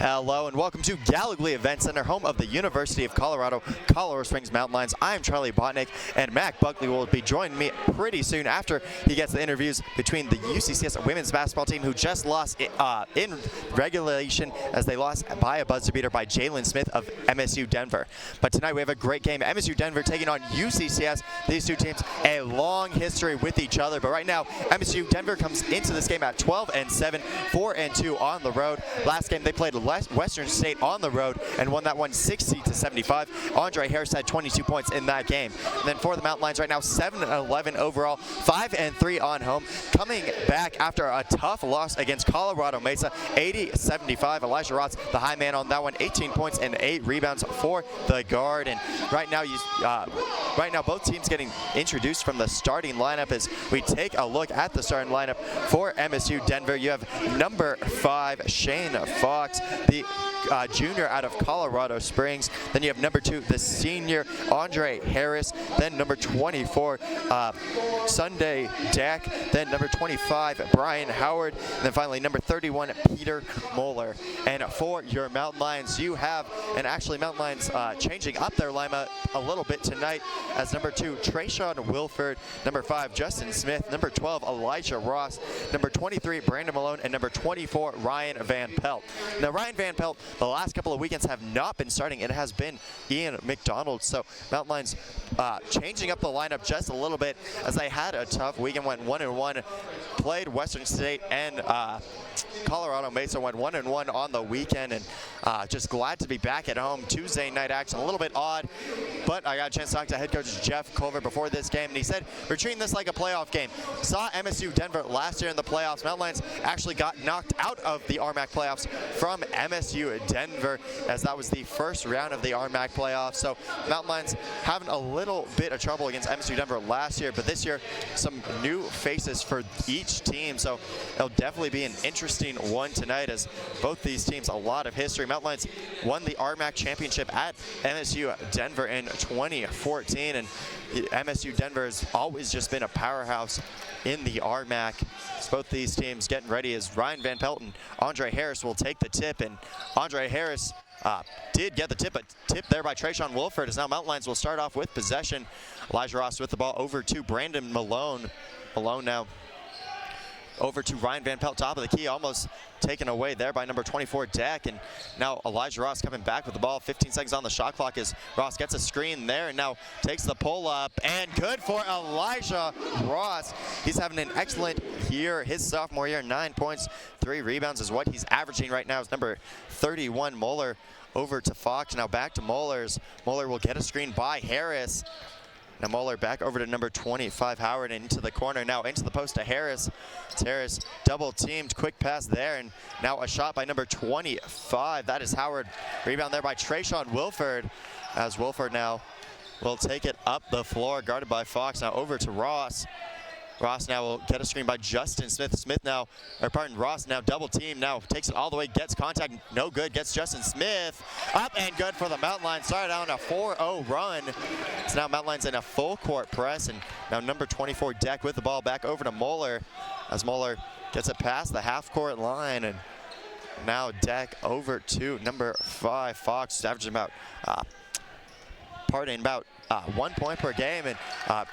Hello and welcome to Gallagly Event Center, home of the University of Colorado Springs Mountain Lions. I'm Charlie Botnick, and Mac Buckley will be joining me pretty soon after he gets the interviews between the UCCS women's basketball team, who just lost in regulation as they lost by a buzzer beater by Jalen Smith of MSU-Denver. But tonight we have a great game. MSU-Denver taking on UCCS. These two teams, a long history with each other, but right now MSU-Denver comes into this game at 12-7, 4-2 on the road. Last game they played Western State on the road and won that one 60-75. Andre Harris had 22 points in that game. And then for the Mountain Lions right now, 7-11 overall, 5-3 on home. Coming back after a tough loss against Colorado Mesa, 80-75. Elijah Ross, the high man on that one, 18 points and 8 rebounds for the guard. And right now, both teams getting introduced from the starting lineup. As we take a look at the starting lineup for MSU Denver, you have number 5 Shane Fox, the junior out of Colorado Springs. Then you have number 2, the senior Andre Harris. Then number 24, Sunday Dak. Then number 25, Brian Howard. And then finally number 31, Peter Moeller. And for your Mountain Lions, you have, and actually Mountain Lions changing up their lineup a little bit tonight, as number 2, Trayshawn Wilford. Number 5, Justin Smith. Number 12, Elijah Ross. Number 23, Brandon Malone. And number 24, Ryan Van Pelt. Now Ryan Van Pelt, the last couple of weekends have not been starting. It has been Ian McDonald. So Mountain Lions changing up the lineup just a little bit, as they had a tough weekend, went 1-1, played Western State and Colorado Mesa, went 1-1 on the weekend, and just glad to be back at home. Tuesday night action, a little bit odd, but I got a chance to talk to head coach Jeff Culver before this game, and he said we're treating this like a playoff game. Saw MSU Denver last year in the playoffs. Mountain Lions actually got knocked out of the RMAC playoffs from MSU Denver, as that was the first round of the RMAC playoffs. So Mountain Lions having a little bit of trouble against MSU Denver last year, but this year some new faces for each team. So it'll definitely be an interesting one tonight, as both these teams, a lot of history. Mountain Lions won the RMAC championship at MSU Denver in 2014, and MSU Denver has always just been a powerhouse in the RMAC. So both these teams getting ready, as Ryan Van Pelt and Andre Harris will take the tip, and Andre Harris did get the tip, but tipped there by Trayshawn Wilford, as now Mountain Lions will start off with possession. Elijah Ross with the ball over to Brandon Malone. Malone now over to Ryan Van Pelt, top of the key, almost taken away there by number 24, Dak. And now Elijah Ross coming back with the ball. 15 seconds on the shot clock as Ross gets a screen there and now takes the pull up, and good for Elijah Ross. He's having an excellent year, his sophomore year. 9 points, 3 rebounds is what he's averaging right now. Is number 31, Moeller, over to Fox. Now back to Moeller's. Moeller will get a screen by Harris. Now Moeller back over to number 25, Howard, and into the corner, now into the post to Harris. It's Harris double teamed, quick pass there, and now a shot by number 25. That is Howard. Rebound there by Trayshawn Wilford, as Wilford now will take it up the floor, guarded by Fox. Now over to Ross. Ross now will get a screen by Justin Smith. Ross now double team, now takes it all the way, gets contact, no good, gets Justin Smith up and good for the Mountain Lions. Started out on a 4-0 run. So now Mountain Lions in a full court press, and now number 24, Deck, with the ball back over to Moeller, as Moeller gets it past the half court line, and now Deck over to number 5, Fox, averaging about 1 point per game and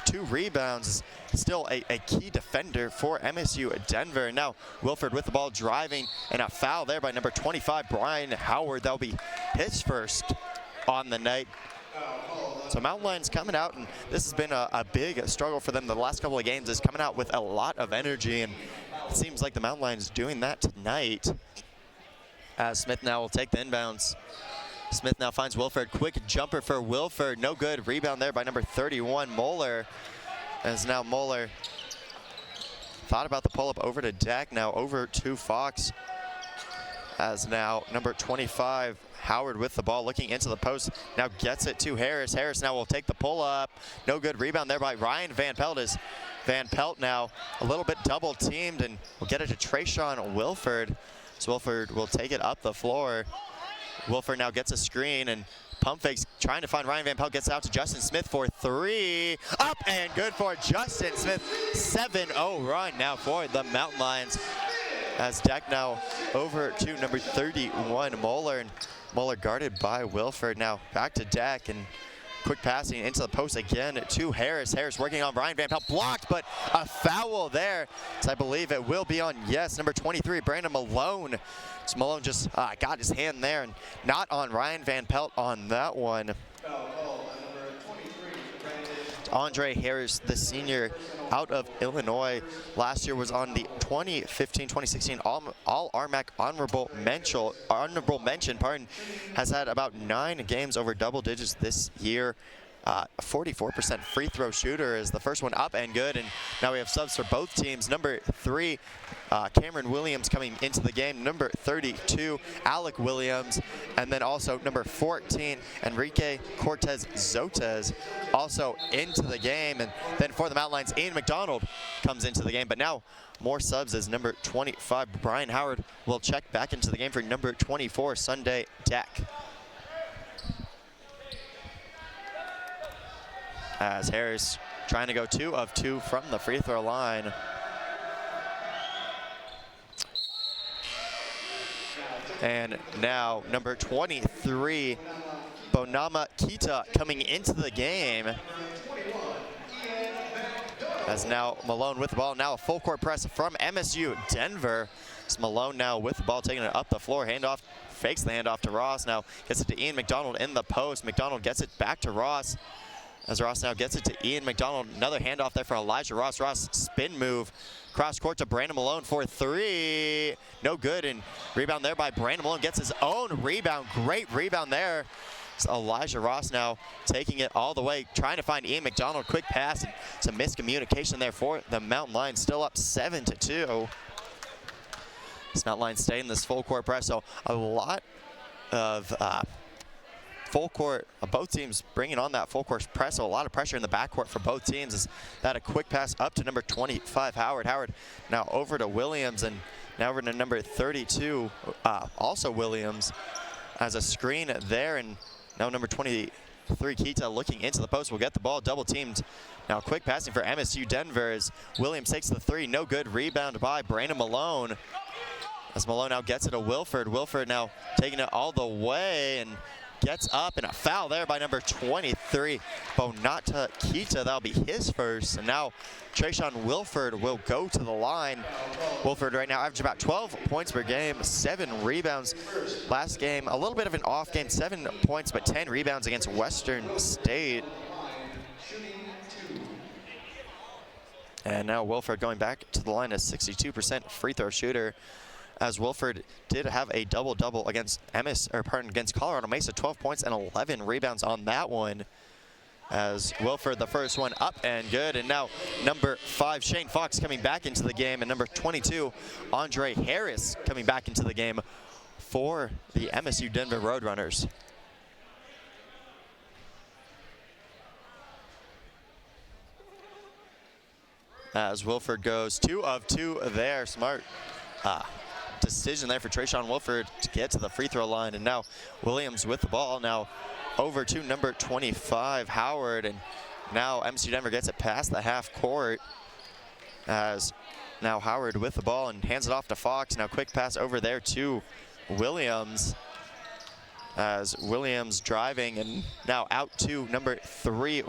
2 rebounds. Still a key defender for MSU Denver. And now Wilford with the ball, driving, and a foul there by number 25, Brian Howard. That'll be his first on the night. So Mountain Lions coming out, and this has been a big struggle for them the last couple of games, is coming out with a lot of energy, and it seems like the Mountain Lions doing that tonight. As Smith now will take the inbounds. Smith now finds Wilford, quick jumper for Wilford, no good. Rebound there by number 31, Moeller. As now Moeller thought about the pull-up over to Dak, now over to Fox. As now number 25, Howard with the ball, looking into the post, now gets it to Harris. Harris now will take the pull-up, no good. Rebound there by Ryan Van Pelt, as Van Pelt now a little bit double teamed, and will get it to Trayshawn Wilford. So Wilford will take it up the floor. Wilford now gets a screen, and pump fakes, trying to find Ryan Van Pelt, gets out to Justin Smith for 3. Up and good for Justin Smith. 7-0 run now for the Mountain Lions. as Deck now over to number 31, Moeller, and Moeller guarded by Wilford. Now back to Deck, and quick passing into the post again to Harris. Harris working on Ryan Van Pelt, blocked, but a foul there. So I believe it will be on, yes, number 23, Brandon Malone. So Malone just got his hand there, and not on Ryan Van Pelt on that one. Andre Harris, the senior out of Illinois, last year was on the 2015-2016 All-RMAC honorable mention, has had about 9 games over double digits this year. 44% free throw shooter is the first one up and good, and now we have subs for both teams. Number 3, Cameron Williams coming into the game. Number 32, Alec Williams, and then also number 14, Enrique Cortez Zotes, also into the game. And then for the Mountain Lions, Ian McDonald comes into the game. But now more subs as number 25, Brian Howard, will check back into the game for number 24, Sunday Deck. As Harris trying to go 2 of 2 from the free throw line. And now number 23, Bonama Kita, coming into the game. As now Malone with the ball, now a full court press from MSU-Denver. It's Malone now with the ball, taking it up the floor, handoff, fakes the handoff to Ross, now gets it to Ian McDonald in the post. McDonald gets it back to Ross, as Ross now gets it to Ian McDonald. Another handoff there for Elijah Ross. Ross spin move, cross court to Brandon Malone for 3. No good, and rebound there by Brandon Malone. Gets his own rebound. Great rebound there. So Elijah Ross now taking it all the way, trying to find Ian McDonald. Quick pass, and some miscommunication there for the Mountain Lions. Still up 7-2. This Mountain Lions stay in this full court press. So a lot of full court, both teams bringing on that full court press, so a lot of pressure in the backcourt for both teams. Is that a quick pass up to number 25, Howard. Howard now over to Williams, and now over to number 32, also Williams, as a screen there, and now number 23, Kita, looking into the post, will get the ball double teamed. Now quick passing for MSU-Denver as Williams takes the 3, no good. Rebound by Brandon Malone, as Malone now gets it to Wilford. Wilford now taking it all the way, and gets up, and a foul there by number 23, Bonata Kita. That'll be his first. And now Trayshawn Wilford will go to the line. Wilford right now averaging about 12 points per game, 7 rebounds. Last game, a little bit of an off game, 7 points, but 10 rebounds against Western State. And now Wilford going back to the line, a 62% free throw shooter, as Wilford did have a double-double against against Colorado Mesa, 12 points and 11 rebounds on that one. As Wilford, the first one up and good. And now number 5, Shane Fox, coming back into the game, and number 22, Andre Harris, coming back into the game for the MSU-Denver Roadrunners. As Wilford goes 2 of 2 there. Smart decision there for Trayshawn Wilford to get to the free throw line. And now Williams with the ball, now over to number 25, Howard, and now MSU-Denver gets it past the half court, as now Howard with the ball and hands it off to Fox. Now quick pass over there to Williams, as Williams driving, and now out to number 3,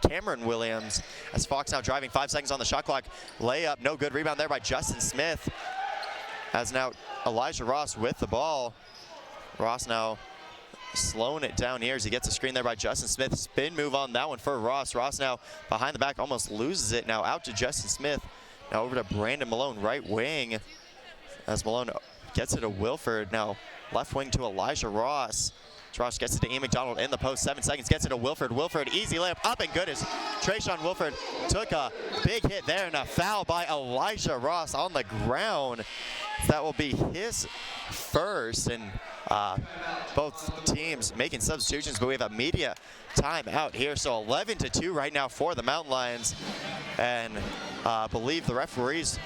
Cameron Williams, as Fox now driving, 5 seconds on the shot clock. Layup, no good. Rebound there by Justin Smith, as now Elijah Ross with the ball. Ross now slowing it down here as he gets a screen there by Justin Smith. Spin move on that one for Ross. Ross now behind the back, almost loses it. Now out to Justin Smith. Now over to Brandon Malone, right wing, as Malone gets it to Wilford. Now left wing to Elijah Ross. Ross gets it to Ian McDonald in the post, 7 seconds, gets it to Wilford. Wilford, easy layup, up and good, as Trayshawn Wilford took a big hit there, and a foul by Elijah Ross on the ground. That will be his first, and both teams making substitutions, but we have a media timeout here, so 11-2 right now for the Mountain Lions, and I believe the referees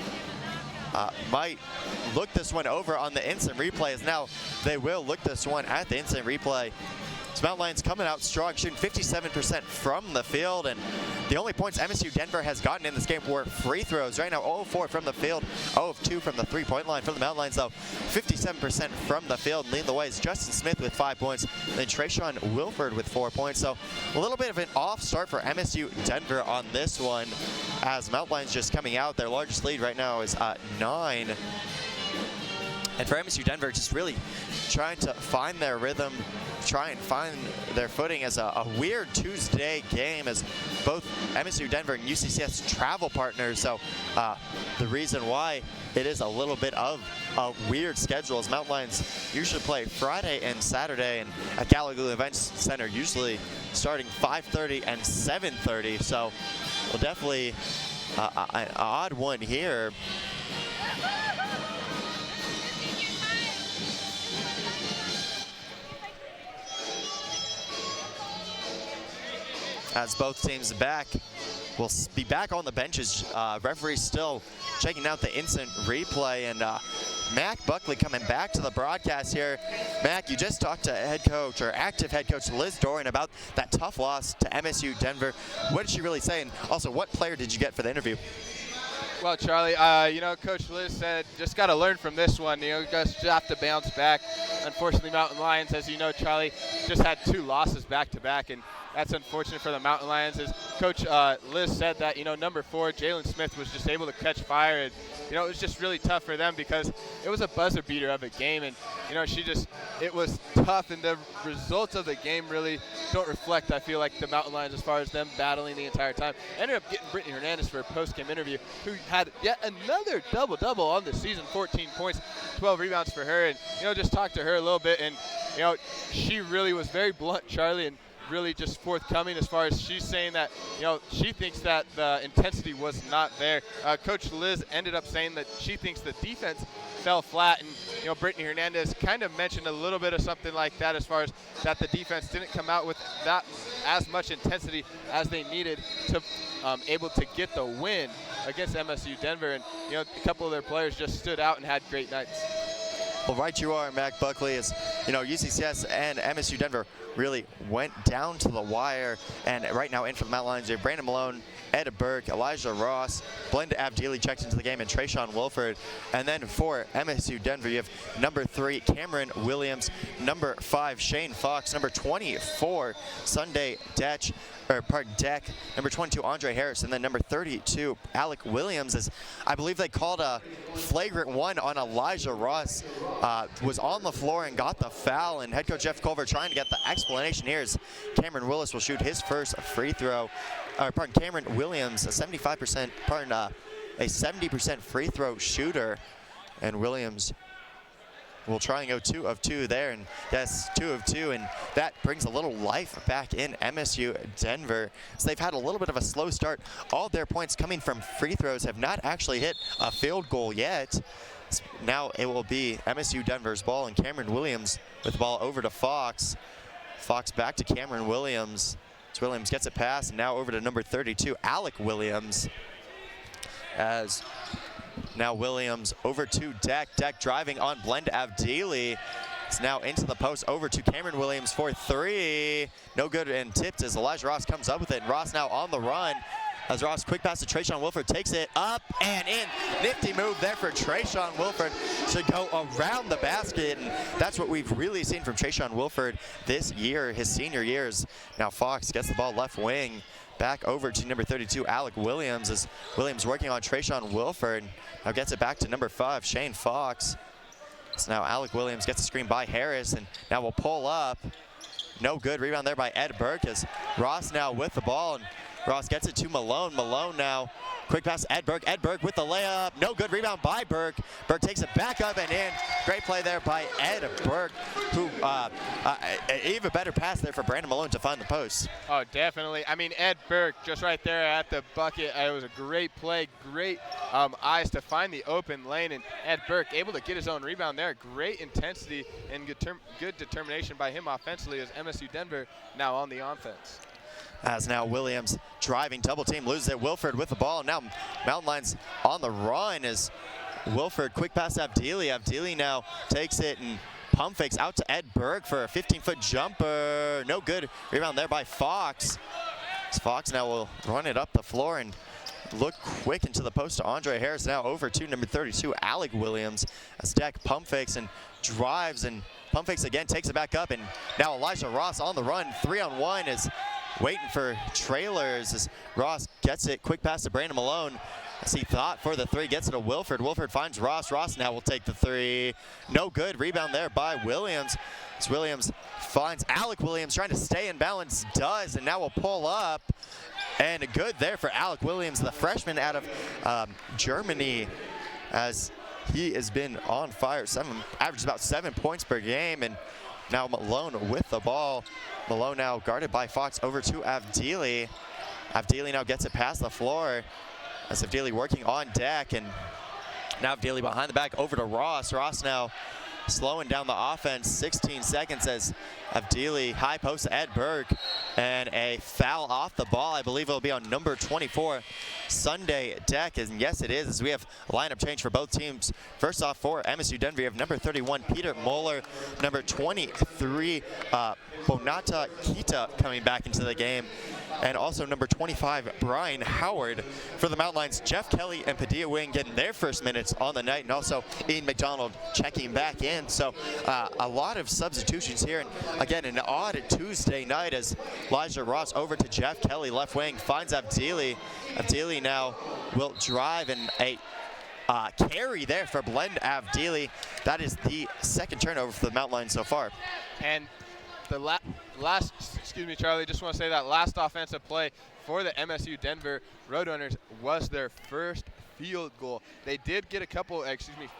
might look this one over on the instant replay, as now they will look this one at the instant replay. So Mountain Lions coming out strong, shooting 57% from the field, and the only points MSU-Denver has gotten in this game were free throws. Right now, 0-4 from the field, 0-2 from the three-point line. For the Mountain Lions, though, 57% from the field. Leading the way is Justin Smith with 5 points, then Trayshawn Wilford with 4 points. So a little bit of an off start for MSU-Denver on this one, as Mountain Lions just coming out. Their largest lead right now is 9. And for MSU-Denver, just really trying to find their rhythm, try and find their footing as a weird Tuesday game, as both MSU-Denver and UCCS travel partners. So the reason why it is a little bit of a weird schedule is Mountain Lions usually play Friday and Saturday, and at Gallagher Events Center usually starting 5:30 and 7:30. So well, definitely an odd one here. As both teams will be back on the benches. Referees still checking out the instant replay, and Mac Buckley coming back to the broadcast here. Mac, you just talked to head coach, or active head coach Liz Dorian, about that tough loss to MSU-Denver. What did she really say, and also what player did you get for the interview? Well, Charlie, you know, Coach Liz said just got to learn from this one. You know, just have to bounce back. Unfortunately, Mountain Lions, as you know, Charlie, just had 2 losses back-to-back, and that's unfortunate for the Mountain Lions. As Coach Liz said that, you know, number 4, Jalen Smith, was just able to catch fire. And, you know, it was just really tough for them because it was a buzzer beater of a game. And, you know, it was tough. And the results of the game really don't reflect, I feel like, the Mountain Lions as far as them battling the entire time. Ended up getting Brittany Hernandez for a post-game interview, who had yet another double-double on the season, 14 points, 12 rebounds for her. And, you know, just talked to her a little bit. And, you know, she really was very blunt, Charlie, and really just forthcoming as far as she's saying that, you know, she thinks that the intensity was not there. Coach Liz ended up saying that she thinks the defense fell flat, and, you know, Brittany Hernandez kind of mentioned a little bit of something like that, as far as that the defense didn't come out with that as much intensity as they needed to able to get the win against MSU-Denver. And, you know, a couple of their players just stood out and had great nights. Well, right you are, Mac Buckley. As you know, UCCS and MSU-Denver really went down to the wire, and right now in for the Mountain Lions, you have Brandon Malone, Ed Burke, Elijah Ross, Blenda Abdili checked into the game, and Trayshawn Wilford. And then for MSU-Denver, you have number 3, Cameron Williams, number 5, Shane Fox, number 24, Sunday Deck, number 22, Andre Harris, and then number 32, Alec Williams. As I believe they called a flagrant one on Elijah Ross, was on the floor and got the foul, and head coach Jeff Culver trying to get the explanation here as Cameron Willis will shoot his first free throw. Cameron Williams, a 70% free throw shooter, and Williams will try and go 2 of 2 there, and yes, 2 of 2, and that brings a little life back in MSU-Denver. So they've had a little bit of a slow start. All their points coming from free throws, have not actually hit a field goal yet. Now it will be MSU-Denver's ball, and Cameron Williams with the ball over to Fox. Fox back to Cameron Williams. As Williams gets it passed, and now over to number 32, Alec Williams. As now Williams over to Deck. Deck driving on Blenda Abdili. It's now into the post, over to Cameron Williams for 3. No good, and tipped as Elijah Ross comes up with it. And Ross now on the run. As Ross, quick pass to Trayshawn Wilford, takes it up and in. Nifty move there for Trayshawn Wilford to go around the basket, and that's what we've really seen from Trayshawn Wilford this year, his senior years. Now Fox gets the ball left wing, back over to number 32, Alec Williams, as Williams working on Trayshawn Wilford. Now gets it back to number 5, Shane Fox. So now Alec Williams gets a screen by Harris, and now we'll pull up. No good, rebound there by Ed Burke, as Ross now with the ball, and Ross gets it to Malone. Malone now, quick pass, Ed Burke. Ed Burke with the layup. No good, rebound by Burke. Burke takes it back up and in. Great play there by Ed Burke, who even better pass there for Brandon Malone to find the post. Oh, definitely. I mean, Ed Burke just right there at the bucket. It was a great play, great eyes to find the open lane, and Ed Burke able to get his own rebound there. Great intensity and good determination by him offensively, as MSU-Denver now on the offense. As now Williams driving, double team, loses it. Wilford with the ball, and now Mountain Lions on the run as Wilford, quick pass to Abdili. Abdili now takes it and pump fakes out to Ed Berg for a 15-foot jumper. No good. Rebound there by Fox. Fox now will run it up the floor and look quick into the post to Andre Harris. Now over to number 32, Alec Williams. As Deck pump fakes and drives and pump fakes again, takes it back up. And now Elijah Ross on the run. 3-on-1 is waiting for trailers as Ross gets it. Quick pass to Brandon Malone. As he thought for the three, gets it to Wilford. Wilford finds Ross. Ross now will take the three. No good. Rebound there by Williams. As Williams finds Alec Williams trying to stay in balance. Does, and now will pull up. And good there for Alec Williams, the freshman out of Germany, as he has been on fire. Averages about 7 points per game. And now Malone with the ball. Malone now guarded by Fox over to Avdili. Avdili now gets it past the floor. As Avdili working on Deck, and now Avdili behind the back over to Ross. Ross now slowing down the offense. 16 seconds as Avdili high post to Ed Berg, and a foul off the ball. I believe it'll be on number 24, Sunday Deck, and yes it is, as we have a lineup change for both teams. First off, for MSU-Denver, we have number 31, Peter Moeller, number 23, Bonata Kita coming back into the game, and also number 25, Brian Howard. For the Mountain Lions, Jeff Kelly and Padilla Wing getting their first minutes on the night, and also Ian McDonald checking back in. So a lot of substitutions here, and again, an odd Tuesday night as Elijah Ross over to Jeff Kelly, left wing, finds Avdili. Avdili now will drive, and a carry there for Blend Avdili. That is the second turnover for the Mountain Lions so far. And the last, excuse me, Charlie, just want to say that last offensive play for the MSU-Denver Roadrunners was their first field goal. They did get a couple,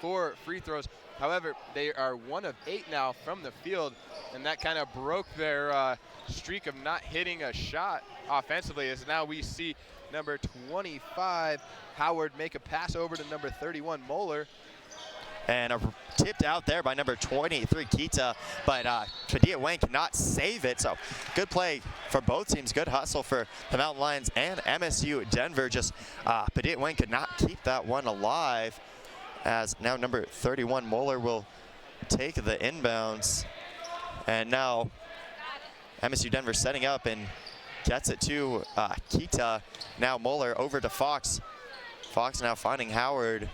4 free throws. However, they are 1 of 8 now from the field, and that kind of broke their streak of not hitting a shot offensively, as now we see number 25, Howard, make a pass over to number 31, Moeller. And tipped out there by number 23, Kita, but Padilla Wayne cannot save it. So good play for both teams. Good hustle for the Mountain Lions and MSU-Denver. Just Padilla Wayne could not keep that one alive, as now number 31, Moeller, will take the inbounds. And now MSU-Denver setting up and gets it to Kita. Now Moeller over to Fox. Fox now finding Howard.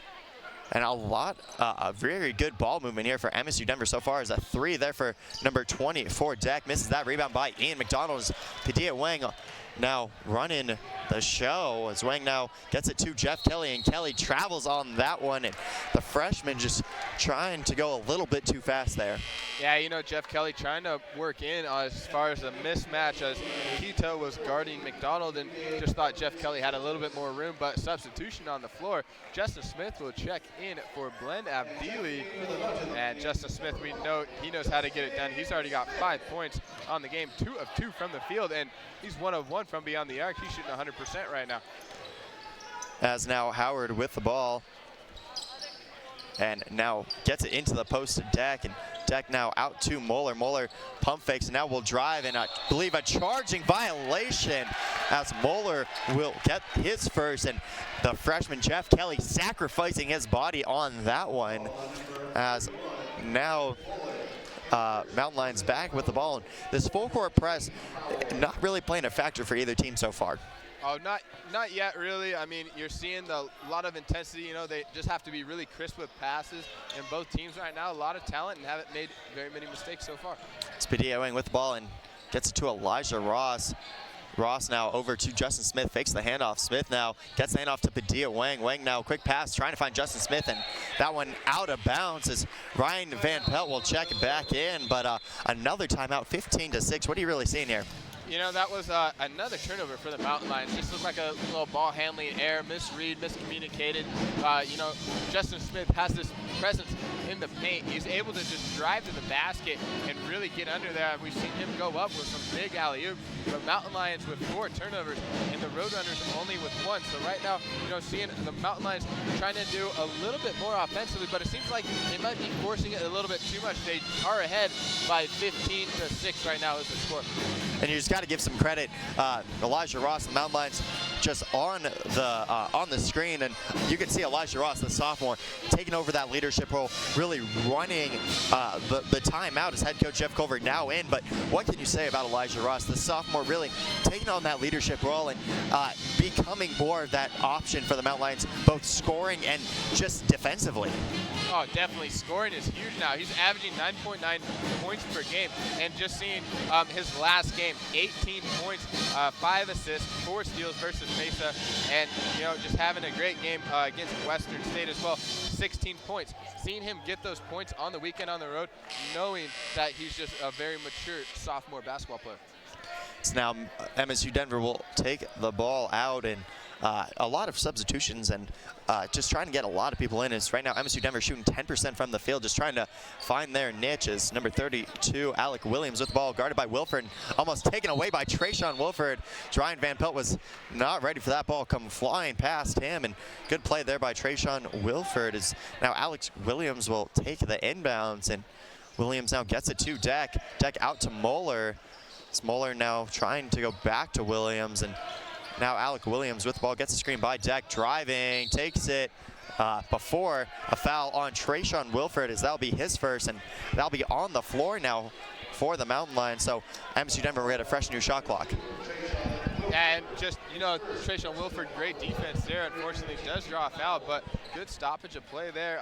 And a very good ball movement here for MSU-Denver so far, as a 3 there for number 24, Deck. Misses that rebound by Ian McDonald. Padilla Wang now running the show, as Wang now gets it to Jeff Kelly, and Kelly travels on that one, and the freshman just trying to go a little bit too fast there. Yeah, you know, Jeff Kelly trying to work in as far as a mismatch, as Quito was guarding McDonald, and just thought Jeff Kelly had a little bit more room, but substitution on the floor. Justin Smith will check in for Blend Avdili, and Justin Smith, we know he knows how to get it done. He's already got 5 points on the game, 2 of 2 from the field, and he's 1 of 1 from beyond the arc. He's shooting 100% right now. As now Howard with the ball, and now gets it into the post to Deck, and Deck now out to Moeller. Moeller pump fakes, and now will drive, and I believe a charging violation, as Moeller will get his first, and the freshman Jeff Kelly sacrificing his body on that one, as now Mountain Lions back with the ball. And this full court press not really playing a factor for either team so far. Oh, not yet, really. I mean, you're seeing a lot of intensity. You know, they just have to be really crisp with passes. And both teams right now, a lot of talent, and haven't made very many mistakes so far. It's Padilla Wing with the ball and gets it to Elijah Ross. Ross now over to Justin Smith, fakes the handoff. Smith now gets the handoff to Padilla Wang. Wang now quick pass, trying to find Justin Smith, and that one out of bounds as Ryan Van Pelt will check it back in, but another timeout, 15-6. What are you really seeing here? You know, that was another turnover for the Mountain Lions. Just looked like a little ball handling error, misread, miscommunicated. You know, Justin Smith has this presence in the paint. He's able to just drive to the basket and really get under there. We've seen him go up with some big alley-oop. The Mountain Lions with 4 turnovers and the Roadrunners only with 1. So right now, you know, seeing the Mountain Lions trying to do a little bit more offensively, but it seems like they might be forcing it a little bit too much. They are ahead by 15-6 right now is the score. And you just got to give some credit. Elijah Ross, the Mountain Lions, just on the screen, and you can see Elijah Ross, the sophomore, taking over that leadership role, really running the timeout as head coach Jeff Culver now in. But what can you say about Elijah Ross, the sophomore, really taking on that leadership role and becoming more of that option for the Mountain Lions, both scoring and just defensively? Oh, definitely. Scoring is huge now. He's averaging 9.9 points per game. And just seeing his last game, 18 points, 5 assists, 4 steals versus Mesa. And, just having a great game against Western State as well, 16 points. Seeing him get those points on the weekend on the road, knowing that he's just a very mature sophomore basketball player. So now MSU-Denver will take the ball out, and a lot of substitutions and just trying to get a lot of people in. Is right now MSU-Denver shooting 10% from the field, just trying to find their niche. As number 32, Alec Williams with the ball, guarded by Wilford, almost taken away by Trayshawn Wilford. Ryan Van Pelt was not ready for that ball, come flying past him, and good play there by Trayshawn Wilford. As now Alex Williams will take the inbounds, and Williams now gets it to Deck. Deck out to Moeller. Moeller now trying to go back to Williams, and now Alec Williams with the ball, gets the screen by Deck, driving, takes it before a foul on Trayshawn Wilford, as that'll be his first, and that'll be on the floor now for the Mountain Lions. So MSU-Denver will get a fresh new shot clock. And just, Trayshawn Wilford, great defense there. Unfortunately, does draw a foul, but good stoppage of play there.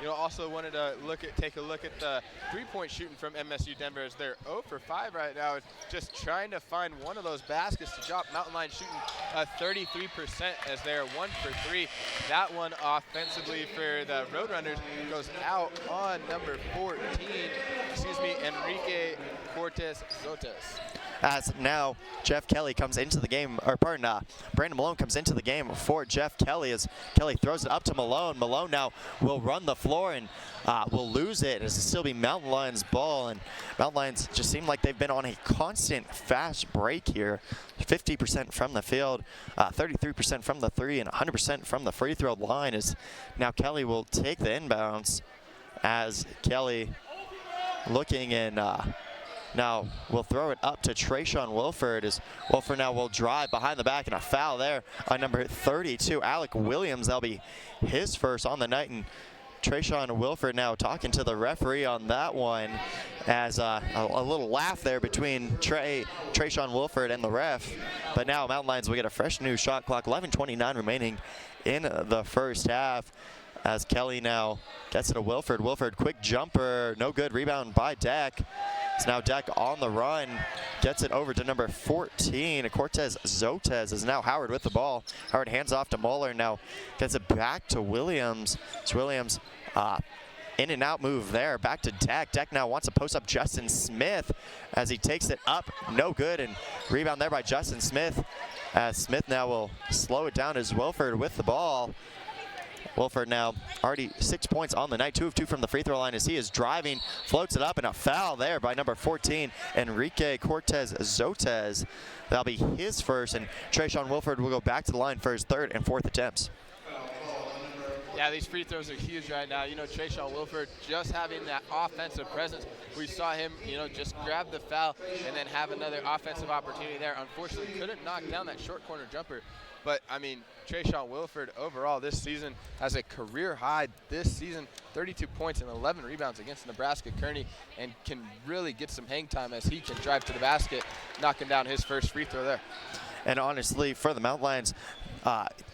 Also wanted to take a look at the three-point shooting from MSU-Denver, as they're 0 for 5 right now. Just trying to find one of those baskets to drop. Mountain Lions shooting 33% as they're 1 for 3. That one offensively for the Roadrunners goes out on number 14, Enrique Cortez-Zotes. As now Jeff Kelly comes into the game, or pardon, Brandon Malone comes into the game for Jeff Kelly, as Kelly throws it up to Malone. Malone now will run the floor and will lose it, as it'll still be Mountain Lions ball. And Mountain Lions just seem like they've been on a constant fast break here. 50% from the field, 33% from the three, and 100% from the free throw line. As now Kelly will take the inbounds, as Kelly looking in. Now we'll throw it up to Trayshawn Wilford, as Wilford now will drive behind the back, and a foul there on number 32, Alec Williams. That'll be his first on the night, and Trayshawn Wilford now talking to the referee on that one, as a little laugh there between Trayshawn Wilford and the ref. But now Mountain Lions will get a fresh new shot clock, 11:29 remaining in the first half, as Kelly now gets it to Wilford. Wilford, quick jumper, no good. Rebound by Deck. It's now Deck on the run, gets it over to number 14. Cortez-Zotes is now Howard with the ball. Howard hands off to Moeller, now gets it back to Williams. It's Williams, in and out move there, back to Deck. Deck now wants to post up Justin Smith, as he takes it up, no good, and rebound there by Justin Smith. As Smith now will slow it down, as Wilford with the ball. Wilford now already 6 points on the night, 2 of 2 from the free throw line, as he is driving, floats it up, and a foul there by number 14, Enrique Cortez-Zotes. That'll be his first, and Trayshawn Wilford will go back to the line for his third and fourth attempts. Yeah, these free throws are huge right now. Trayshawn Wilford just having that offensive presence. We saw him, just grab the foul and then have another offensive opportunity there. Unfortunately, couldn't knock down that short corner jumper. But, Trayshawn Wilford overall this season has a career high this season, 32 points and 11 rebounds against Nebraska Kearney, and can really get some hang time as he can drive to the basket, knocking down his first free throw there. And honestly, for the Mountain Lions,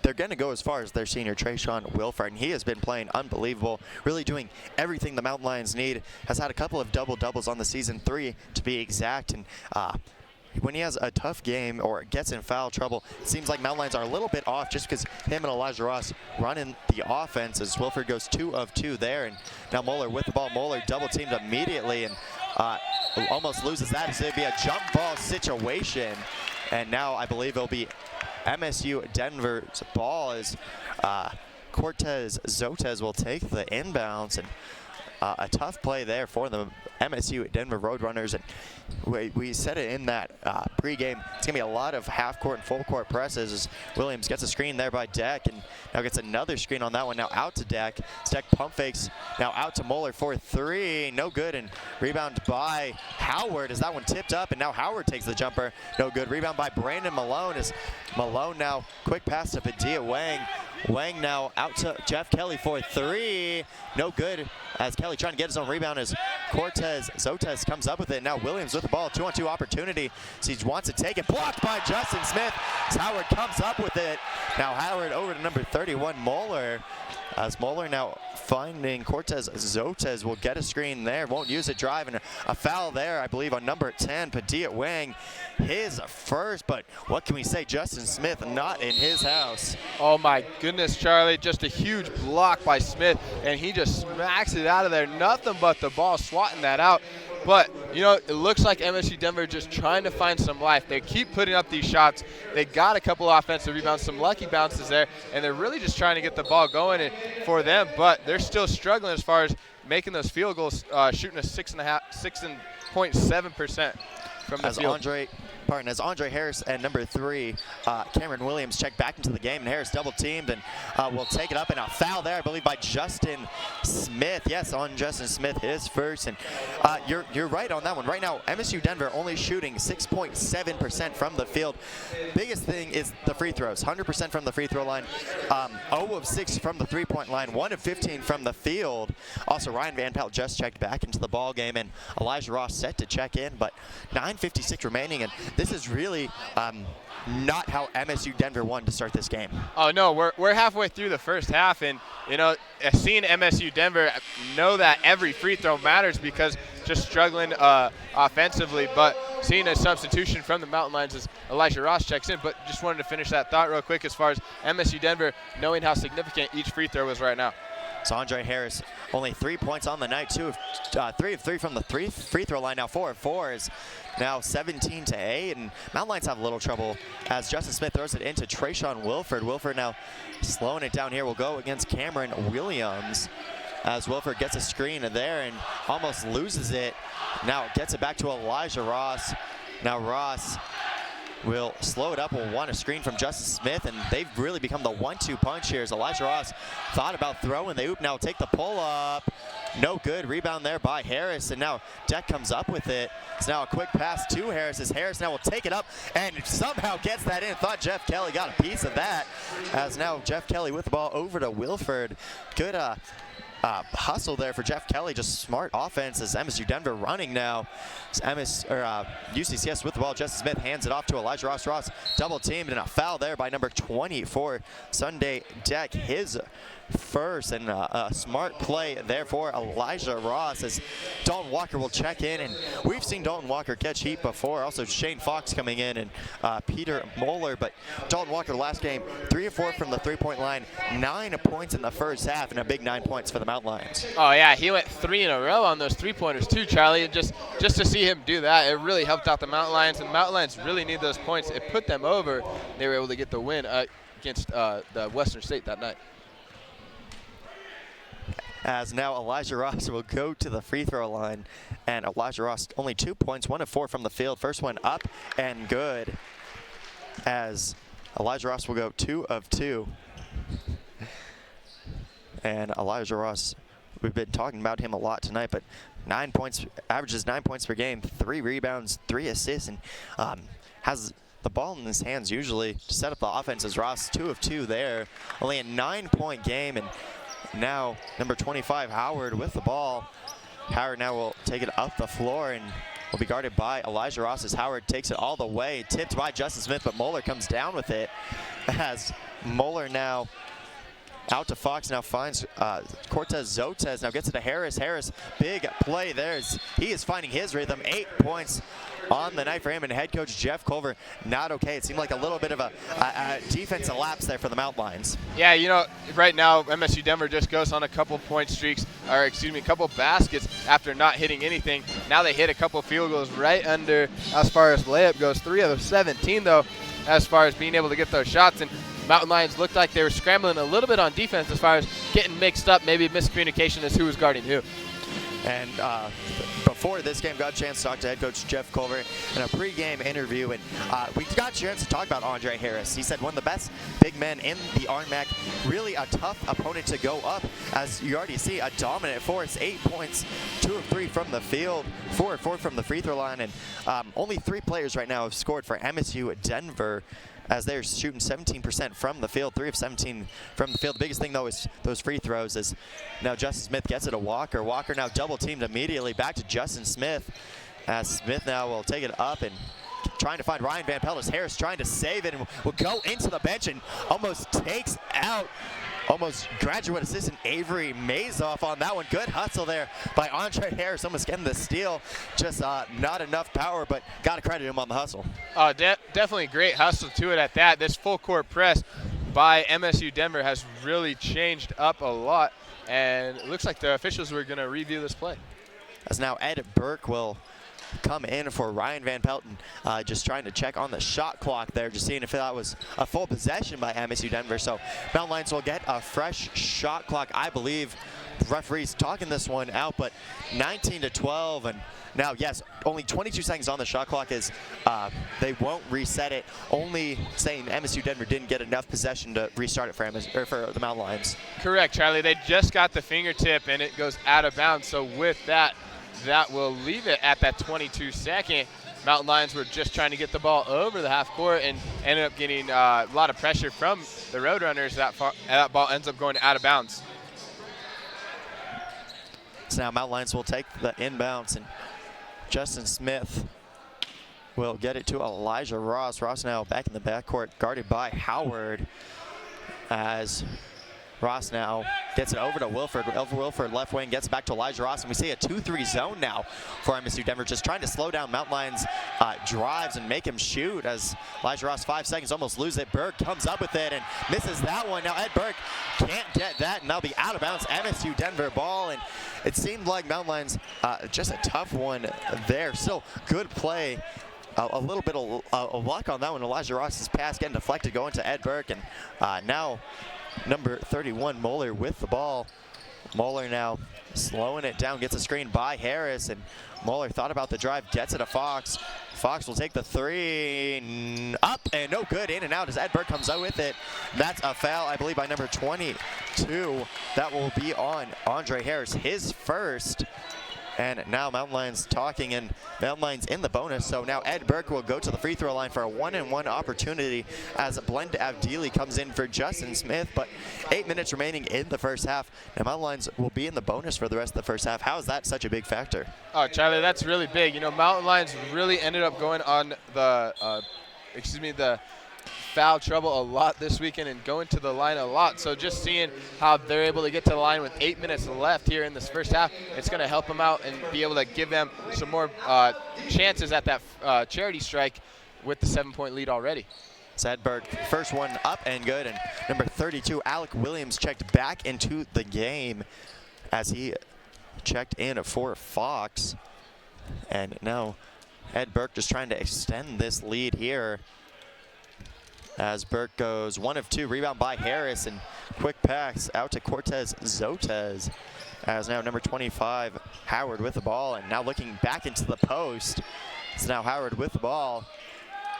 they're going to go as far as their senior, Trayshawn Wilford, and he has been playing unbelievable, really doing everything the Mountain Lions need. Has had a couple of double-doubles on the season, 3 to be exact, and when he has a tough game or gets in foul trouble, it seems like Mountain Lions are a little bit off, just because him and Elijah Ross running the offense, as Wilford goes 2 of 2 there. And now Moeller with the ball. Moeller double teamed immediately and almost loses that. It's going to be a jump ball situation. And now I believe it'll be MSU-Denver's ball, as Cortez-Zotes will take the inbounds. And a tough play there for the MSU-Denver Roadrunners, and we said it in that pregame. It's going to be a lot of half-court and full-court presses as Williams gets a screen there by Deck, and now gets another screen on that one. Now out to Deck. Deck pump fakes. Now out to Moeller for 3. No good, and rebound by Howard as that one tipped up, and now Howard takes the jumper. No good. Rebound by Brandon Malone as Malone now quick pass to Padilla Wang. Wang now out to Jeff Kelly for 3. No good as Kelly trying to get his own rebound as Cortez Zotes comes up with it. Now Williams with the ball, 2-on-2 opportunity. So he wants to take it, blocked by Justin Smith as Howard comes up with it. Now Howard over to number 31, Moeller. As Moeller now finding Cortez Zotes will get a screen there, won't use it, drive, and a foul there, I believe, on number 10, Padilla Wang. His first, but what can we say? Justin Smith not in his house. Oh my goodness, Charlie, just a huge block by Smith, and he just smacks it out of there. Nothing but the ball, swatting that out. But, you know, it looks like MSU-Denver just trying to find some life. They keep putting up these shots. They got a couple offensive rebounds, some lucky bounces there, and they're really just trying to get the ball going for them. But they're still struggling as far as making those field goals, shooting a 6.7% from the field. As Andre Harris and number 3, Cameron Williams check back into the game, and Harris double teamed and will take it up, and a foul there, I believe, by Justin Smith. Yes, on Justin Smith, his first, and you're right on that one. Right now, MSU Denver only shooting 6.7% from the field. Biggest thing is the free throws, 100% from the free throw line, 0 of 6 from the 3-point line, 1 of 15 from the field. Also, Ryan Van Pelt just checked back into the ball game, and Elijah Ross set to check in, but 9:56 remaining, and this is really not how MSU Denver won to start this game. Oh no, we're halfway through the first half, and you know, seeing MSU Denver know that every free throw matters because just struggling offensively, but seeing a substitution from the Mountain Lions as Elijah Ross checks in. But just wanted to finish that thought real quick as far as MSU Denver knowing how significant each free throw is right now. So Andre Harris only 3 points on the night, 3 of 3 from the free throw line. Now 4 of 4 is now 17-8, and Mountain Lions have a little trouble as Justin Smith throws it into Trayshawn Wilford. Wilford now slowing it down here. Will go against Cameron Williams as Wilford gets a screen there and almost loses it. Now gets it back to Elijah Ross. Now Ross will slow it up, will want a screen from Justin Smith, and they've really become the 1-2 punch here as Elijah Ross thought about throwing the oop. Now take the pull up. No good. Rebound there by Harris, and now Deck comes up with it. It's now a quick pass to Harris as Harris now will take it up and somehow gets that in. Thought Jeff Kelly got a piece of that as now Jeff Kelly with the ball over to Wilford. Good hustle there for Jeff Kelly, just smart offense as MSU Denver running now. UCCS with the ball. Justin Smith hands it off to Elijah Ross. Ross double teamed, and a foul there by number 24, Sunday Deck, his first, and a smart play there for Elijah Ross as Dalton Walker will check in, and we've seen Dalton Walker catch heat before. Also Shane Fox coming in and Peter Moeller, but Dalton Walker last game 3 of 4 from the 3-point line, 9 points in the first half, and a big 9 points for the Mountain Lions. Oh yeah, he went 3 in a row on those 3-pointers too, Charlie, and just to see him do that, it really helped out the Mountain Lions, and the Mountain Lions really need those points. It put them over. They were able to get the win against the Western State that night. As now Elijah Ross will go to the free throw line, and Elijah Ross only 2 points, 1 of 4 from the field. First one up and good as Elijah Ross will go 2 of 2. And Elijah Ross, we've been talking about him a lot tonight, but 9 points, averages 9 points per game, 3 rebounds, 3 assists, and has the ball in his hands usually to set up the offense as Ross 2 of 2 there. Only a 9-point game, and now number 25, Howard, with the ball. Howard now will take it up the floor and will be guarded by Elijah Ross as Howard takes it all the way. Tipped by Justin Smith, but Moeller comes down with it as Moeller now out to Fox, now finds Cortez Zotes, now gets it to Harris. Harris, big play there. He is finding his rhythm. 8 points on the night for him, and head coach Jeff Culver not okay. It seemed like a little bit of a defensive lapse there for the Mountain Lions. Yeah, you know, right now MSU Denver just goes on a couple point streaks, or excuse me, a couple baskets after not hitting anything. Now they hit a couple field goals right under as far as layup goes. 3 of 17 though, as far as being able to get those shots. And Mountain Lions looked like they were scrambling a little bit on defense as far as getting mixed up, maybe miscommunication as who was guarding who. And before this game, got a chance to talk to head coach Jeff Culver in a pregame interview, and we got a chance to talk about Andre Harris. He said one of the best big men in the RMAC, really a tough opponent to go up, as you already see, a dominant force, 8 points, 2 of 3 from the field, 4 of 4 from the free throw line, and only 3 players right now have scored for MSU-Denver, as they're shooting 17% from the field, 3 of 17 from the field. The biggest thing, though, is those free throws. As now Justin Smith gets it to Walker. Walker now double teamed immediately. Back to Justin Smith, as Smith now will take it up and trying to find Ryan Van Pelt. As Harris trying to save it and will go into the bench and almost takes out almost graduate assistant Avery Mazoff on that one. Good hustle there by Andre Harris, almost getting the steal. Just not enough power, but got to credit him on the hustle. Definitely great hustle to it at that. This full court press by MSU-Denver has really changed up a lot, and it looks like the officials were going to review this play. As now Ed Burke will come in for Ryan Van Pelton, just trying to check on the shot clock there, just seeing if that was a full possession by MSU-Denver. So Mountain Lions will get a fresh shot clock. I believe the referee's talking this one out, but 19-12, and now, yes, only 22 seconds on the shot clock, is they won't reset it, only saying MSU-Denver didn't get enough possession to restart it for the Mountain Lions. Correct, Charlie. They just got the fingertip, and it goes out of bounds. So with that will leave it at that 22-second. Mountain Lions were just trying to get the ball over the half court and ended up getting a lot of pressure from the Roadrunners. That ball ends up going out of bounds. So now Mountain Lions will take the inbounds, and Justin Smith will get it to Elijah Ross. Ross now back in the backcourt, guarded by Howard, as Ross now gets it over to Wilford. Wilford left wing gets back to Elijah Ross, and we see a 2-3 zone now for MSU-Denver, just trying to slow down Mountain Lions drives and make him shoot, as Elijah Ross, 5 seconds, almost lose it. Burke comes up with it and misses that one. Now Ed Burke can't get that, and that'll be out of bounds. MSU-Denver ball, and it seemed like Mountain Lions just a tough one there. Still good play. A little bit of luck on that one. Elijah Ross's pass getting deflected, going to Ed Burke, and now number 31, Moeller, with the ball. Moeller now slowing it down, gets a screen by Harris, and Moeller thought about the drive, gets it to Fox. Fox will take the 3, up and no good, in and out as Ed Burke comes out with it. That's a foul, I believe, by number 22. That will be on Andre Harris, his first. And now Mountain Lions talking, and Mountain Lions in the bonus. So now Ed Burke will go to the free throw line for a 1-and-1 opportunity as Blend Avdili comes in for Justin Smith. But 8 minutes remaining in the first half. Now Mountain Lions will be in the bonus for the rest of the first half. How is that such a big factor? Oh, Charlie, that's really big. You know, Mountain Lions really ended up going on the foul trouble a lot this weekend and going to the line a lot. So just seeing how they're able to get to the line with 8 minutes left here in this first half, it's going to help them out and be able to give them some more chances at that charity strike with the 7-point lead already. Ed Burke, first one up and good, and number 32, Alec Williams, checked back into the game as he checked in for Fox. And now Ed Burke just trying to extend this lead here, as Burke goes 1 of 2, rebound by Harris, and quick pass out to Cortez Zotez, as now number 25, Howard, with the ball, and now looking back into the post. It's now Howard with the ball,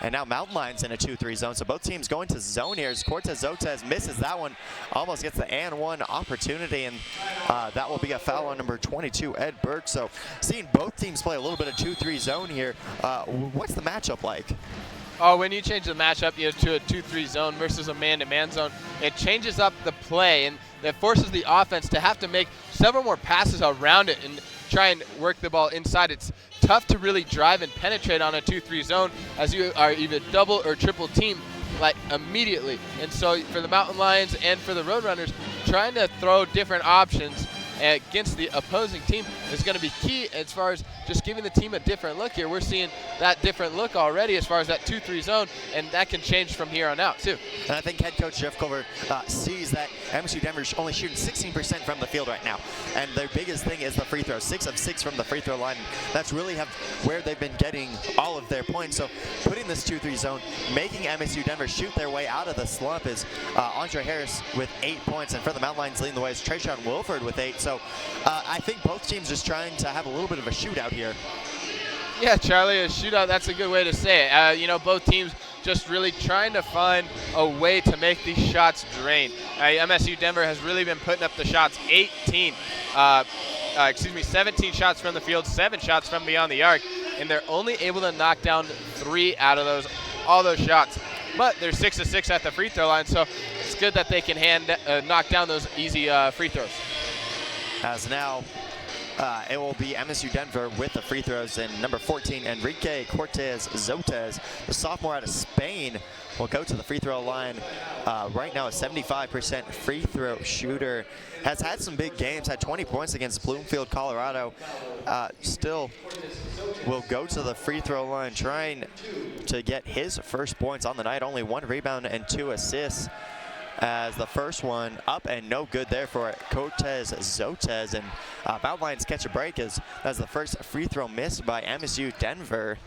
and now Mountain Lions in a 2-3 zone. So both teams going to zone here as Cortez Zotez misses that one, almost gets the and one opportunity, and that will be a foul on number 22, Ed Burke. So seeing both teams play a little bit of 2-3 zone here, what's the matchup like? Oh, when you change the matchup to a 2-3 zone versus a man-to-man zone, it changes up the play, and that forces the offense to have to make several more passes around it and try and work the ball inside. It's tough to really drive and penetrate on a 2-3 zone as you are either double or triple team like immediately. And so for the Mountain Lions and for the Roadrunners, trying to throw different options against the opposing team is going to be key as far as just giving the team a different look here. We're seeing that different look already as far as that 2-3 zone, and that can change from here on out too. And I think head coach Jeff Culver sees that MSU-Denver is only shooting 16% from the field right now, and their biggest thing is the free throw, 6 of 6 from the free throw line. That's really where they've been getting all of their points. So putting this 2-3 zone, making MSU-Denver shoot their way out of the slump is Andre Harris with 8 points, and for the Mountain Lions leading the way is Trayshawn Wilford with 8. So I think both teams just trying to have a little bit of a shootout here. Yeah, Charlie, a shootout, that's a good way to say it. You know, both teams just really trying to find a way to make these shots drain. MSU-Denver has really been putting up the shots, 17 shots from the field, 7 shots from beyond the arc, and they're only able to knock down 3 out of all those shots. But they're 6 of 6 at the free throw line, so it's good that they can knock down those easy free throws. As now, it will be MSU-Denver with the free throws, and number 14, Enrique Cortez-Zotez, the sophomore out of Spain, will go to the free throw line. Right now a 75% free throw shooter. Has had some big games, had 20 points against Bloomfield, Colorado. Still will go to the free throw line trying to get his first points on the night. Only 1 rebound and 2 assists. As the first one up and no good there for Cortez-Zotez, and Mountain Lions catch a break as the first free throw missed by MSU-Denver.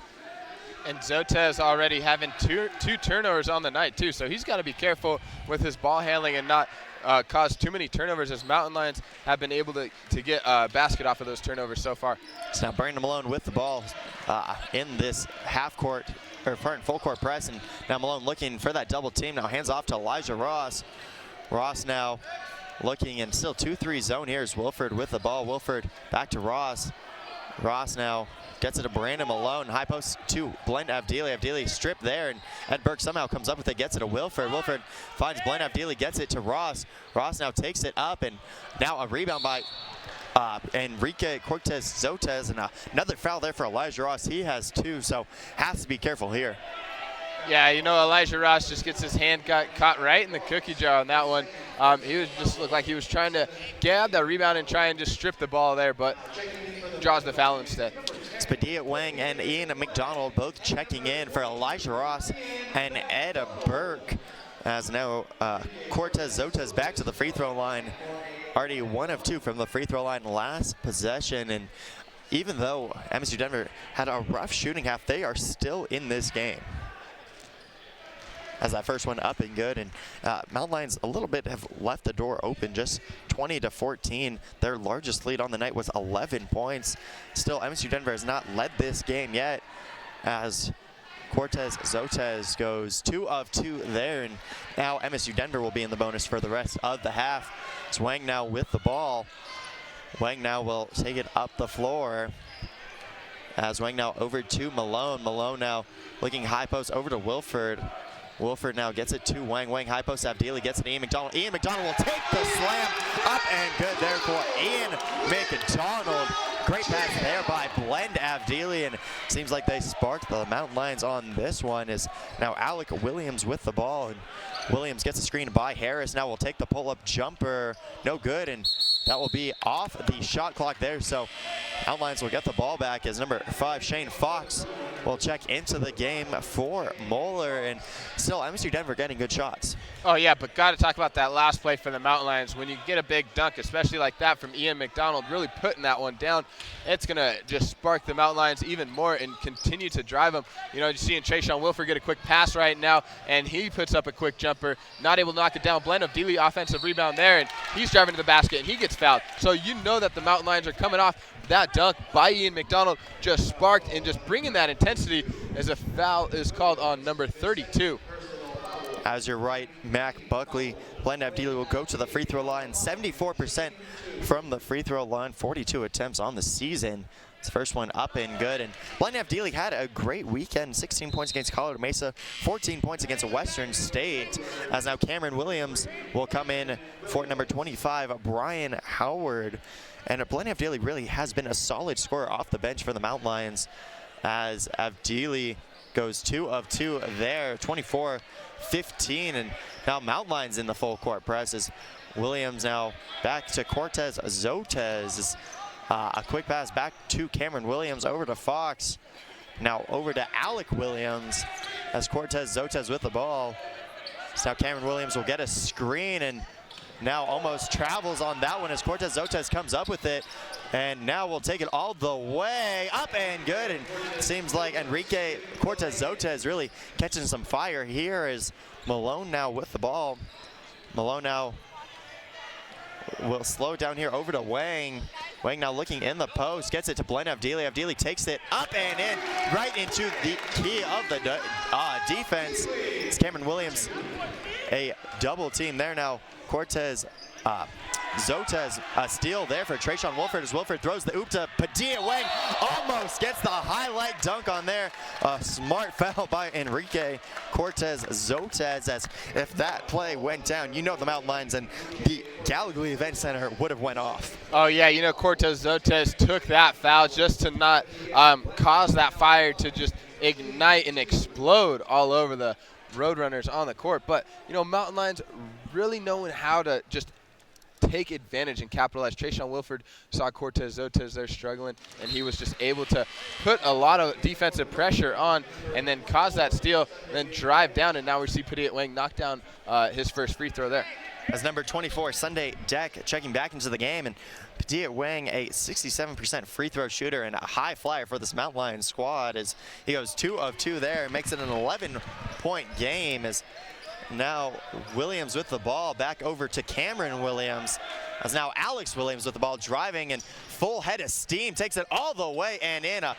And Zotez already having two turnovers on the night too, so he's got to be careful with his ball handling and not cause too many turnovers, as Mountain Lions have been able to get a basket off of those turnovers so far. So now Brandon Malone with the ball in this half court, or full court press, and now Malone looking for that double team. Now hands off to Elijah Ross. Ross now looking in still 2-3 zone. Here's Wilford with the ball. Wilford back to Ross. Ross now gets it to Brandon Malone. High post to Blend Avdili. Avdili stripped there, and Ed Burke somehow comes up with it, gets it to Wilford. Wilford finds Blend Avdili, gets it to Ross. Ross now takes it up, and now a rebound by Enrique Cortez-Zotez, and another foul there for Elijah Ross. He has 2, so has to be careful here. Yeah, you know, Elijah Ross just gets his hand caught right in the cookie jar on that one. He looked like he was trying to grab that rebound and try and just strip the ball there, but draws the foul instead. Spadilla Wang and Ian McDonald both checking in for Elijah Ross and Ed Burke. As now Cortez-Zotez back to the free throw line. Already 1 of 2 from the free throw line last possession, and even though MSU-Denver had a rough shooting half, they are still in this game. As that first one up and good, and Mountain Lions a little bit have left the door open, just 20-14. Their largest lead on the night was 11 points. Still, MSU-Denver has not led this game yet, as Cortez-Zotez goes 2 of 2 there, and now MSU-Denver will be in the bonus for the rest of the half. It's Wang now with the ball. Wang now will take it up the floor. As Wang now over to Malone. Malone now looking high post over to Wilford. Wilford now gets it to Wang. Wang high post, Avdili gets it to Ian McDonald. Ian McDonald will take the slam up and good there for Ian McDonald. Great pass there by Blend Avdili, and seems like they sparked the Mountain Lions on this one. Is now Alec Williams with the ball, and Williams gets a screen by Harris. Now will take the pull-up jumper, no good, and that will be off the shot clock there. So Mountain Lions will get the ball back as number 5, Shane Fox, will check into the game for Moeller, and still MSU-Denver getting good shots. Oh yeah, but got to talk about that last play for the Mountain Lions. When you get a big dunk, especially like that from Ian McDonald, really putting that one down, it's going to just spark the Mountain Lions even more and continue to drive them. You know, you're seeing Trayshawn Wilford get a quick pass right now, and he puts up a quick jumper, not able to knock it down. Blend Avdili offensive rebound there, and he's driving to the basket, and he gets fouled. So you know that the Mountain Lions are coming off that dunk by Ian McDonald, just sparked and just bringing that intensity, as a foul is called on number 32. As you're right, Mac Buckley, Blend Avdili will go to the free throw line. 74% from the free throw line, 42 attempts on the season. His first one up and good. And Blend Avdili had a great weekend, 16 points against Colorado Mesa, 14 points against Western State. As now Cameron Williams will come in for number 25, Brian Howard. And Blend Avdili really has been a solid scorer off the bench for the Mountain Lions, as Avdili goes 2 of 2 there, 24-15, and now Mountain Lions in the full court press as Williams now back to Cortez-Zotez. A quick pass back to Cameron Williams, over to Fox, now over to Alec Williams as Cortez-Zotez with the ball. So now Cameron Williams will get a screen, and now almost travels on that one as Cortez-Zotez comes up with it, and now we'll take it all the way up and good. And it seems like Enrique Cortez-Zotez really catching some fire here, as Malone now with the ball. Malone now will slow it down here over to Wang. Wang now looking in the post, gets it to Blend Avdili. Avdili takes it up and in, right into the key of the defense. It's Cameron Williams, a double team there now. Cortez, Zotez, a steal there for Trayshawn Wilford as Wilford throws the oop to Padilla. Wang almost gets the highlight dunk on there. A smart foul by Enrique Cortez Zotez, as if that play went down, you know the Mountain Lions and the Gallagher Event Center would have went off. Oh yeah, you know Cortez Zotez took that foul just to not cause that fire to just ignite and explode all over the Roadrunners on the court. But you know, Mountain Lions really knowing how to just take advantage and capitalize. Trayshawn Wilford saw Cortez Zotez there struggling, and he was just able to put a lot of defensive pressure on and then cause that steal, then drive down, and now we see Padilla Wang knock down his first free throw there. As number 24, Sunday Deck, checking back into the game, and Padilla Wang, a 67% free throw shooter and a high flyer for this Mountain Lions squad, as he goes 2 of 2 there and makes it an 11-point game. As now Williams with the ball, back over to Cameron Williams, as now Alex Williams with the ball, driving and full head of steam, takes it all the way and in. A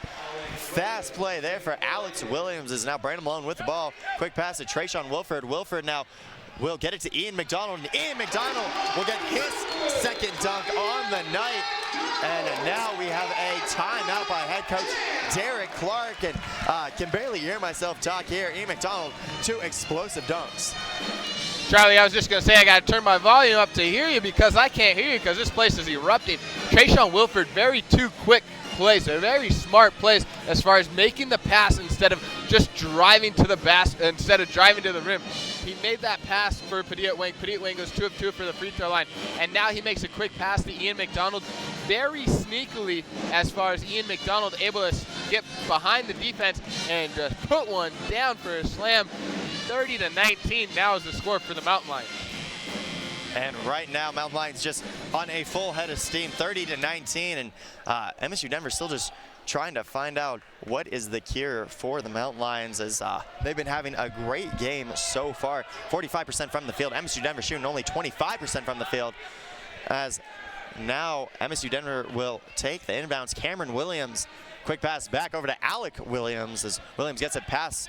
fast play there for Alex Williams, as now Brandon Malone with the ball. Quick pass to Trayshawn Wilford. Wilford now will get it to Ian McDonald, and Ian McDonald will get his second dunk on the night. And now we have a timeout by head coach Derek Clark, and can barely hear myself talk here. Ian McDonald, 2 explosive dunks. Charlie, I was just going to say I got to turn my volume up to hear you because I can't hear you because this place is erupting. Trayshawn Wilford, very 2 quick plays, a very smart plays as far as making the pass instead of just driving to the basket, instead of driving to the rim. He made that pass for Padilla Wang. Padilla Wang goes 2 of 2 for the free throw line, and now he makes a quick pass to Ian McDonald, very sneakily as far as Ian McDonald able to get behind the defense and put one down for a slam. 30-19 now is the score for the Mountain Lions. And right now, Mountain Lions just on a full head of steam, 30-19, and MSU-Denver still just trying to find out what is the cure for the Mountain Lions, as they've been having a great game so far. 45% from the field. MSU-Denver shooting only 25% from the field, as now MSU-Denver will take the inbounds. Cameron Williams, quick pass back over to Alec Williams, as Williams gets it past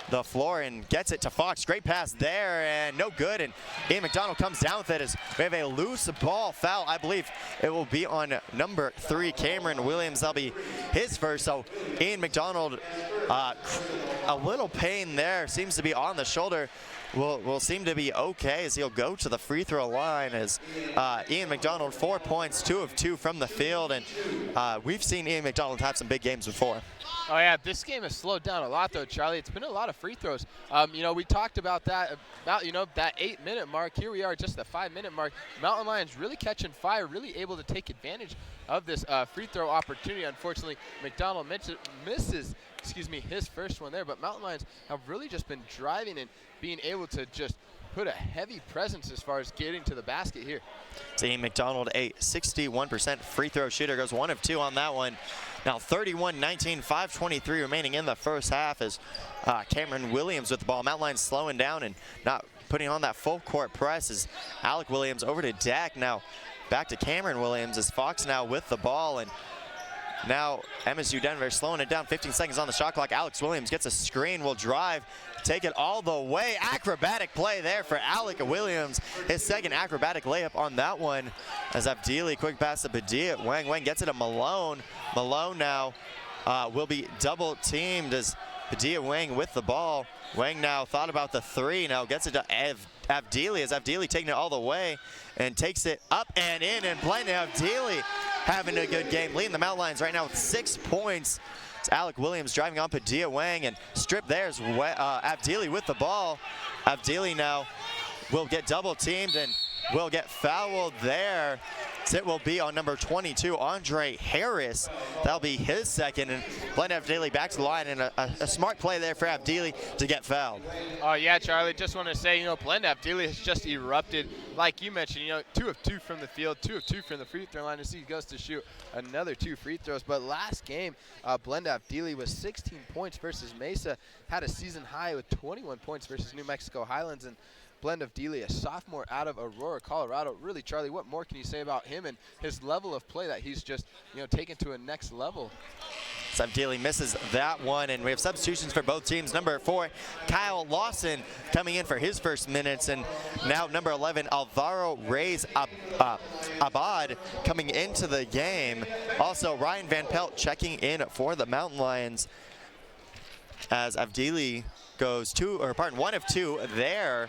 the floor and gets it to Fox. Great pass there and no good, and Ian McDonald comes down with it as we have a loose ball foul. I believe it will be on number 3, Cameron Williams. That'll be his first. So Ian McDonald, a little pain there, seems to be on the shoulder. Will seem to be okay as he'll go to the free throw line, as Ian McDonald, 4 points, 2 of 2 from the field, and we've seen Ian McDonald have some big games before. Oh yeah, this game has slowed down a lot though, Charlie. It's been a lot of free throws. You know, we talked about that, you know, that 8-minute mark. Here we are, just the 5-minute mark. Mountain Lions really catching fire, really able to take advantage of this free throw opportunity. Unfortunately, McDonald misses, his first one there, but Mountain Lions have really just been driving and being able to just put a heavy presence as far as getting to the basket here. Ian McDonald, a 61% free throw shooter, goes 1 of 2 on that one. Now 31-19, 5:23 remaining in the first half, as Cameron Williams with the ball. Mountain Lions slowing down and not putting on that full court press, as Alec Williams over to Dak. Now back to Cameron Williams, as Fox now with the ball, and now MSU-Denver slowing it down. 15 seconds on the shot clock. Alex Williams gets a screen, will drive, take it all the way. Acrobatic play there for Alec Williams. His second acrobatic layup on that one, as Avdili, quick pass to Padilla. Wang gets it to Malone. Malone now will be double teamed as Padilla Wang with the ball. Wang now thought about the 3, now gets it to Avdili, as Avdili taking it all the way and takes it up and in, and playing Avdili having a good game, leading the Mountain Lions right now with 6 points. It's Alec Williams driving on Padilla Wang, and stripped there is Avdili with the ball. Avdili now will get double teamed and will get fouled there. It will be on number 22, Andre Harris. That'll be his second, and Blend Avdili back to the line, and a smart play there for Avdili to get fouled. Oh yeah, Charlie, just want to say, you know, Blend Avdili has just erupted. Like you mentioned, you know, 2 of 2 from the field, 2 of 2 from the free throw line, as he goes to shoot another 2 free throws. But last game, Blend Avdili was 16 points versus Mesa, had a season high with 21 points versus New Mexico Highlands, and blend of Dealey, a sophomore out of Aurora, Colorado. Really, Charlie, what more can you say about him and his level of play that he's just, taken to a next level? Dealey misses that one, and we have substitutions for both teams. Number 4, Kyle Lawson coming in for his first minutes, and now number 11, Alvaro Reyes Abad coming into the game. Also, Ryan Van Pelt checking in for the Mountain Lions as Avdili goes 1 of 2 there.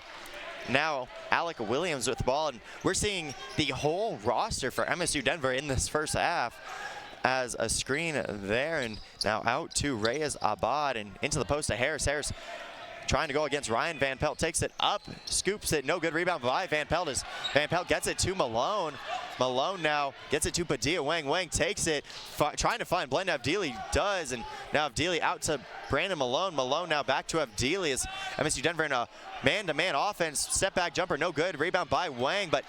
Now Alec Williams with the ball, and we're seeing the whole roster for MSU-Denver in this first half as a screen there, and now out to Reyes Abad and into the post to Harris. Harris trying to go against Ryan Van Pelt, takes it up, scoops it, no good rebound by Van Pelt as Van Pelt gets it to Malone. Malone now gets it to Padilla. Wang takes it, trying to find Blend. Avdili does, and now Avdili out to Brandon Malone. Malone now back to Avdili as MSU-Denver in a man-to-man offense. Step back jumper, no good. Rebound by Wang, but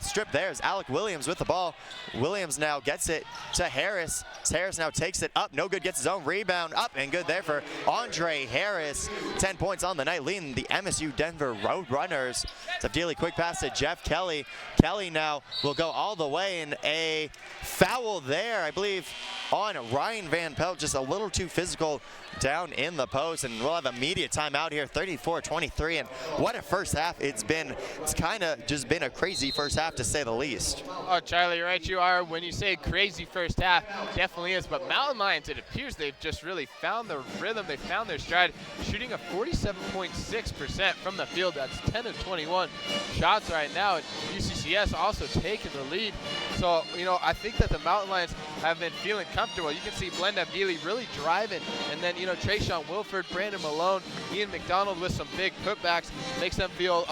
stripped there is Alec Williams with the ball. Williams now gets it to Harris. Harris now takes it up, no good, gets his own rebound, up and good there for Andre Harris. 10 points on the night, leading the MSU-Denver Roadrunners. Avdili quick pass to Jeff Kelly. Kelly now will go all the way, in a foul there, I believe, on Ryan Van Pelt, just a little too physical down in the post, and we'll have immediate timeout here, 34-23, and what a first half it's been. It's kind of just been a crazy first half, to say the least. Oh, Charlie, you're right, you are. When you say crazy first half, definitely is, but Mountain Lions, it appears they've just really found the rhythm, they found their stride, shooting a 47.6% from the field. That's 10 of 21 shots right now, and UCCS also taking the lead. So, I think that the Mountain Lions have been feeling comfortable. You can see Blend Abdili really driving, and then, Trayshawn Wilford, Brandon Malone, Ian McDonald with some big putbacks makes them feel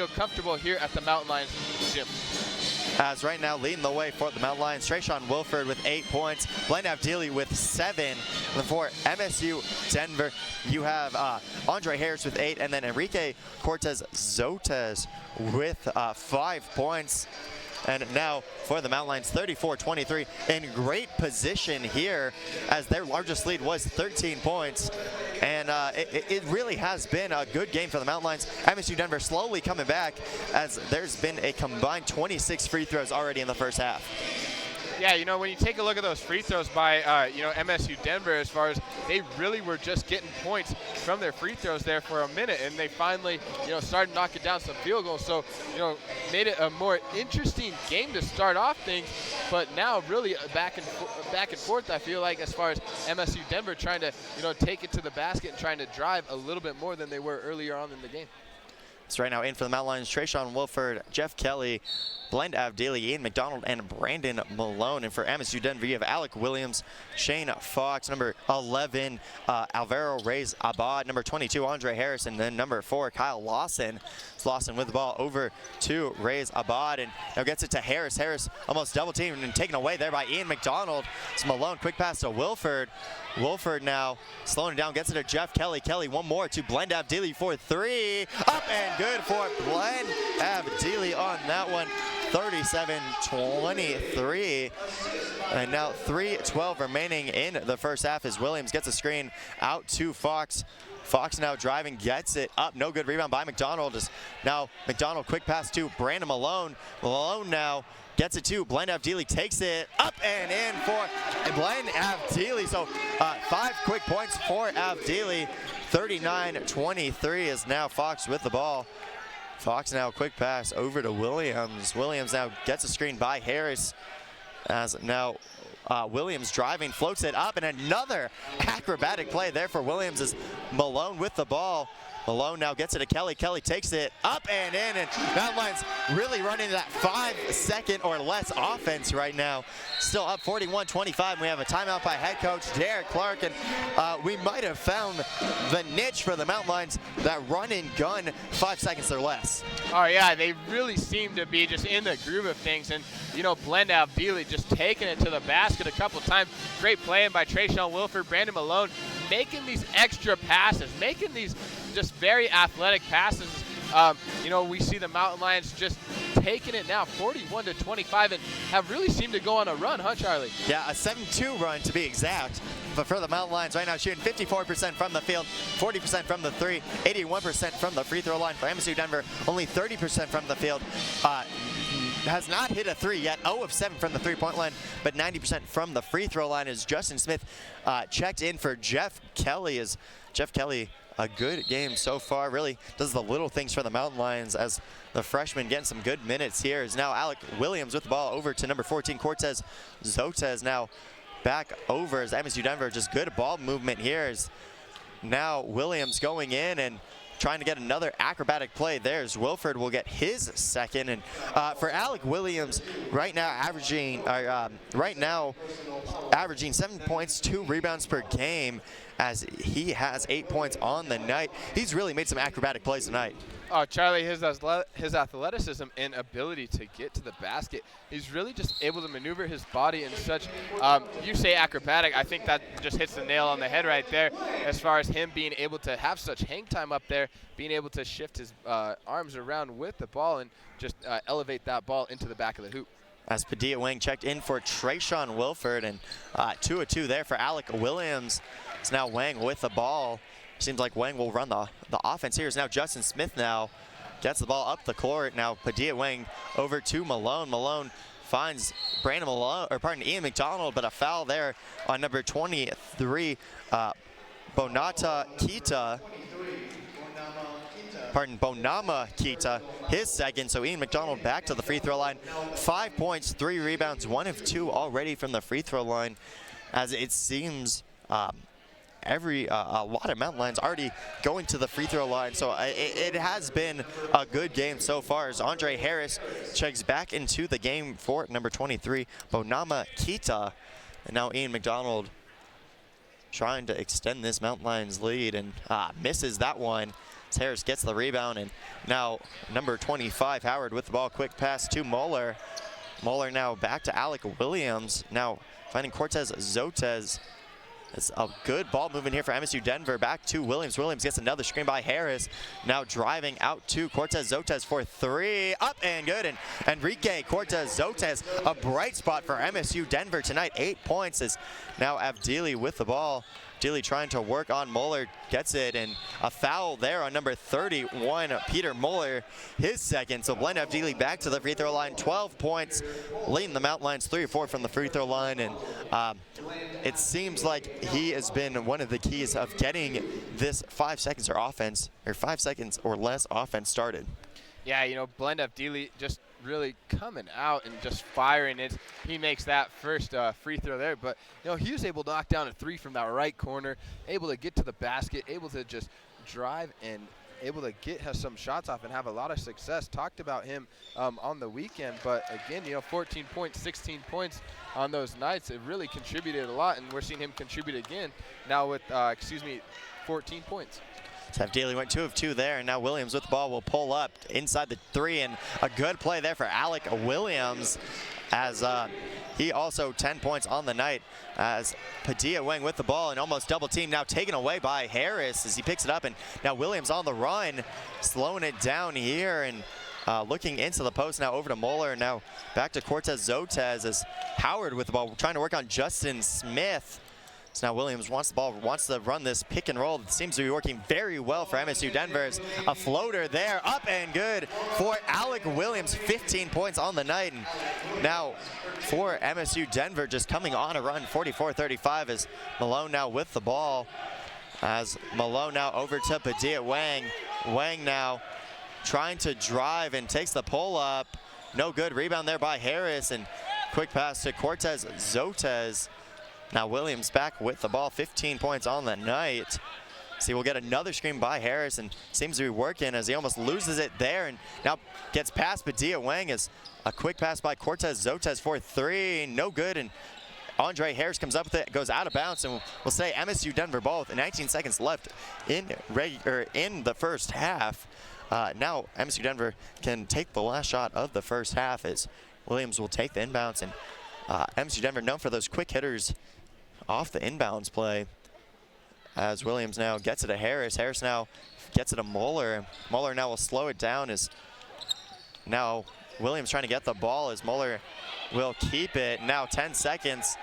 comfortable here at the Mountain Lions gym. As right now leading the way for the Mountain Lions, Trayshawn Wilford with 8 points, Blend Avdili with 7. And for MSU-Denver, you have Andre Harris with 8, and then Enrique Cortez Zotes with 5 points. And now for the Mountain Lions, 34-23, in great position here, as their largest lead was 13 points. And it really has been a good game for the Mountain Lions. MSU-Denver slowly coming back, as there's been a combined 26 free throws already in the first half. Yeah, when you take a look at those free throws by, MSU-Denver, as far as they really were just getting points from their free throws there for a minute, and they finally, started knocking down some field goals. So, made it a more interesting game to start off things, but now really back and forth, I feel like, as far as MSU-Denver trying to, take it to the basket and trying to drive a little bit more than they were earlier on in the game. So right now in for the Mountain Lions, Trayshawn Wilford, Jeff Kelly, Blend Avdili, Ian McDonald, and Brandon Malone. And for MSU-Denver, you have Alec Williams, Shane Fox, number 11, Alvaro Reyes Abad, number 22, Andre Harris, and then number 4, Kyle Lawson. It's Lawson with the ball over to Reyes Abad, and now gets it to Harris. Harris almost double teamed and taken away there by Ian McDonald. It's Malone, quick pass to Wilford. Wilford now slowing it down, gets it to Jeff Kelly. Kelly, one more to Blend Avdili for 3. Up and good for Blend Avdili on that one. 37-23. And now 3:12 remaining in the first half as Williams gets a screen out to Fox. Fox now driving, gets it up, no good rebound by McDonald. Now McDonald, quick pass to Brandon Malone. Malone now gets it to Blend Avdili, takes it up and in for Blend Avdili. So 5 quick points for Avdili. 39-23 is now Fox with the ball. Fox now quick pass over to Williams. Williams now gets a screen by Harris, as now Williams driving, floats it up, and another acrobatic play there for Williams as Malone with the ball. Malone now gets it to Kelly. Kelly takes it up and in, and Mountain Lions really running that 5-second or less offense right now. Still up 41-25. We have a timeout by head coach Derek Clark, and we might have found the niche for the Mountain Lions, that run and gun 5 seconds or less. Oh yeah, they really seem to be just in the groove of things, and Blend Avdili just taking it to the basket a couple times. Great playing by Trayshawn Wilford, Brandon Malone, making these extra passes, making these just very athletic passes You know, we see the Mountain Lions just taking it now 41-25 and have really seemed to go on a run, huh, Charlie? Yeah, a 7-2 run to be exact. But for the Mountain Lions right now, shooting 54% from the field, 40% from the three, 81% from the free throw line. For MSU-Denver, only 30% from the field. Has not hit a three yet, 0 of 7 from the three-point line, but 90% from the free throw line as Justin Smith checked in for Jeff Kelly. As Jeff Kelly, a good game so far, really does the little things for the Mountain Lions as the freshman getting some good minutes here. Is now Alec Williams with the ball over to number 14, Cortez Zotez now back over as MSU-Denver, just good ball movement here. Is now Williams going in and trying to get another acrobatic play. There's Wilford will get his second. And for Alec Williams, right now averaging 7 points, 2 rebounds per game, as he has 8 points on the night. He's really made some acrobatic plays tonight. Oh, Charlie, his athleticism and ability to get to the basket, he's really just able to maneuver his body in such, you say acrobatic, I think that just hits the nail on the head right there as far as him being able to have such hang time up there, being able to shift his arms around with the ball and just elevate that ball into the back of the hoop. As Padilla Wang checked in for Trayshawn Wilford, and 2 of 2 there for Alec Williams. It's now Wang with the ball. Seems like Wang will run the offense here. Is now Justin Smith now gets the ball up the court. Now Padilla Wang over to Malone. Malone finds Ian McDonald, but a foul there on number 23, Bonama Kita, his second. So Ian McDonald back to the free throw line. 5 points, 3 rebounds, 1 of 2 already from the free throw line, as it seems a lot of Mountain Lions already going to the free throw line. So it has been a good game so far as Andre Harris checks back into the game for number 23, Bonama Kita. And now Ian McDonald trying to extend this Mountain Lions lead and misses that one. As Harris gets the rebound, and now number 25, Howard with the ball. Quick pass to Moeller. Moeller now back to Alec Williams. Now finding Cortez Zotez. It's a good ball movement here for MSU-Denver. Back to Williams. Williams gets another screen by Harris. Now driving out to Cortez Zotez for 3. Up and good. And Enrique Cortez Zotez, a bright spot for MSU-Denver tonight. 8 points is now Avdili with the ball. Avdili trying to work on Moeller, gets it, and a foul there on number 31, Peter Moeller, his second. So Blend Avdili back to the free throw line, 12 points, leading the Mountain Lions 3 or 4 from the free throw line. And it seems like he has been one of the keys of getting this 5 seconds or offense, or 5 seconds or less offense started. Yeah, you know, Blend Avdili just really coming out and just firing it. He makes that first free throw there, but you know, he was able to knock down a 3 from that right corner, able to get to the basket, able to just drive and able to get some shots off and have a lot of success. Talked about him on the weekend, but again, you know, 14 points, 16 points on those nights. It really contributed a lot, and we're seeing him contribute again now with 14 points. Avdili went 2 of 2 there, and now Williams with the ball will pull up inside the 3, and a good play there for Alec Williams, as he also 10 points on the night, as Padilla Wang with the ball and almost double team, now taken away by Harris as he picks it up, and now Williams on the run, slowing it down here, and looking into the post. Now over to Moeller, now back to Cortez Zotez as Howard with the ball, trying to work on Justin Smith. So now Williams wants the ball, wants to run this pick and roll. It seems to be working very well for MSU-Denver. A floater there, up and good for Alec Williams, 15 points on the night. And now for MSU-Denver, just coming on a run, 44-35, as Malone now with the ball. As Malone now over to Padilla Wang. Wang now trying to drive and takes the pull up. No good, rebound there by Harris, and quick pass to Cortez Zotez. Now Williams back with the ball, 15 points on the night. See, we'll get another screen by Harris, and seems to be working as he almost loses it there, and now gets past Padilla Wang as a quick pass by Cortez Zotez for 3, no good, and Andre Harris comes up with it, goes out of bounds, and we'll say MSU-Denver ball with 19 seconds left in the first half. Now MSU-Denver can take the last shot of the first half as Williams will take the inbounds, and MSU-Denver known for those quick hitters off the inbounds play, as Williams now gets it to Harris. Harris now gets it to Moeller. Moeller now will slow it down as now Williams trying to get the ball as Moeller will keep it. Now 10 seconds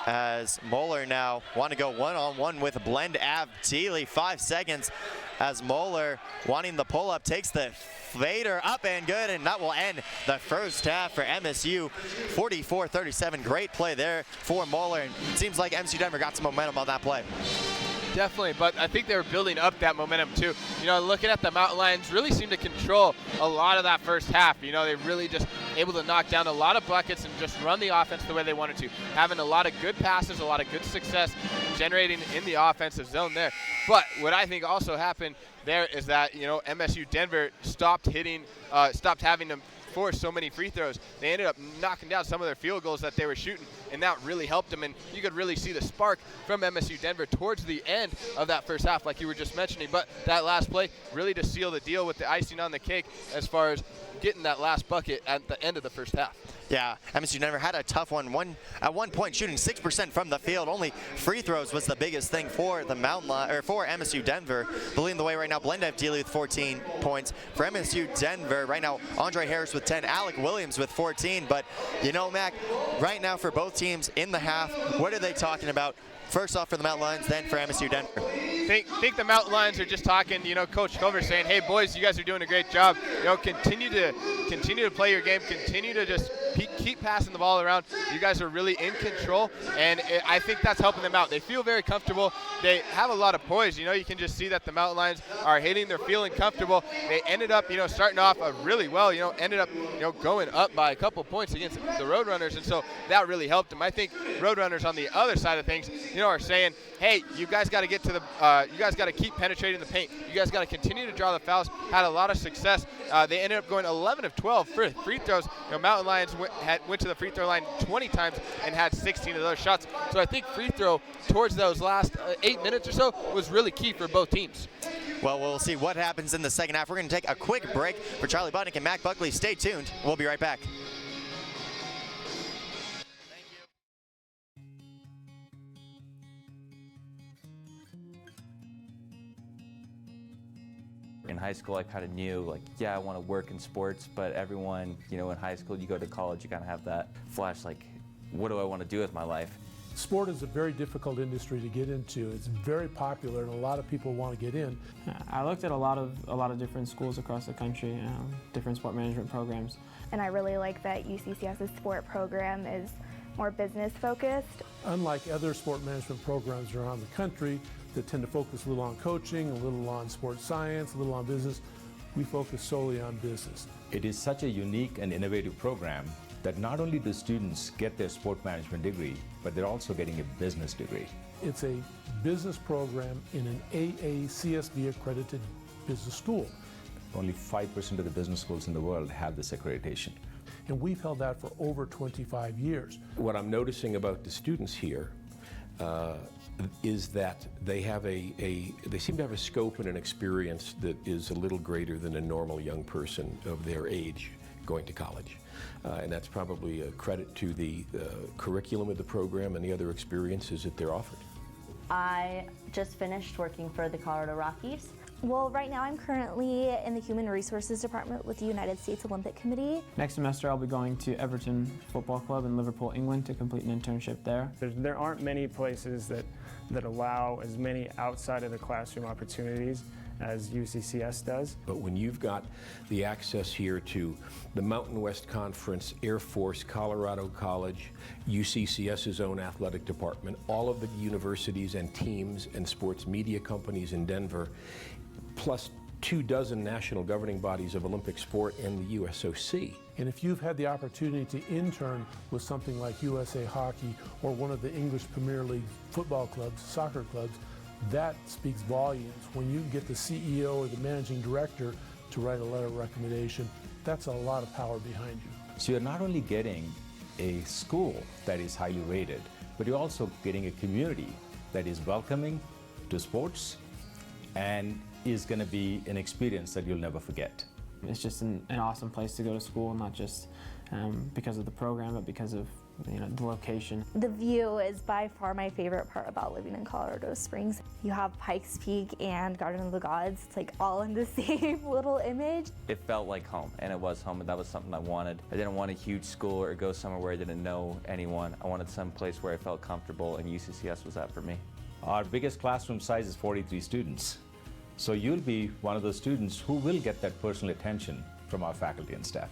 as Moeller now want to go one-on-one with Blend Av Dealey. 5 seconds as Moeller wanting the pull-up, takes the fader up and good, and that will end the first half for MSU. 44-37, great play there for Moeller, and it seems like MSU-Denver got some momentum on that play. Definitely, but I think they were building up that momentum too. You know, looking at the Mountain Lions really seemed to control a lot of that first half. You know, they really just able to knock down a lot of buckets and just run the offense the way they wanted to. Having a lot of good passes, a lot of good success, generating in the offensive zone there. But what I think also happened there is that, you know, MSU-Denver stopped having to force so many free throws. They ended up knocking down some of their field goals that they were shooting, and that really helped them. And you could really see the spark from MSU-Denver towards the end of that first half, like you were just mentioning. But that last play really to seal the deal with the icing on the cake as far as getting that last bucket at the end of the first half. Yeah, MSU-Denver had a tough one. At one point, shooting 6% from the field. Only free throws was the biggest thing for the for MSU-Denver. Leading the way right now, Blend Av Dealey with 14 points. For MSU-Denver, right now, Andre Harris with 10, Alec Williams with 14. But, you know, Mac, right now for both teams in the half, what are they talking about? First off for the Mountain Lions, then for MSU-Denver. Think the Mountain Lions are just talking, you know, Coach Culver saying, hey, boys, you guys are doing a great job. You know, continue to play your game, continue to just keep passing the ball around. You guys are really in control, and I think that's helping them out. They feel very comfortable. They have a lot of poise. You know, you can just see that the Mountain Lions are hitting. They're feeling comfortable. They ended up, you know, starting off really well. You know, ended up, you know, going up by a couple points against the Roadrunners, and so that really helped them. I think Roadrunners on the other side of things, you know, are saying, hey, you guys got to get to the, you guys got to keep penetrating the paint. You guys got to continue to draw the fouls. Had a lot of success. They ended up going 11 of 12 for free throws. You know, Mountain Lions went to the free throw line 20 times and had 16 of those shots. So I think free throw towards those last 8 minutes or so was really key for both teams. Well, we'll see what happens in the second half. We're going to take a quick break. For Charlie Butnick and Mac Buckley, stay tuned. We'll be right back. In high school, I kind of knew, like, yeah, I want to work in sports, but everyone, you know, in high school, you go to college, you kind of have that flash, like, what do I want to do with my life? Sport is a very difficult industry to get into. It's very popular, and a lot of people want to get in. I looked at a lot of different schools across the country, different sport management programs. And I really like that UCCS's sport program is more business focused. Unlike other sport management programs around the country that tend to focus a little on coaching, a little on sports science, a little on business, we focus solely on business. It is such a unique and innovative program that not only do students get their sport management degree, but they're also getting a business degree. It's a business program in an AACSB accredited business school. Only 5% of the business schools in the world have this accreditation. And we've held that for over 25 years. What I'm noticing about the students here is that they have they seem to have a scope and an experience that is a little greater than a normal young person of their age going to college. And that's probably a credit to the curriculum of the program and the other experiences that they're offered. I just finished working for the Colorado Rockies. Well, right now I'm currently in the Human Resources Department with the United States Olympic Committee. Next semester, I'll be going to Everton Football Club in Liverpool, England to complete an internship there. There aren't many places that allow as many outside of the classroom opportunities as UCCS does. But when you've got the access here to the Mountain West Conference, Air Force, Colorado College, UCCS's own athletic department, all of the universities and teams and sports media companies in Denver, plus 24 national governing bodies of Olympic sport and the USOC. And if you've had the opportunity to intern with something like USA Hockey or one of the English Premier League football clubs, soccer clubs, that speaks volumes. When you get the CEO or the managing director to write a letter of recommendation, that's a lot of power behind you. So you're not only getting a school that is highly rated, but you're also getting a community that is welcoming to sports and is going to be an experience that you'll never forget. It's just an awesome place to go to school, not just because of the program, but because of the location. The view is by far my favorite part about living in Colorado Springs. You have Pikes Peak and Garden of the Gods. It's like all in the same little image. It felt like home, and it was home, and that was something I wanted. I didn't want a huge school or go somewhere where I didn't know anyone. I wanted some place where I felt comfortable, and UCCS was that for me. Our biggest classroom size is 43 students. So you'll be one of those students who will get that personal attention from our faculty and staff.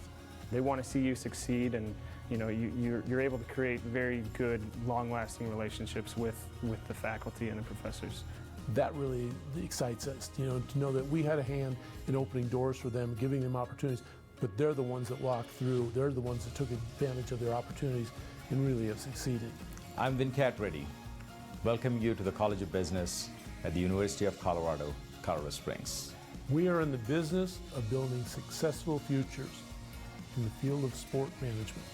They want to see you succeed, and you're able to create very good, long-lasting relationships with the faculty and the professors. That really excites us, to know that we had a hand in opening doors for them, giving them opportunities, but they're the ones that walked through, they're the ones that took advantage of their opportunities and really have succeeded. I'm Venkat Reddy, welcoming you to the College of Business at the University of Colorado, Colorado Springs. We are in the business of building successful futures in the field of sport management.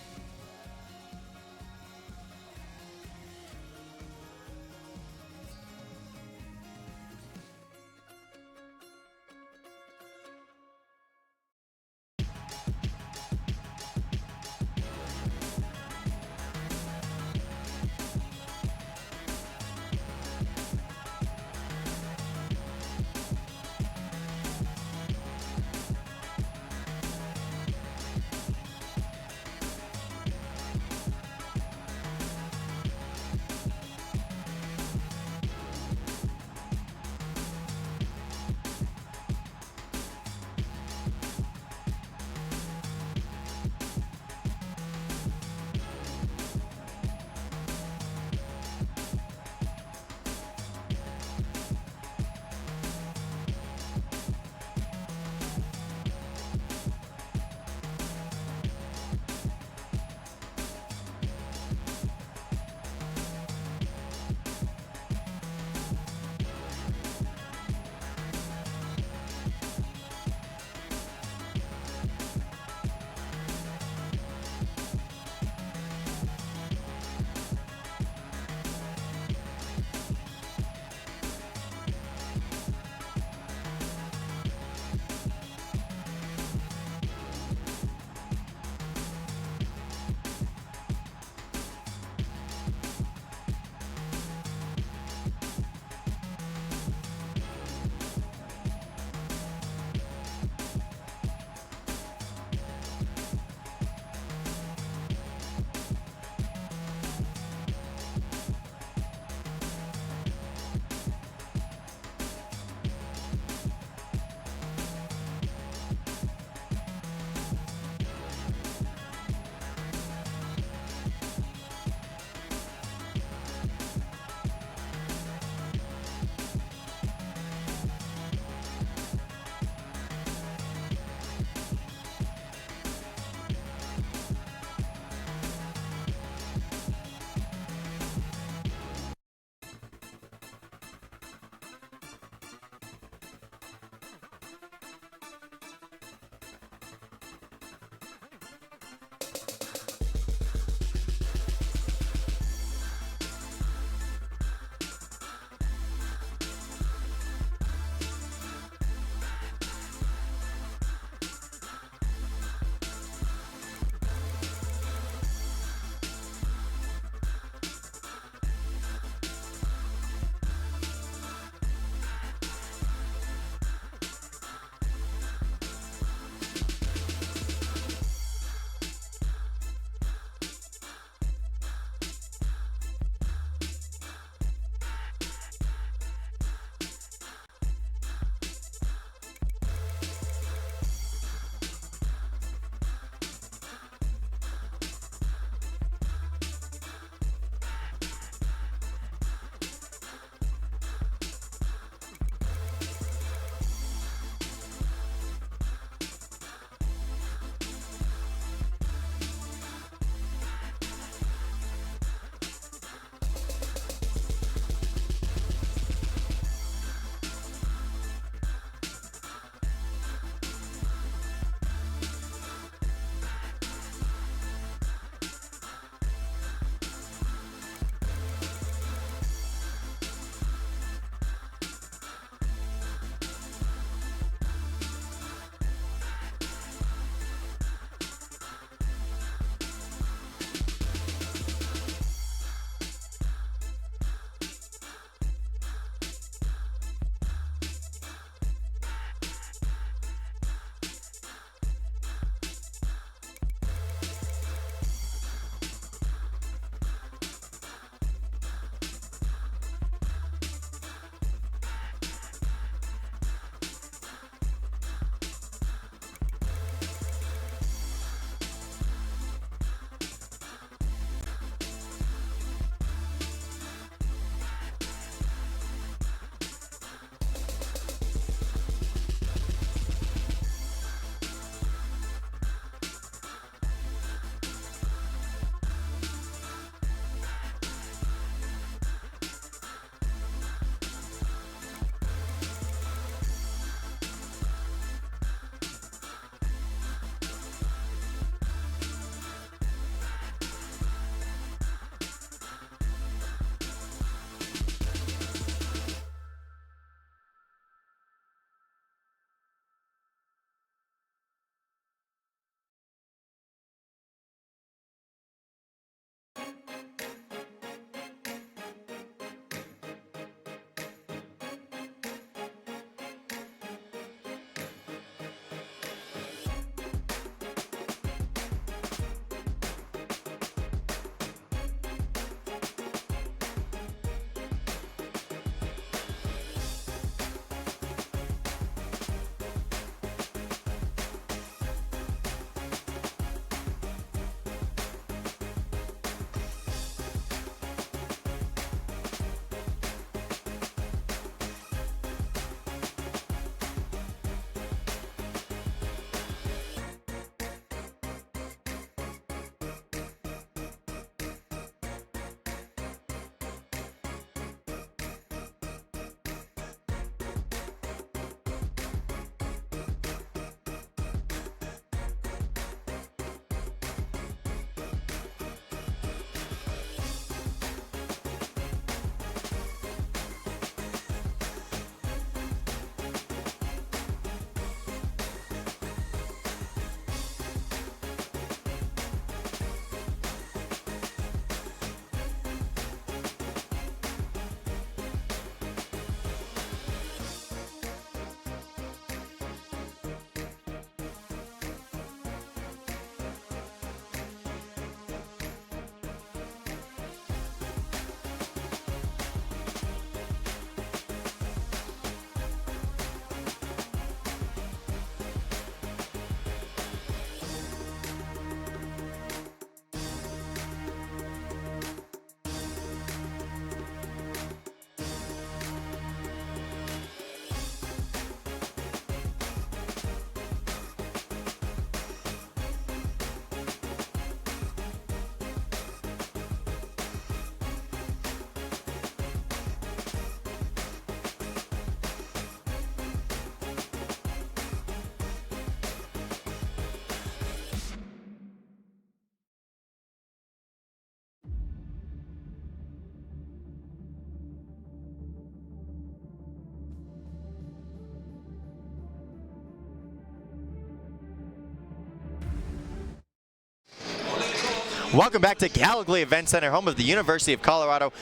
Welcome back to Gallagher Event Center, home of the University of Colorado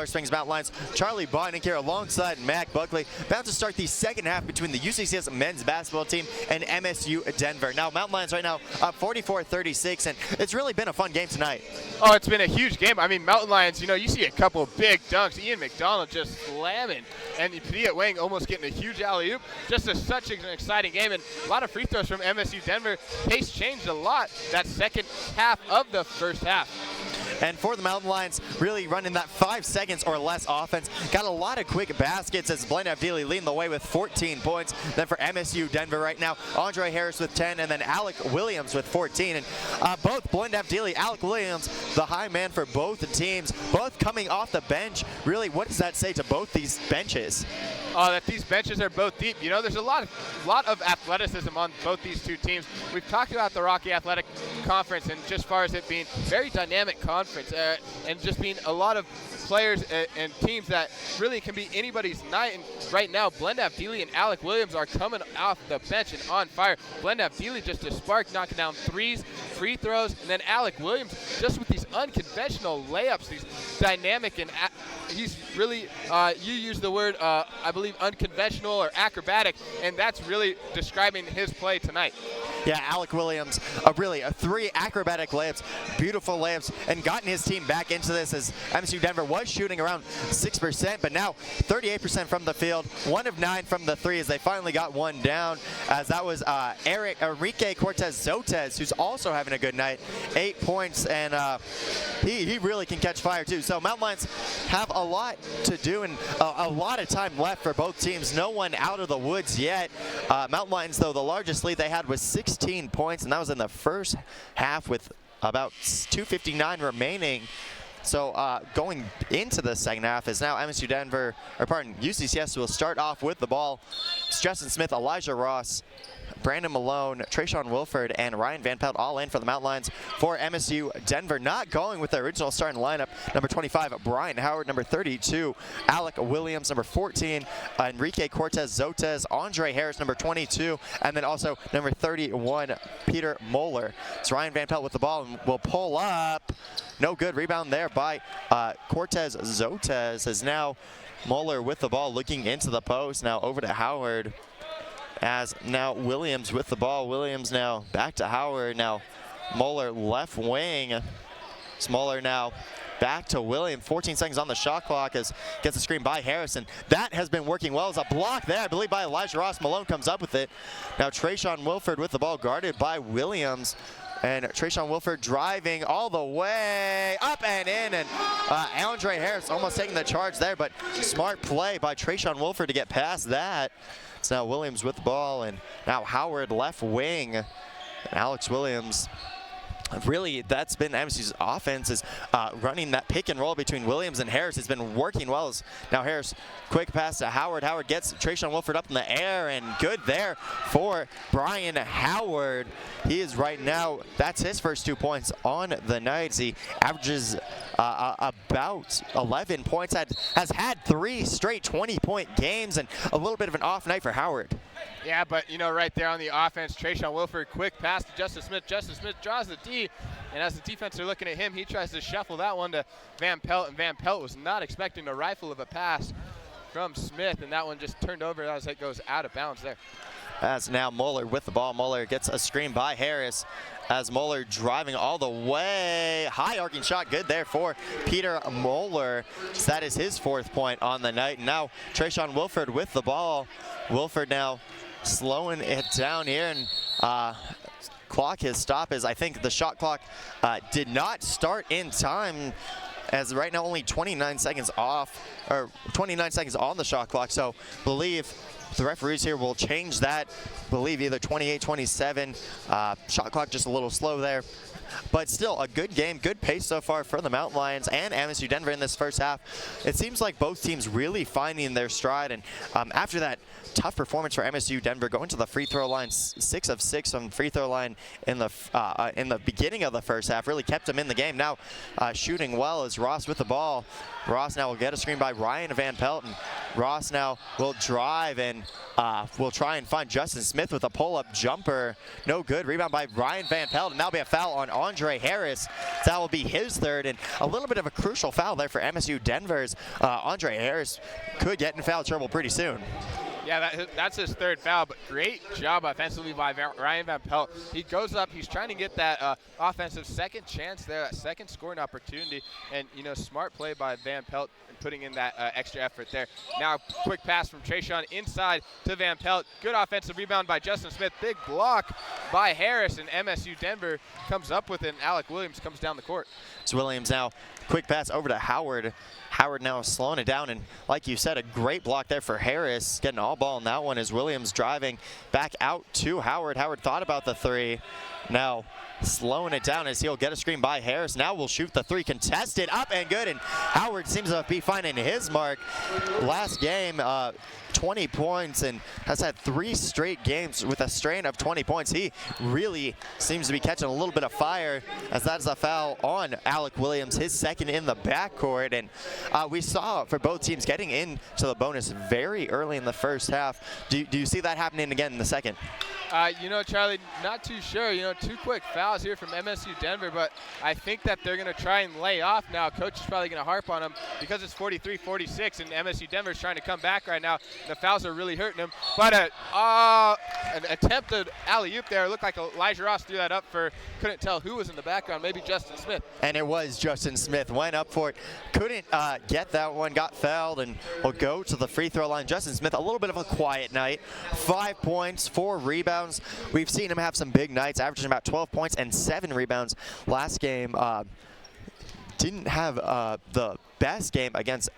Springs Mountain Lions. Charlie Botnick here alongside Mac Buckley, about to start the second half between the UCCS men's basketball team and MSU-Denver. Now, Mountain Lions right now up 44-36, and it's really been a fun game tonight. Oh, it's been a huge game. I mean, Mountain Lions, you know, you see a couple big dunks. Ian McDonald just slamming, and Padilla Wang almost getting a huge alley-oop. Just such an exciting game, and a lot of free throws from MSU-Denver. Pace changed a lot that second half of the first half. And for the Mountain Lions, really running that 5 seconds or less offense. Got a lot of quick baskets as Blaine Avdili leading the way with 14 points. Then for MSU-Denver right now, Andre Harris with 10, and then Alec Williams with 14. And both Blaine Avdili, Alec Williams, the high man for both teams, both coming off the bench. Really, what does that say to both these benches? That these benches are both deep. You know, there's a lot of athleticism on both these two teams. We've talked about the Rocky Athletic Conference, and just as far as it being very dynamic conference, and just being a lot of players and teams that really can be anybody's night. And right now, Blaine Avdili and Alec Williams are coming off the bench and on fire. Blaine Avdili just a spark, knocking down threes, free throws, and then Alec Williams just with these unconventional layups, these dynamic, and he's really, you use the word, I believe, unconventional or acrobatic, and that's really describing his play tonight. Yeah, Alec Williams, really 3 acrobatic layups, beautiful layups, and gotten his team back into this as MSU-Denver was shooting around 6%, but now 38% from the field, 1 of 9 from the 3 as they finally got one down, as that was Enrique Cortez-Zotez, who's also having a good night, 8 points, and he really can catch fire too. So Mountain Lions have a lot to do and a lot of time left for both teams. No one out of the woods yet. Mountain Lions, though, the largest lead they had was 16 points, and that was in the first half with about 2:59 remaining. So going into the second half is now UCCS will start off with the ball. It's Justin Smith, Elijah Ross, Brandon Malone, Trayshawn Wilford, and Ryan Van Pelt all in for the Mountain Lions. For MSU-Denver, not going with their original starting lineup. Number 25, Brian Howard. Number 32, Alec Williams. Number 14, Enrique Cortez-Zotez. Andre Harris, number 22. And then also number 31, Peter Moeller. So Ryan Van Pelt with the ball and will pull up. No good. Rebound there by Cortez-Zotez. As now Moeller with the ball looking into the post. Now over to Howard. As now Williams with the ball. Williams now back to Howard. Now Moeller left wing. Smoller now back to Williams. 14 seconds on the shot clock as gets a screen by Harrison. That has been working well as a block there, I believe, by Elijah Ross. Malone comes up with it. Now Trayshawn Wilford with the ball guarded by Williams. And Trayshawn Wilford driving all the way up and in. And Andre Harris almost taking the charge there, but smart play by Trayshawn Wilford to get past that. It's now Williams with the ball, and now Howard left wing. And Alex Williams, really, that's been MSU's offense, is running that pick and roll between Williams and Harris. It's been working well. As now Harris, quick pass to Howard. Howard gets Trayshawn Wilford up in the air, and good there for Brian Howard. He is right now, that's his first 2 points on the night. He averages about 11 points, has had 3 straight 20-point games, and a little bit of an off night for Howard. Yeah, but, you know, right there on the offense, Trayshawn Wilford, quick pass to Justin Smith. Justin Smith draws the D, and as the defense are looking at him, he tries to shuffle that one to Van Pelt, and Van Pelt was not expecting a rifle of a pass from Smith, and that one just turned over as it goes out of bounds there. As now Moeller with the ball. Moeller gets a screen by Harris as Moeller driving all the way. High arcing shot, good there for Peter Moeller. So that is his 4th point on the night. And now Trayshawn Wilford with the ball. Wilford now slowing it down here, and clock his stop as I think the shot clock did not start in time, as right now only 29 seconds off, or 29 seconds on the shot clock. So believe the referees here will change that. Believe either 28-27. Shot clock just a little slow there. But still a good game, good pace so far for the Mountain Lions and MSU-Denver in this first half. It seems like both teams really finding their stride. And after that tough performance for MSU-Denver, going to the free throw line, 6 of 6 on the free throw line in the beginning of the first half. Really kept them in the game. Now shooting well is Ross with the ball. Ross now will get a screen by Ryan Van Pelt, and Ross now will drive and will try and find Justin Smith with a pull-up jumper. No good. Rebound by Ryan Van Pelt, and that'll be a foul on Andre Harris. That will be his third, and a little bit of a crucial foul there for MSU-Denver's. Andre Harris could get in foul trouble pretty soon. Yeah, that's his third foul, but great job offensively by Ryan Van Pelt. He goes up, he's trying to get that offensive second chance there, that second scoring opportunity, and, you know, smart play by Van Pelt and putting in that extra effort there. Now, quick pass from Trayshawn inside to Van Pelt. Good offensive rebound by Justin Smith. Big block by Harris, and MSU-Denver comes up with it, and Alec Williams comes down the court. So Williams now, quick pass over to Howard. Howard now slowing it down, and like you said, a great block there for Harris. Getting all ball in that one as Williams driving back out to Howard. Howard thought about the three. Now slowing it down as he'll get a screen by Harris. Now will shoot the three, contested, up and good, and Howard seems to be finding his mark. Last game, 20 points, and has had 3 straight games with a strain of 20 points. He really seems to be catching a little bit of fire, as that is a foul on Alec Williams, his second in the backcourt. And we saw for both teams getting into the bonus very early in the first half. Do you see that happening again in the second? You know, Charlie, not too sure. You know, 2 quick fouls here from MSU-Denver, but I think that they're going to try and lay off now. Coach is probably going to harp on them because it's 43-46, and MSU-Denver is trying to come back right now. The fouls are really hurting him. But an attempted alley-oop there. Looked like Elijah Ross threw that up for, couldn't tell who was in the background, maybe Justin Smith. And it was Justin Smith. Went up for it. Couldn't get that one. Got fouled and will go to the free throw line. Justin Smith, a little bit of a quiet night. 5 points, 4 rebounds. We've seen him have some big nights, averaging about 12 points and 7 rebounds. Last game, didn't have the best game against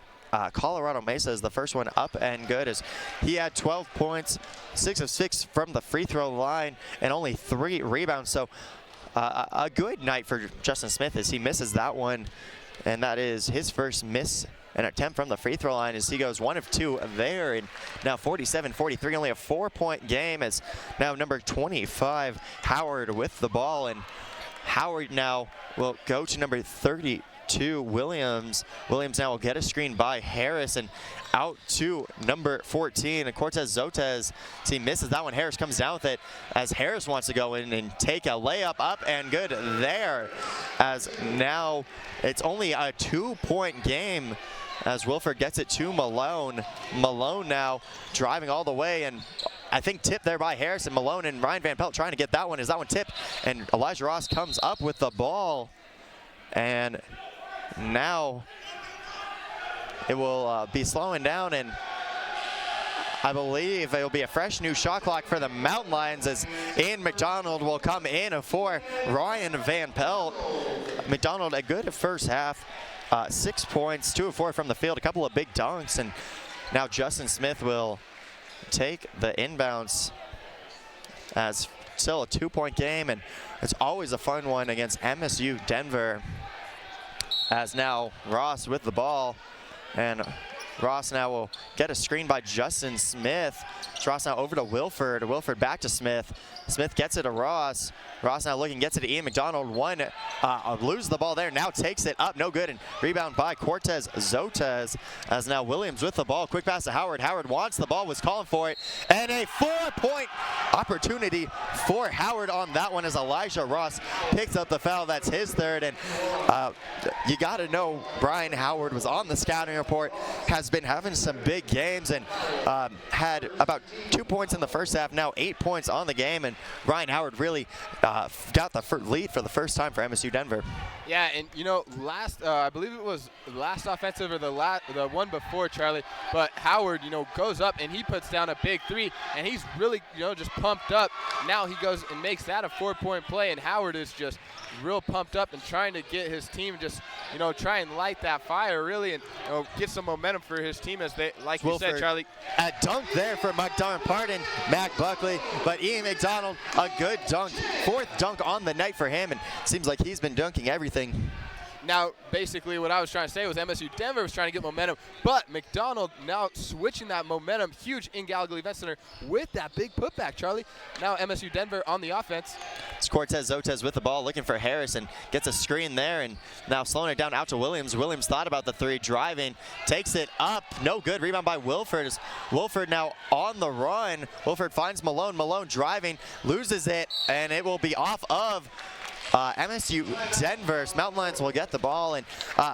Colorado Mesa, is the first one up and good, as he had 12 points, 6 of 6 from the free throw line, and only 3 rebounds. So a good night for Justin Smith as he misses that one, and that is his first miss. An attempt from the free throw line as he goes 1 of 2 there, and now 47-43, only a 4-point game, as now number 25, Howard, with the ball, and Howard now will go to number 32, Williams. Williams now will get a screen by Harris, and out to number 14, Cortez Zotez. So he misses that one. Harris comes down with it as Harris wants to go in and take a layup, up and good there, as now it's only a 2-point game as Wilford gets it to Malone. Malone now driving all the way, and I think tipped there by Harris, and Malone and Ryan Van Pelt trying to get that one. Is that one tipped? And Elijah Ross comes up with the ball, and now it will be slowing down, and I believe it will be a fresh new shot clock for the Mountain Lions, as Ian McDonald will come in for Ryan Van Pelt. McDonald, a good first half. 6 points, 2 of 4 from the field, a couple of big dunks, and now Justin Smith will take the inbounds, as still a 2-point game, and it's always a fun one against MSU-Denver, as now Ross with the ball, and Ross now will get a screen by Justin Smith. Ross now over to Wilford. Wilford back to Smith. Smith gets it to Ross. Ross now looking, gets it to Ian McDonald. Lose the ball there, now takes it up, no good, and rebound by Cortez Zotez, as now Williams with the ball. Quick pass to Howard. Howard wants the ball, was calling for it, and a 4-point opportunity for Howard on that one, as Elijah Ross picks up the foul. That's his third, and you got to know Brian Howard was on the scouting report, has been having some big games, and had about 2 points in the first half, now 8 points on the game, and Brian Howard really got the lead for the first time for MSU-Denver. Yeah, and you know, I believe it was the last offensive or the one before, Charlie, but Howard, you know, goes up and he puts down a big 3, and he's really, you know, just pumped up. Now he goes and makes that a 4-point play, and Howard is just real pumped up and trying to get his team just, you know, try and light that fire really, and, you know, get some momentum for his team, as they, like you said, Charlie. A dunk there for Mac Buckley, but Ian McDonald, a good dunk, 4th dunk on the night for him, and seems like he's been dunking everything. now, basically what I was trying to say was MSU-Denver was trying to get momentum, but McDonald now switching that momentum, huge in Gallagher Event Center with that big putback, Charlie. Now MSU-Denver on the offense. It's Cortez Zotez with the ball, looking for Harris, and gets a screen there, and now slowing it down out to Williams. Williams thought about the three, driving, takes it up, no good. Rebound by Wilford. Wilford now on the run. Wilford finds Malone. Malone driving, loses it, and it will be off of MSU-Denver. Mountain Lions will get the ball. And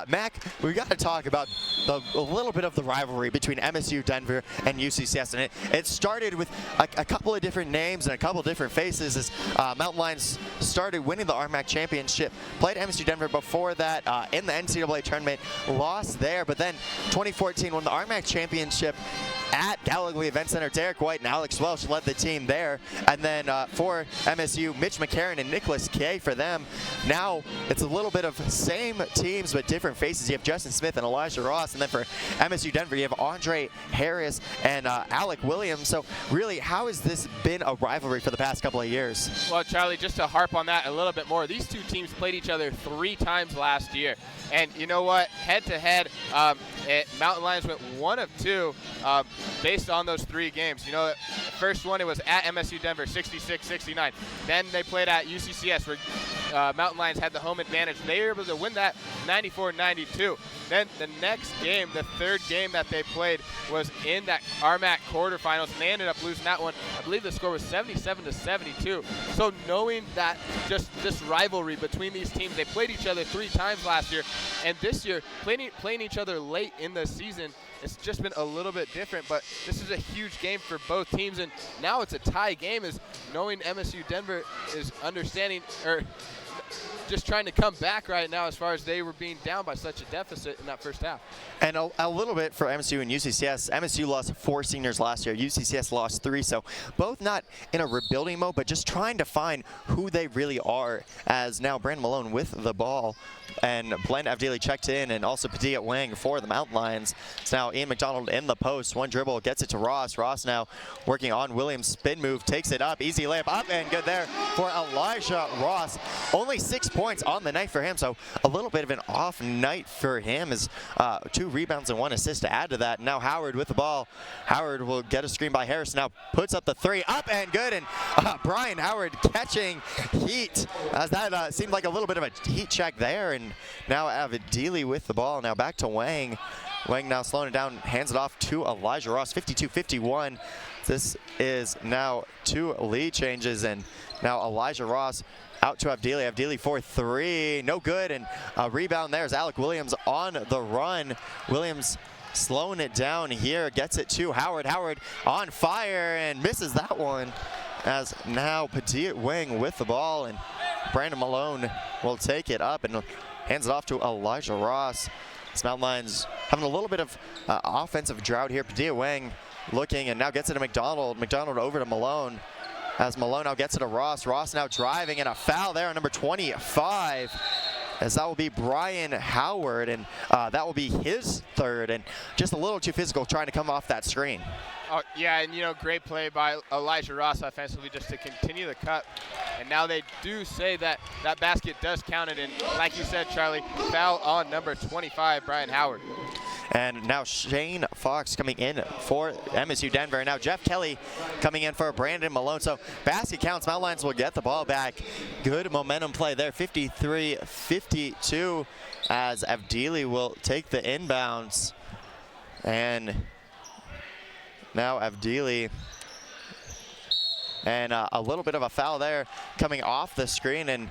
Mac, we got to talk about a little bit of the rivalry between MSU-Denver and UCCS. And it started with a couple of different names and a couple of different faces as Mountain Lions started winning the RMAC championship. Played MSU-Denver before that in the NCAA tournament, lost there. But then 2014 won the RMAC championship at Gallagher Event Center. Derek White and Alex Welsh led the team there. And then for MSU, Mitch McCarron and Nicholas Kay for them. Now it's a little bit of same teams but different faces. You have Justin Smith and Elijah Ross, and then for MSU-Denver you have Andre Harris and Alec Williams. So really, how has this been a rivalry for the past couple of years? Well, Charlie, just to harp on that a little bit more, these two teams played each other 3 times last year. And you know what? Head-to-head, Mountain Lions went 1 of 2 based on those 3 games. You know, the first one, it was at MSU-Denver, 66-69. Then they played at UCCS, where Mountain Lions had the home advantage. They were able to win that 94-92. Then the next game, the 3rd game that they played, was in that RMAC quarterfinals, and they ended up losing that one. I believe the score was 77-72. So knowing that just this rivalry between these teams, they played each other 3 times last year, and this year playing each other late in the season, it's just been a little bit different. But this is a huge game for both teams, and now it's a tie game, is knowing MSU-Denver is understanding, or just trying to come back right now as far as they were being down by such a deficit in that first half. And a little bit for MSU and UCCS. MSU lost 4 seniors last year. UCCS lost 3. So both not in a rebuilding mode, but just trying to find who they really are, as now Brandon Malone with the ball. And Blaine Avdili checked in, and also Padilla Wang for the Mountain Lions. So now Ian McDonald in the post. One dribble, gets it to Ross. Ross now working on Williams' spin move, takes it up. Easy layup up, and good there for Elijah Ross. Only 6 points on the night for him, so a little bit of an off night for him, as 2 rebounds and 1 assist to add to that. Now Howard with the ball. Howard will get a screen by Harris. Now puts up the 3, up and good, and Brian Howard catching heat, as that seemed like a little bit of a heat check there. And now Avdili with the ball. Now back to Wang. Wang now slowing it down, hands it off to Elijah Ross. 52-51. This is now 2 lead changes, and now Elijah Ross out to Avdili. Avdili for 3, no good, and a rebound there is Alec Williams on the run. Williams slowing it down here, gets it to Howard. Howard on fire and misses that one, as now Padilla Wang with the ball, and Brandon Malone will take it up and hands it off to Elijah Ross. This Mountain Lions having a little bit of offensive drought here. Padilla Wang looking, and now gets it to McDonald. McDonald over to Malone, as Malone now gets it to Ross. Ross now driving, and a foul there on number 25, as that will be Brian Howard, and that will be his 3rd, and just a little too physical trying to come off that screen. Oh, yeah, and you know, great play by Elijah Ross offensively just to continue the cut. And now they do say that that basket does count it, and like you said, Charlie, foul on number 25, Brian Howard. And now Shane Fox coming in for MSU-Denver. And now Jeff Kelly coming in for Brandon Malone. So basket counts. Mountain Lions will get the ball back. Good momentum play there. 53-52, as Avdili will take the inbounds. And now Avdili, and a little bit of a foul there coming off the screen, and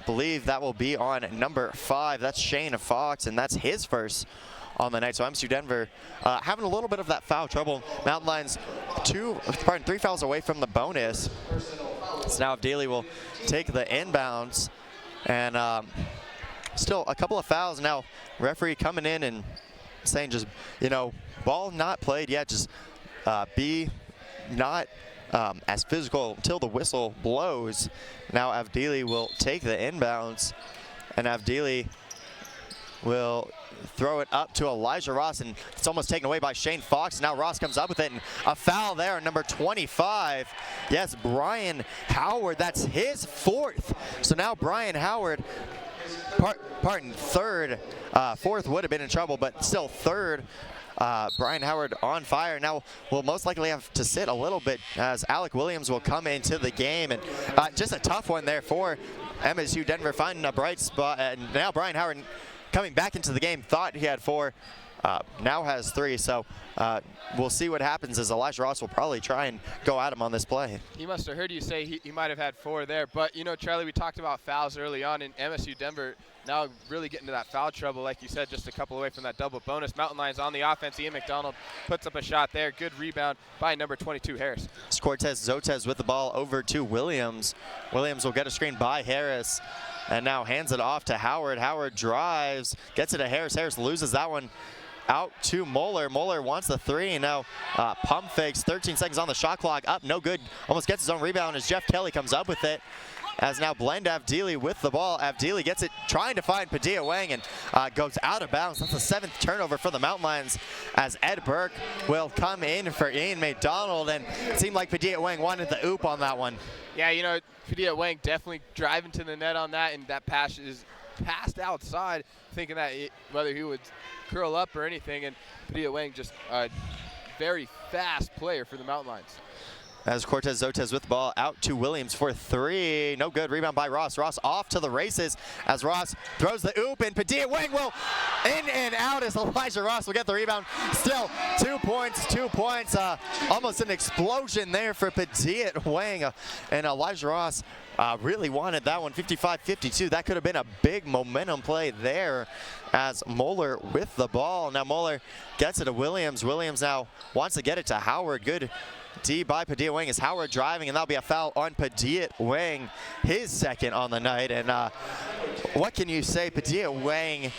believe that will be on number 5. That's Shane Fox, and that's his first on the night. So MSU-Denver having a little bit of that foul trouble. Mountain Lions 3 fouls away from the bonus. So now Avdili will take the inbounds, and still a couple of fouls. Now referee coming in and saying, just, you know, ball not played yet, just be not as physical until the whistle blows. Now Avdili will take the inbounds, and Avdili will throw it up to Elijah Ross, and it's almost taken away by Shane Fox. Now Ross comes up with it, and a foul there, number 25. Yes, Brian Howard, that's his 4th. So now Brian Howard Parton third. Fourth would have been in trouble, but still third. Brian Howard on fire. Now we'll most likely have to sit a little bit as Alec Williams will come into the game. And just a tough one there for MSU-Denver, finding a bright spot. And now Brian Howard coming back into the game, thought he had 4. Now has 3, so we'll see what happens as Elijah Ross will probably try and go at him on this play. He must have heard you say he might have had 4 there, but you know, Charlie, we talked about fouls early on in MSU-Denver. Now really getting to that foul trouble, like you said, just a couple away from that double bonus. Mountain Lions on the offense. Ian McDonald puts up a shot there. Good rebound by number 22, Harris. It's Cortez Zotez with the ball over to Williams. Williams will get a screen by Harris and now hands it off to Howard. Howard drives, gets it to Harris. Harris loses that one out to Moeller. Moeller wants the 3, and now pump fakes. 13 seconds on the shot clock. Up, no good. Almost gets his own rebound as Jeff Kelly comes up with it. As now Blend Avdili with the ball. Avdili gets it, trying to find Padilla Wang, and goes out of bounds. That's the 7th turnover for the Mountain Lions as Ed Burke will come in for Ian McDonald, and it seemed like Padilla Wang wanted the oop on that one. Yeah, you know, Padilla Wang definitely driving to the net on that, and that pass is passed outside, thinking that whether he would curl up or anything, and Padilla Wang just a very fast player for the Mountain Lions. As Cortez Zotez with the ball out to Williams for 3. No good. Rebound by Ross. Ross off to the races as Ross throws the oop, and Padilla Wang will in and out as Elijah Ross will get the rebound. Still 2 points, 2 points. Almost an explosion there for Padilla Wang. And Elijah Ross really wanted that one, 55-52. That could have been a big momentum play there as Moeller with the ball. Now Moeller gets it to Williams. Williams now wants to get it to Howard. Good D by Padilla Wang as Howard driving, and that'll be a foul on Padilla Wang, his 2nd on the night. And what can you say? Padilla Wang,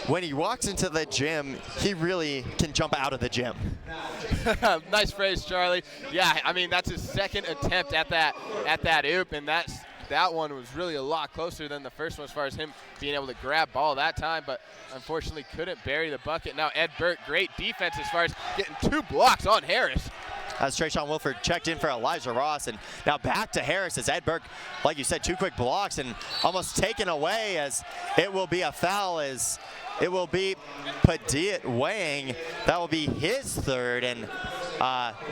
when he walks into the gym, he really can jump out of the gym. Nice phrase, Charlie. Yeah, I mean, that's his 2nd attempt at that oop, and that one was really a lot closer than the first one as far as him being able to grab ball that time, but unfortunately couldn't bury the bucket. Now Ed Burke, great defense as far as getting 2 blocks on Harris. As Trayshawn Wilford checked in for Elijah Ross, and now back to Harris as Ed Burke, like you said, 2 quick blocks and almost taken away as it will be a foul, as it will be Padilla Wang. That will be his 3rd, and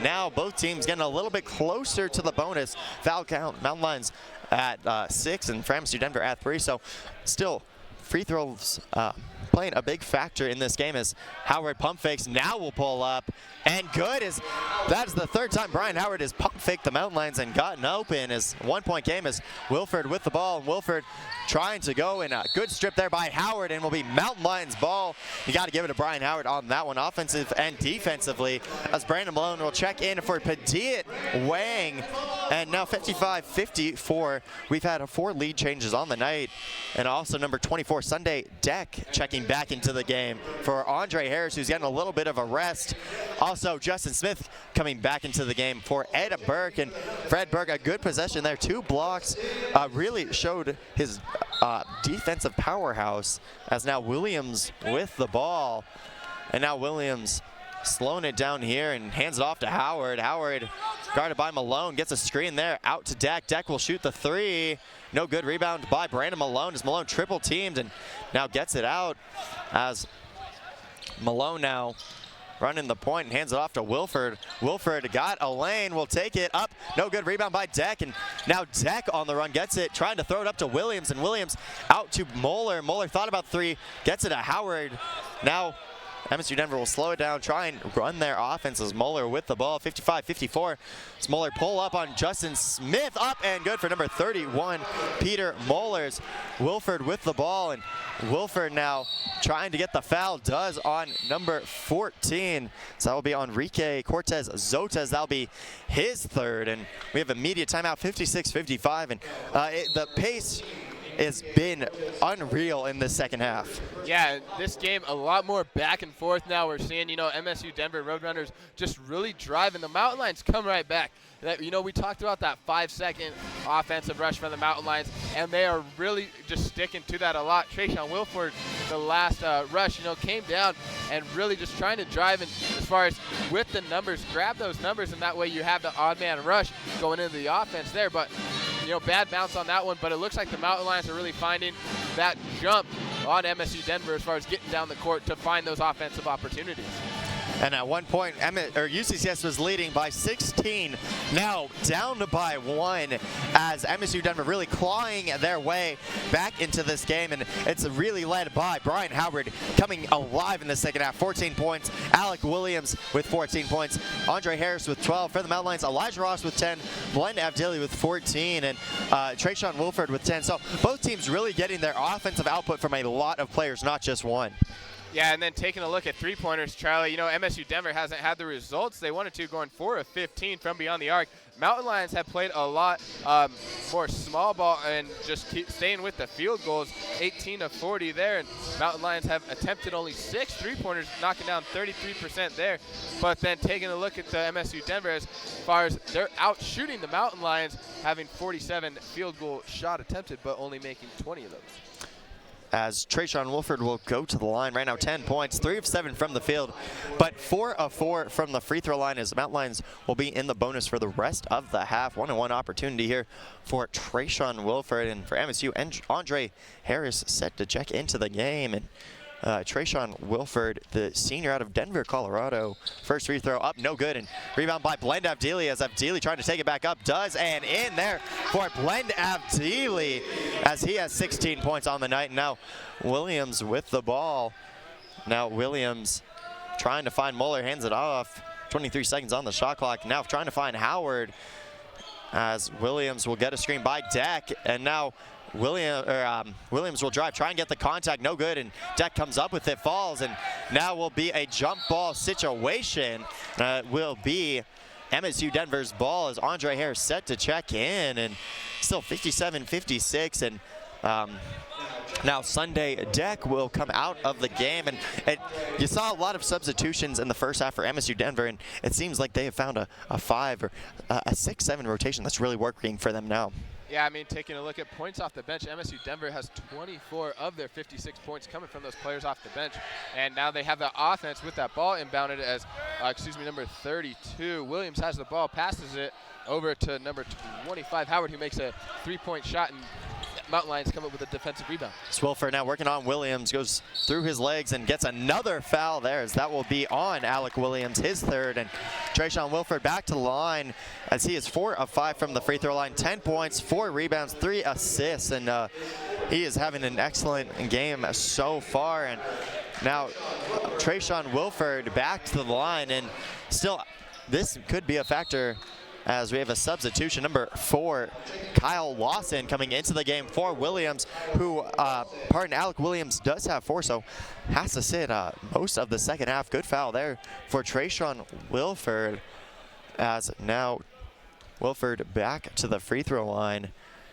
now both teams getting a little bit closer to the bonus. Foul count, Mountain Lions at 6 and MSU-Denver at 3, so still free throws playing a big factor in this game as Howard pump fakes. Now will pull up, and good. That's the 3rd time Brian Howard has pump faked the Mountain Lions and gotten open. As 1-point game as Wilford with the ball, and Wilford trying to go in a good strip there by Howard, and will be Mountain Lions ball. You got to give it to Brian Howard on that one, offensive and defensively, as Brandon Malone will check in for Padilla Wang. And now 55-54. We've had 4 lead changes on the night, and also number 24 Sunday Deck checking back into the game for Andre Harris, who's getting a little bit of a rest. Also Justin Smith coming back into the game for Ed Burke, and Fred Burke, a good possession there, 2 blocks, really showed his defensive powerhouse, as now Williams with the ball, and now Williams slowing it down here and hands it off to Howard. Howard guarded by Malone, gets a screen there, out to Deck. Deck will shoot the 3. No good. Rebound by Brandon Malone as Malone triple teamed and now gets it out, as Malone now running the point and hands it off to Wilford. Wilford got a lane, will take it up. No good. Rebound by Deck, and now Deck on the run gets it, trying to throw it up to Williams, and Williams out to Moeller. Moeller thought about 3, gets it to Howard. Now MSU-Denver will slow it down, try and run their offense as Moeller with the ball. 55-54. As Moeller pull up on Justin Smith, up and good for number 31, Peter Moellers. Wilford with the ball, and Wilford now trying to get the foul, does on number 14. So that will be Enrique Cortez Zotez. That'll be his 3rd, and we have immediate timeout, 56-55, and the pace has been unreal in the 2nd half. Yeah, this game a lot more back and forth now. We're seeing, you know, MSU-Denver Roadrunners just really driving. The Mountain Lions come right back. You know, we talked about that 5-second offensive rush from the Mountain Lions, and they are really just sticking to that a lot. Trayshawn Wilford, the last rush, you know, came down and really just trying to drive in as far as with the numbers, grab those numbers, and that way you have the odd man rush going into the offense there. But bad bounce on that one, but it looks like the Mountain Lions are really finding that jump on MSU-Denver as far as getting down the court to find those offensive opportunities. And at one point, UCCS was leading by 16, now down by 1 as MSU-Denver really clawing their way back into this game. And it's really led by Brian Howard coming alive in the second half. 14 points. Alec Williams with 14 points. Andre Harris with 12 for the Mountain Lions. Elijah Ross with 10. Blend Avdili with 14. And Trayshawn Wilford with 10. So both teams really getting their offensive output from a lot of players, not just one. Yeah, and then taking a look at three-pointers, Charlie, MSU-Denver hasn't had the results they wanted to, going 4 of 15 from beyond the arc. Mountain Lions have played a lot more small ball and just keep staying with the field goals, 18 of 40 there. And Mountain Lions have attempted only 6 three-pointers, knocking down 33% there. But then taking a look at the MSU-Denver as far as they're out shooting the Mountain Lions, having 47 field goal shot attempted, but only making 20 of those. As Trayshawn Wilford will go to the line right now, 10 points, 3 of 7 from the field, but 4 of 4 from the free throw line as the Mountain Lions will be in the bonus for the rest of the half. 1-on-1 opportunity here for Trayshawn Wilford, and for MSU, and Andre Harris set to check into the game. And Trayshawn Wilford, the senior out of Denver, Colorado. First free throw up, no good, and rebound by Blend Avdili as Avdili trying to take it back up, does, and in there for Blend Avdili as he has 16 points on the night. And now Williams with the ball. Now Williams trying to find Muller, hands it off. 23 seconds on the shot clock. Now trying to find Howard as Williams will get a screen by Deck, and now Williams will drive, try and get the contact, no good, and Deck comes up with it, falls, and now will be a jump ball situation. Will be MSU-Denver's ball as Andre Harris set to check in, and still 57-56, and now Sunday Deck will come out of the game. And you saw a lot of substitutions in the first half for MSU-Denver, and it seems like they have found a 5 or a 6-7 rotation that's really working for them now. Yeah, I mean, taking a look at points off the bench, MSU-Denver has 24 of their 56 points coming from those players off the bench. And now they have the offense with that ball inbounded as, number 32. Williams has the ball, passes it over to number 25, Howard, who makes a 3-point shot, and Mountain Lions come up with a defensive rebound. Swilfer now working on Williams, goes through his legs and gets another foul there, as that will be on Alec Williams, his third. And Trayshawn Wilford back to the line as he is 4 of 5 from the free throw line, 10 points, 4 rebounds, 3 assists, and he is having an excellent game so far. And now Trayshawn Wilford back to the line, and still this could be a factor as we have a substitution. Number 4, Kyle Lawson coming into the game for Williams, who, Alec Williams does have 4, so has to sit most of the second half. Good foul there for Trayshawn Wilford, as now Wilford back to the free throw line.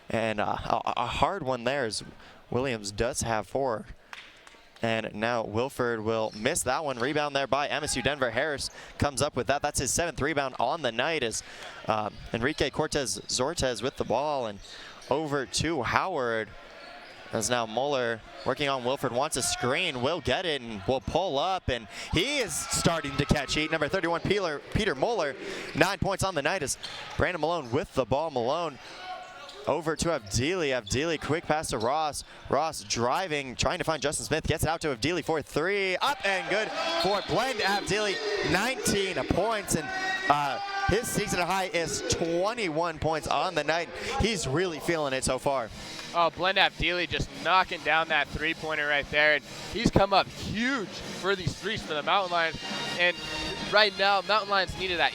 And a hard one there, as Williams does have 4. And now Wilford will miss that one. Rebound there by MSU-Denver. Harris comes up with that. That's his 7th rebound on the night, as Enrique Cortez-Zortez with the ball. And over to Howard, as now Muller working on Wilford, wants a screen, will get it, and will pull up. And he is starting to catch heat. Number 31, Peter Muller, 9 points on the night, as Brandon Malone with the ball. Malone over to Avdili. Avdili, quick pass to Ross. Ross driving, trying to find Justin Smith. Gets it out to Avdili for 3. Up and good for Blend Avdili. 19 points, and his season high is 21 points on the night. He's really feeling it so far. Oh, Blend Avdili just knocking down that 3-pointer right there. And he's come up huge for these threes for the Mountain Lions. And right now, Mountain Lions needed that,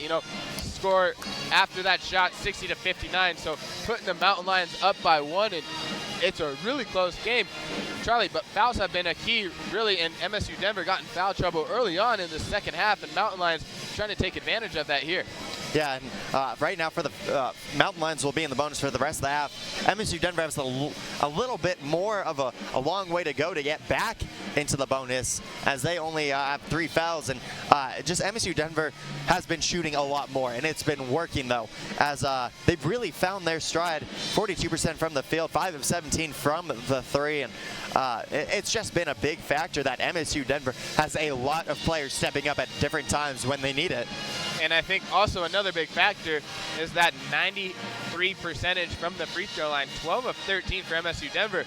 score after that shot, 60-59. So putting the Mountain Lions up by 1, and it's a really close game, Charlie. But fouls have been a key, really, and MSU-Denver got in foul trouble early on in the second half, and Mountain Lions trying to take advantage of that here. Yeah, and right now for the Mountain Lions will be in the bonus for the rest of the half. MSU-Denver has a little bit more of a long way to go to get back into the bonus, as they only have 3 fouls. And just MSU-Denver has been shooting a lot more, and it's been working, though, as they've really found their stride. 42% from the field, 5 of 17 from the 3. And it's just been a big factor that MSU-Denver has a lot of players stepping up at different times when they need it. And I think also another big factor is that 93% from the free throw line, 12 of 13 for MSU-Denver.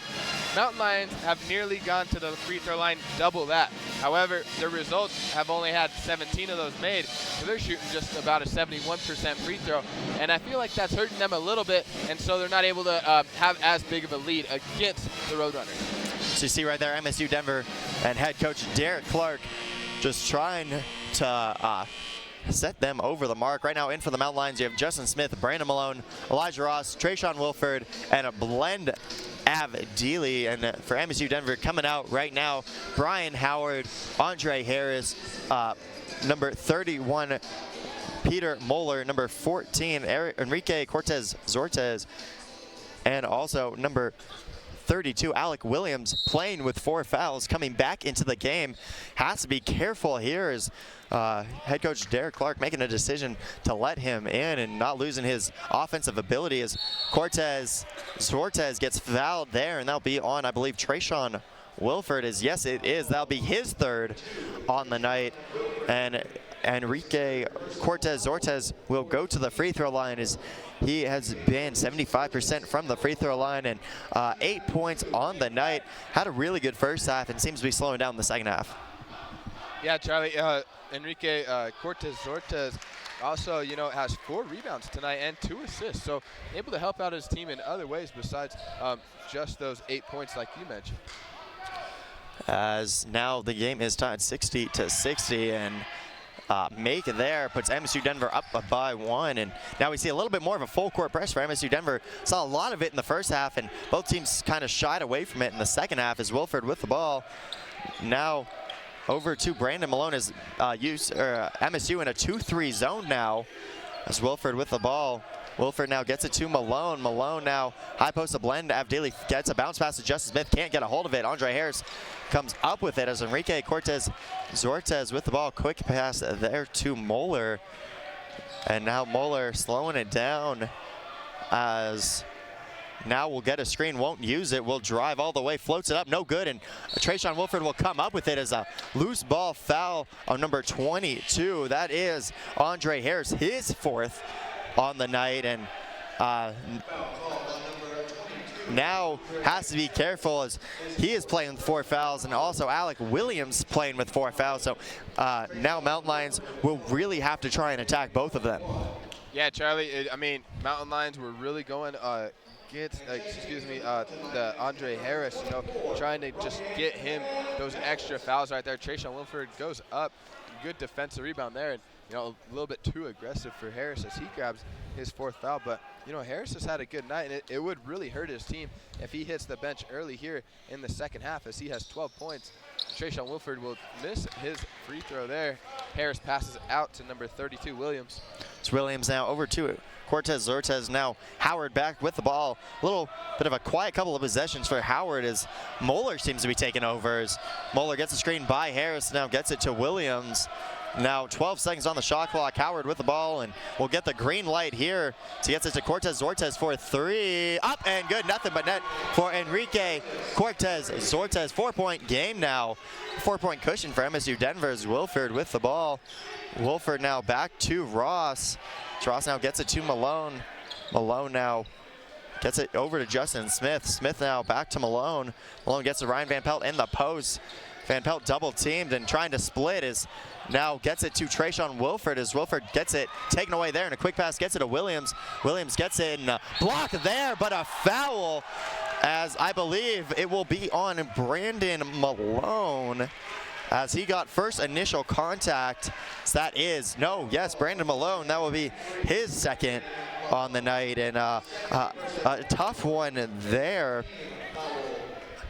Mountain Lions have nearly gone to the free throw line double that. However, their results have only had 17 of those made, so they're shooting just about a 71% free throw. And I feel like that's hurting them a little bit, and so they're not able to have as big of a lead against the Roadrunners. So you see right there, MSU-Denver and head coach Derek Clark just trying to set them over the mark. Right now in for the Mountain Lions, you have Justin Smith, Brandon Malone, Elijah Ross, Trayshawn Wilford, and a blend Avdili. And for MSU-Denver coming out right now, Brian Howard, Andre Harris, number 31, Peter Moeller, number 14, Enrique Cortez-Zortez, and also number 32, Alec Williams, playing with 4 fouls, coming back into the game. Has to be careful here as head coach Derek Clark making a decision to let him in and not losing his offensive ability as Cortez-Zortez gets fouled there, and that'll be on, I believe, Trayshawn Wilford. Yes, it is. That'll be his 3rd on the night. And Enrique Cortez-Zortez will go to the free throw line as he has been 75% from the free throw line and 8 points on the night. Had a really good first half and seems to be slowing down in the second half. Yeah, Charlie, Enrique Cortez-Zortez also, has 4 rebounds tonight and 2 assists. So able to help out his team in other ways besides just those 8 points like you mentioned. As now the game is tied 60-60, and make it there puts MSU-Denver up by 1, and now we see a little bit more of a full court press for MSU-Denver. Saw a lot of it in the first half, and both teams kind of shied away from it in the second half as Wilford with the ball. Now over to Brandon Malone as MSU in a 2-3 zone now as Wilford with the ball. Wilford now gets it to Malone. Malone now high post a blend. Avdili gets a bounce pass to Justin Smith. Can't get a hold of it. Andre Harris comes up with it as Enrique Cortez-Zortez with the ball. Quick pass there to Moeller. And now Moeller slowing it down as now we'll get a screen, won't use it, will drive all the way, floats it up, no good, and Trayshawn Wilford will come up with it as a loose ball foul on number 22. That is Andre Harris, his 4th on the night, and now has to be careful as he is playing with 4 fouls, and also Alec Williams playing with 4 fouls. So now Mountain Lions will really have to try and attack both of them. Yeah, Charlie, Mountain Lions were really going the Andre Harris, trying to just get him those extra fouls right there. Trayshawn Wilford goes up, good defensive rebound there, and a little bit too aggressive for Harris as he grabs his 4th foul. But Harris has had a good night, and it would really hurt his team if he hits the bench early here in the second half, as he has 12 points. Trayshawn Wilford will miss his free throw there. Harris passes out to number 32, Williams. It's Williams now over to it. Cortez-Zortez now. Howard back with the ball. A little bit of a quiet couple of possessions for Howard as Moeller seems to be taking over. As Moeller gets the screen by Harris, now gets it to Williams. Now 12 seconds on the shot clock. Howard with the ball, and we'll get the green light here. So he gets it to Cortez-Zortez for 3. Up and good, nothing but net for Enrique Cortez-Zortez. 4-point game now. 4-point cushion for MSU-Denver's Wilford with the ball. Wilford now back to Ross. Ross now gets it to Malone. Malone now gets it over to Justin Smith. Smith now back to Malone. Malone gets to Ryan Van Pelt in the post. Van Pelt double teamed and trying to split is now gets it to Trayshawn Wilford as Wilford gets it taken away there, and a quick pass gets it to Williams. Williams gets it and block there, but a foul as I believe it will be on Brandon Malone as he got first initial contact. So that is, Brandon Malone. That will be his 2nd on the night, and a tough one there.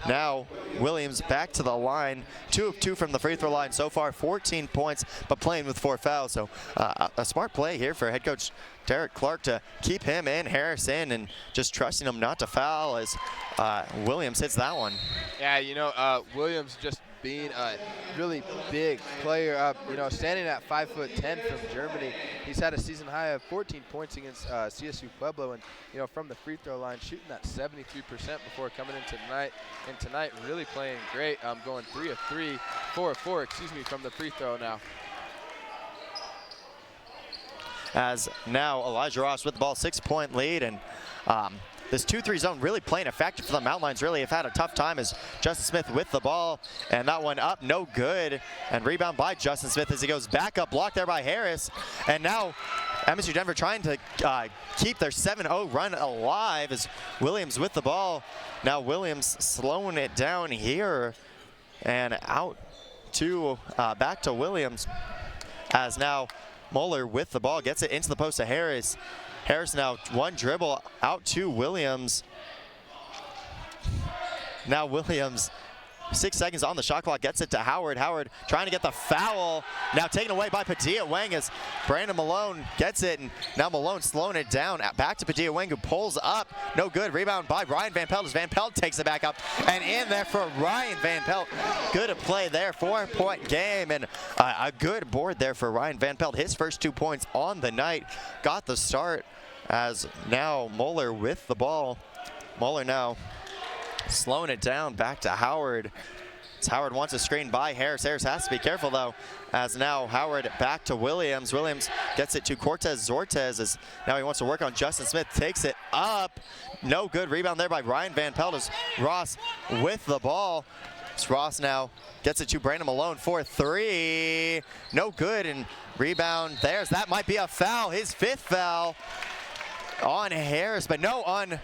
Now Williams back to the line, 2 of 2 from the free throw line so far, 14 points, but playing with 4 fouls. So a smart play here for head coach Derek Clark to keep him and Harris in and just trusting him not to foul as Williams hits that one. Yeah, Williams just being a really big player, standing at 5'10" from Germany. He's had a season high of 14 points against CSU Pueblo, and from the free throw line, shooting that 73% before coming in tonight. And tonight, really playing great. Going 3 of 3, 4 of 4, from the free throw now. as now Elijah Ross with the ball, 6-point lead, and this 2-3 zone really playing a factor for the Mountain Lions. Really have had a tough time as Justin Smith with the ball, and that one up, no good. And rebound by Justin Smith as he goes back up, blocked there by Harris. And now MSU-Denver trying to keep their 7-0 run alive as Williams with the ball. Now Williams slowing it down here, and out to back to Williams as now Moeller with the ball gets it into the post to Harris. Harris now one dribble out to Williams. Now Williams, 6 seconds on the shot clock, gets it to Howard. Howard trying to get the foul. Now taken away by Padilla Wang as Brandon Malone gets it. And now Malone slowing it down. Back to Padilla Wang, who pulls up. No good. Rebound by Ryan Van Pelt as Van Pelt takes it back up. And in there for Ryan Van Pelt. Good play there. 4-point game. And a good board there for Ryan Van Pelt. His first 2 points on the night. Got the start as now Moeller with the ball. Moeller now slowing it down, back to Howard. As Howard wants a screen by Harris. Harris has to be careful though, as now Howard back to Williams. Williams gets it to Cortez Zortez as now he wants to work on Justin Smith. Takes it up. No good. Rebound there by Ryan Van Pelt as Ross with the ball. As Ross now gets it to Brandon Malone for 3. No good. And rebound there. That might be a foul. His 5th foul on Harris, but no, on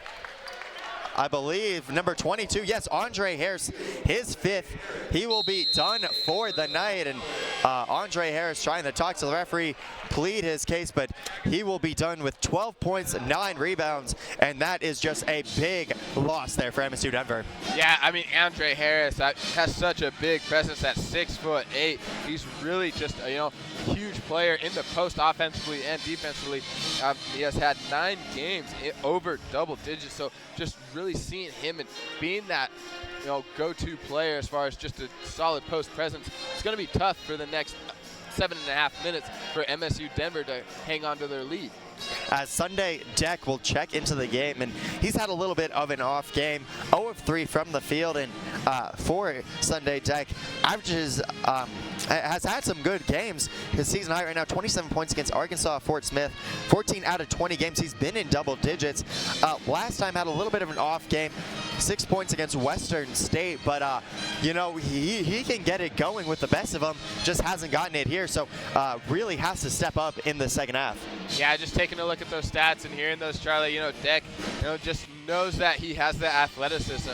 I believe number 22. Yes, Andre Harris, his 5th. He will be done for the night. And Andre Harris trying to talk to the referee, plead his case, but he will be done with 12 points and 9 rebounds. And that is just a big loss there for MSU-Denver. Yeah, I mean, Andre Harris has such a big presence at 6'8". He's really just a huge player in the post offensively and defensively. He has had 9 games over double digits, so just really seeing him and being that go-to player as far as just a solid post presence. It's going to be tough for the next 7.5 minutes for MSU-Denver to hang on to their lead. As Sunday Deck will check into the game, and he's had a little bit of an off game. 0 of 3 from the field, and for Sunday Deck, averages has had some good games. His season high right now, 27 points against Arkansas, Fort Smith. 14 out of 20 games he's been in double digits. Last time had a little bit of an off game, 6 points against Western State, but he can get it going with the best of them. Just hasn't gotten it here, so really has to step up in the second half. Yeah, just taking a look at those stats and hearing those, Charlie, Deck, just knows that he has the athleticism.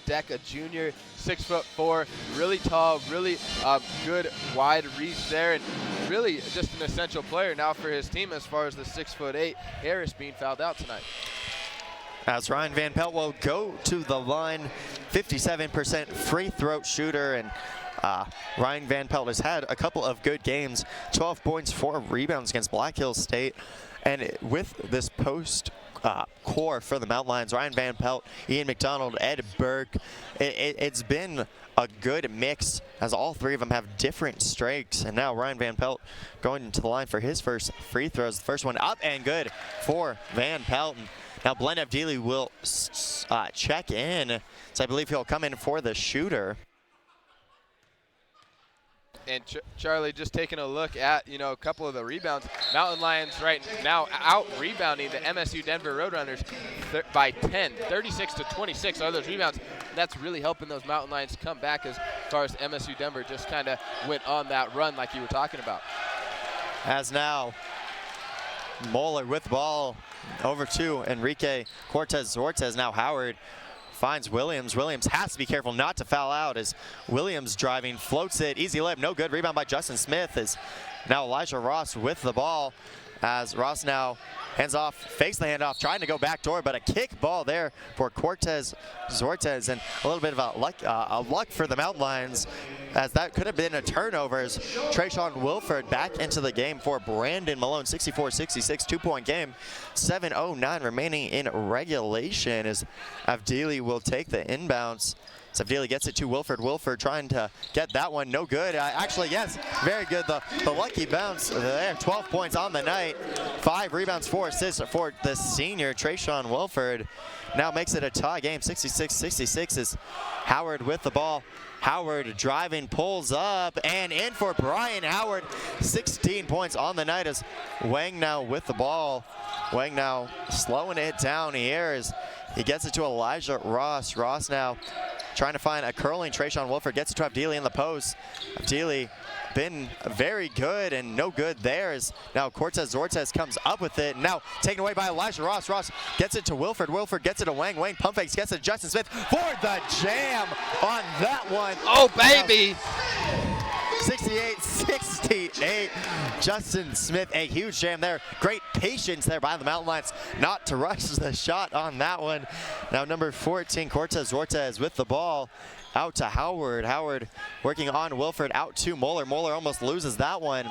Deck, a junior, 6'4", really tall, really good wide reach there, and really just an essential player now for his team as far as the 6'8" Harris being fouled out tonight. As Ryan Van Pelt will go to the line, 57% free throw shooter, and Ryan Van Pelt has had a couple of good games, 12 points, 4 rebounds against Black Hills State. And with this post core for the Mountain Lions, Ryan Van Pelt, Ian McDonald, Ed Burke, it's been a good mix as all 3 of them have different strengths. And now Ryan Van Pelt going to the line for his first free throws. The first one up and good for Van Pelt. Now Glenn Abdili will check in, so I believe he'll come in for the shooter. And Charlie, just taking a look at, a couple of the rebounds. Mountain Lions right now out-rebounding the MSU-Denver Roadrunners by 10. 36-26 are those rebounds. That's really helping those Mountain Lions come back as far as MSU-Denver just kind of went on that run like you were talking about. As now Moeller with the ball over to Enrique Cortez Zortez. Now Howard finds Williams. Williams has to be careful not to foul out as Williams driving, floats it, easy layup, no good. Rebound by Justin Smith as now Elijah Ross with the ball as Ross now hands off, fakes the handoff, trying to go backdoor, but a kick ball there for Cortez Zortez, and a little bit of a luck for the Mountain Lions, as that could have been a turnover as Trayshawn Wilford back into the game for Brandon Malone. 64-66, 2-point game, 7:09 remaining in regulation as Avdili will take the inbounds. Avdili gets it to Wilford. Wilford trying to get that one. No good. Actually, yes, very good. The lucky bounce there. 12 points on the night. 5 rebounds, 4 assists for the senior, Trayshawn Wilford. Now makes it a tie game. 66-66 is Howard with the ball. Howard driving, pulls up, and in for Brian Howard. 16 points on the night as Wang now with the ball. Wang now slowing it down here as he gets it to Elijah Ross. Ross now trying to find a curling Trayshawn Wilford. Gets it to Avdili in the post. Avdili been very good and no good there as now Cortez Ortez comes up with it. Now taken away by Elijah Ross. Ross gets it to Wilford. Wilford gets it to Wang. Wang pump fakes, gets it to Justin Smith for the jam on that one. Oh, baby. 68-68. Justin Smith, a huge jam there. Great patience there by the Mountain Lions not to rush the shot on that one. Now number 14, Cortez Ortez with the ball. Out to Howard. Howard working on Wilford. Out to Moeller. Moeller almost loses that one.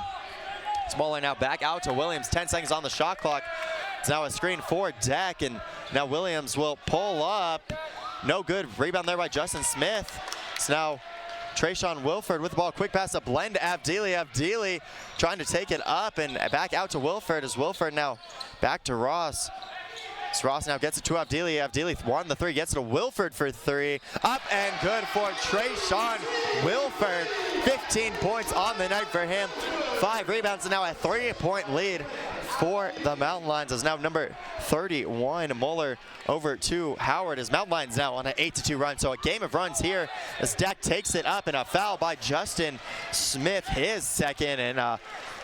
It's Moeller now back out to Williams. 10 seconds on the shot clock. It's now a screen for Deck, and now Williams will pull up. No good. Rebound there by Justin Smith. It's now Trayshawn Wilford with the ball. Quick pass to Blend Avdili. Avdili trying to take it up and back out to Wilford as Wilford now back to Ross. So Ross now gets it to Avdili. Avdili won the 3, gets it to Wilford for 3. Up and good for Trayshawn Wilford. 15 points on the night for him. 5 rebounds and now a 3-point lead for the Mountain Lions as now number 31, Moeller over to Howard as Mountain Lions now on an 8-2 run. So a game of runs here as Deck takes it up and a foul by Justin Smith, his second, and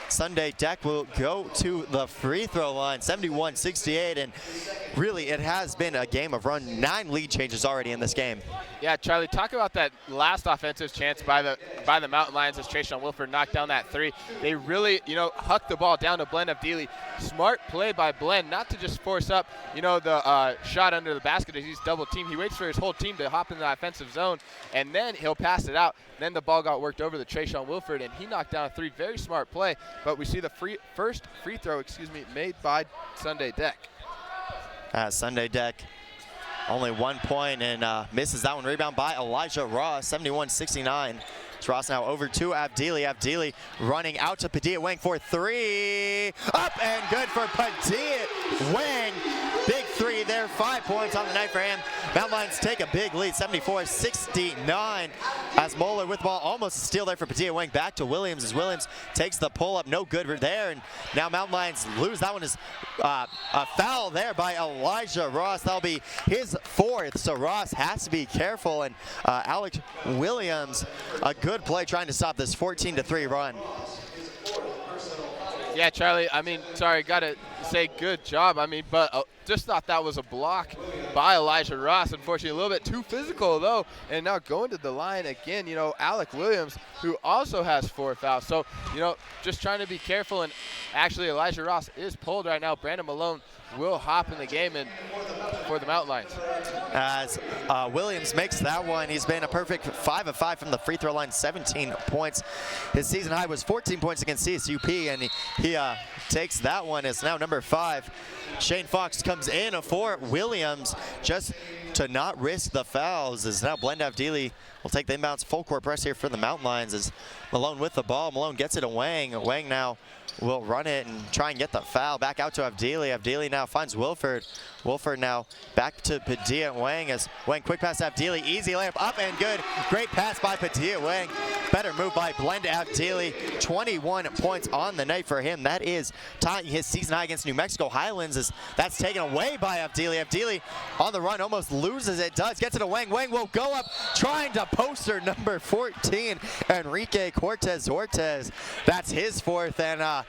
Sunday Deck will go to the free throw line, 71-68, and really it has been a game of run. 9 lead changes already in this game. Yeah, Charlie, talk about that last offensive chance by the Mountain Lions as Trayshawn Wilford knocked down that 3. They really, hucked the ball down to Blend Avdili. Smart play by Blend, not to just force up, the shot under the basket as he's double teamed. He waits for his whole team to hop in the offensive zone, and then he'll pass it out. Then the ball got worked over to Trayshawn Wilford, and he knocked down a 3. Very smart play, but we see the first free throw, made by Sunday Deck. Sunday Deck only 1 point and misses that one. Rebound by Elijah Ross, 71-69. It's Ross now over to Avdili. Avdili running out to Padilla Wang for 3. Up and good for Padilla Wang. Big 3 there, 5 points on the night for him. Mountain Lions take a big lead, 74-69. As Moeller with the ball, almost a steal there for Padilla Wang. Back to Williams as Williams takes the pull up, no good there. And now Mountain Lions lose. That one is a foul there by Elijah Ross. That'll be his 4th, so Ross has to be careful. And Alex Williams, a good play trying to stop this 14-3 run. Yeah, Charlie, gotta say good job. But just thought that was a block by Elijah Ross. Unfortunately, a little bit too physical, though. And now going to the line again, Alec Williams, who also has 4 fouls. So, just trying to be careful. And actually, Elijah Ross is pulled right now. Brandon Malone will hop in the game and for the Mountain Lions. As Williams makes that one, he's been a perfect 5 of 5 from the free throw line, 17 points. His season high was 14 points against CSUP, and he takes that one. It's now number 5. Shane Fox comes in for Williams just to not risk the fouls. As now Blend Avdili will take the inbounds full court press here for the Mountain Lions as Malone with the ball. Malone gets it to Wang. Wang now will run it and try and get the foul. Back out to Avdili. Avdili now finds Wilford. Wilford now back to Padilla Wang as Wang quick pass to Avdili. Easy layup up and good. Great pass by Padilla Wang. Better move by Blend Avdili. 21 points on the night for him. That is tying his season high against New Mexico Highlands as that's taken away by Avdili. Avdili on the run almost loses it. Does. Gets it to Wang. Wang will go up trying to poster number 14, Enrique Cortez Ortez. That's his 4th, and